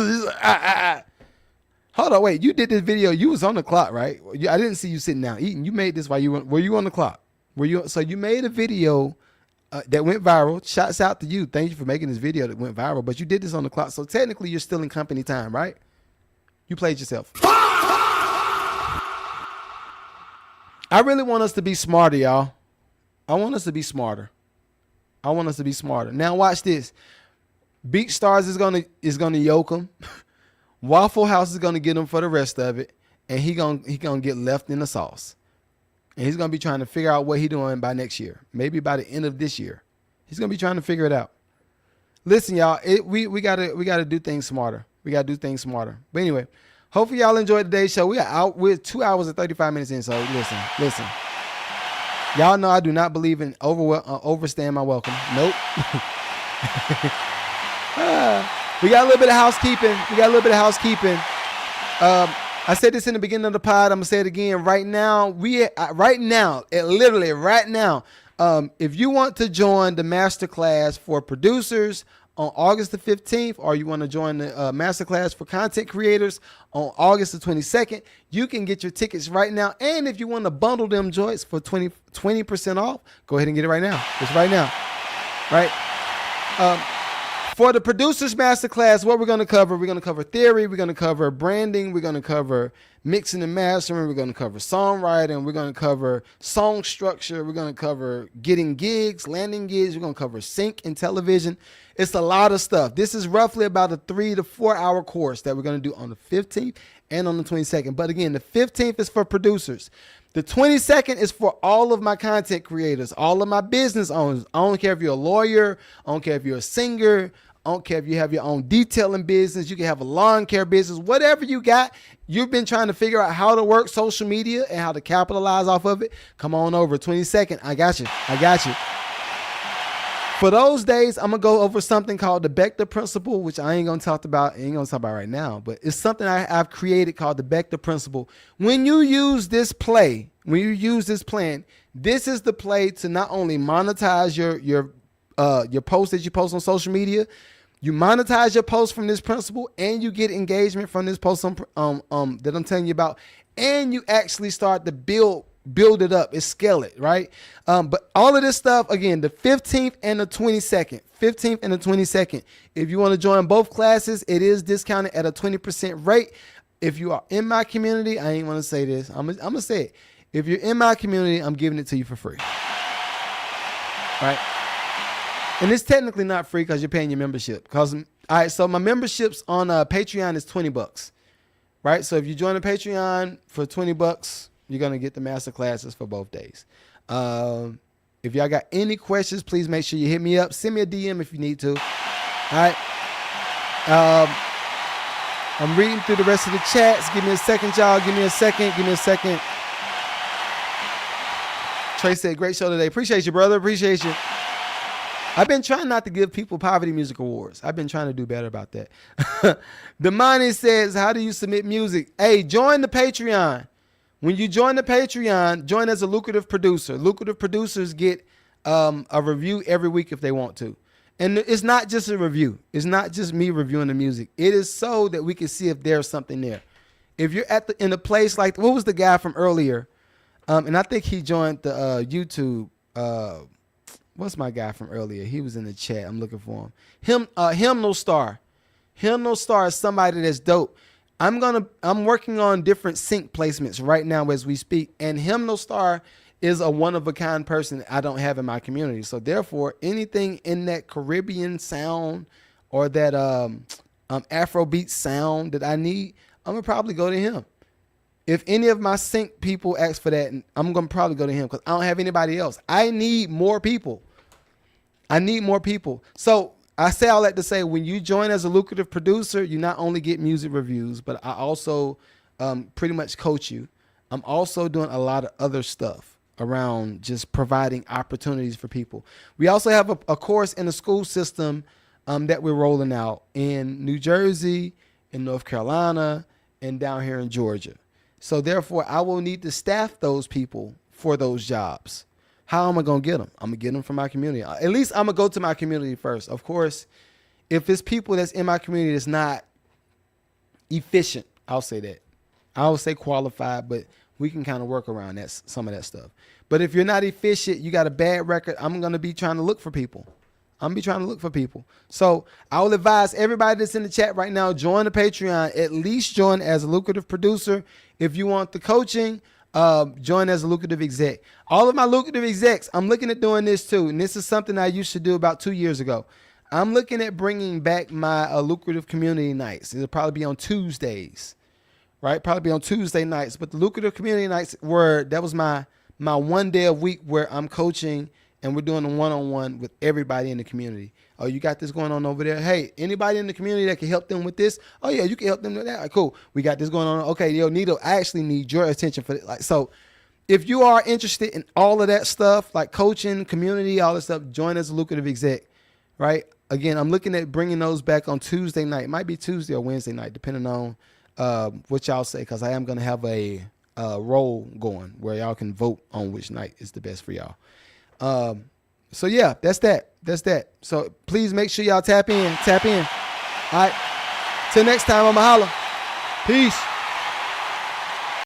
hold on, wait. You did this video. You was on the clock, right? I didn't see you sitting down eating. You made this while you were you on the clock? So you made a video that went viral. Shouts out to you. Thank you for making this video that went viral. But you did this on the clock. So technically, you're still in company time, right? You played yourself. I really want us to be smarter, y'all. I want us to be smarter. Now watch this. Beat Stars is gonna yoke him. Waffle House is gonna get him for the rest of it, and he gonna get left in the sauce. And he's gonna be trying to figure out what he's doing by next year, maybe by the end of this year. He's gonna be trying to figure it out. Listen, y'all, we gotta do things smarter. We gotta do things smarter. But anyway. Hopefully y'all enjoyed today's show. We are out with 2 hours and 35 minutes in. So listen. Y'all know I do not believe in overstaying my welcome. Nope. We got a little bit of housekeeping. I said this in the beginning of the pod. I'm gonna say it again. Right now, literally right now. If you want to join the Masterclass for producers on August the 15th, or you want to join the Masterclass for content creators on August the 22nd, you can get your tickets right now. And if you want to bundle them joints for 20% off, go ahead and get it right now. It's right now, right? For the Producers Masterclass, what we're going to cover theory, we're going to cover branding, we're going to cover mixing and mastering, we're going to cover songwriting, we're going to cover song structure, we're going to cover getting gigs, landing gigs, we're going to cover sync and television. It's a lot of stuff. This is roughly about a 3 to 4 hour course that we're going to do on the 15th and on the 22nd. But again, the 15th is for producers. The 22nd is for all of my content creators, all of my business owners. I don't care if you're a lawyer. I don't care if you're a singer. I don't care if you have your own detailing business. You can have a lawn care business. Whatever you got, you've been trying to figure out how to work social media and how to capitalize off of it. Come on over. 22nd. I got you. For those days, I'm going to go over something called the Bechdel Principle, which I ain't going to talk about right now, but it's something I've created called the Bechdel Principle. When you use this plan, this is the play to not only monetize your posts that you post on social media. You monetize your post from this principle, and you get engagement from this post that I'm telling you about, and you actually start to build it up, and scale it, right? But all of this stuff, again, the 15th and the 22nd. If you want to join both classes, it is discounted at a 20% rate. If you are in my community, I ain't want to say this. I'm gonna say it. If you're in my community, I'm giving it to you for free. All right. And it's technically not free because you're paying your membership. All right, so my memberships on Patreon is $20, right? So if you join the Patreon for $20, you're gonna get the master classes for both days. If y'all got any questions, please make sure you hit me up. Send me a DM if you need to. All right. I'm reading through the rest of the chats. Give me a second, y'all. Give me a second. Trey said, great show today. Appreciate you, brother. Appreciate you. I've been trying not to give people poverty music awards. I've been trying to do better about that. Damani says, how do you submit music? Hey, join the Patreon. When you join the Patreon, join as a lucrative producer. Lucrative producers get a review every week if they want to. And it's not just a review. It's not just me reviewing the music. It is so that we can see if there's something there. If you're in a place like, what was the guy from earlier? And I think he joined the YouTube. What's my guy from earlier? He was in the chat. I'm looking for him. Hymnal Star. Hymnal Star is somebody that's dope. I'm working on different sync placements right now as we speak. And Hymnal Star is a one-of-a-kind person that I don't have in my community. So therefore, anything in that Caribbean sound or that Afrobeat sound that I need, I'm going to probably go to him. If any of my sync people ask for that, I'm going to probably go to him because I don't have anybody else. I need more people. So I say all that to say, when you join as a lucrative producer, you not only get music reviews, but I also pretty much coach you. I'm also doing a lot of other stuff. around just providing opportunities for people. We also have a course in the school system that we're rolling out in New Jersey, in North Carolina, and down here in Georgia. So therefore, I will need to staff those people for those jobs. How am I going to get them? I'm going to get them from my community. At least I'm going to go to my community first. Of course, if it's people that's in my community that's not efficient, I'll say that. I would say qualified, but we can kind of work around that, some of that stuff. But if you're not efficient, you got a bad record, I'm going to be trying to look for people. So I will advise everybody that's in the chat right now, join the Patreon. At least join as a lucrative producer. If you want the coaching, join as a lucrative exec. All of my lucrative execs, I'm looking at doing this too. And this is something I used to do about 2 years ago. I'm looking at bringing back my lucrative community nights. It'll probably be on Tuesdays, right? Probably be on Tuesday nights. But the lucrative community nights that was my 1 day a week where I'm coaching and we're doing a one-on-one with everybody in the community. Oh, you got this going on over there? Hey, anybody in the community that can help them with this? Oh yeah, you can help them with that. Cool. We got this going on. Okay, Nito, I actually need your attention for it. So if you are interested in all of that stuff, like coaching, community, all that stuff, join as a lucrative exec, right? Again, I'm looking at bringing those back on Tuesday night. It might be Tuesday or Wednesday night, depending on what y'all say, because I am going to have a roll going where y'all can vote on which night is the best for y'all. So yeah, that's that. So please make sure y'all tap in. All right. Till next time, I'ma holla. Peace.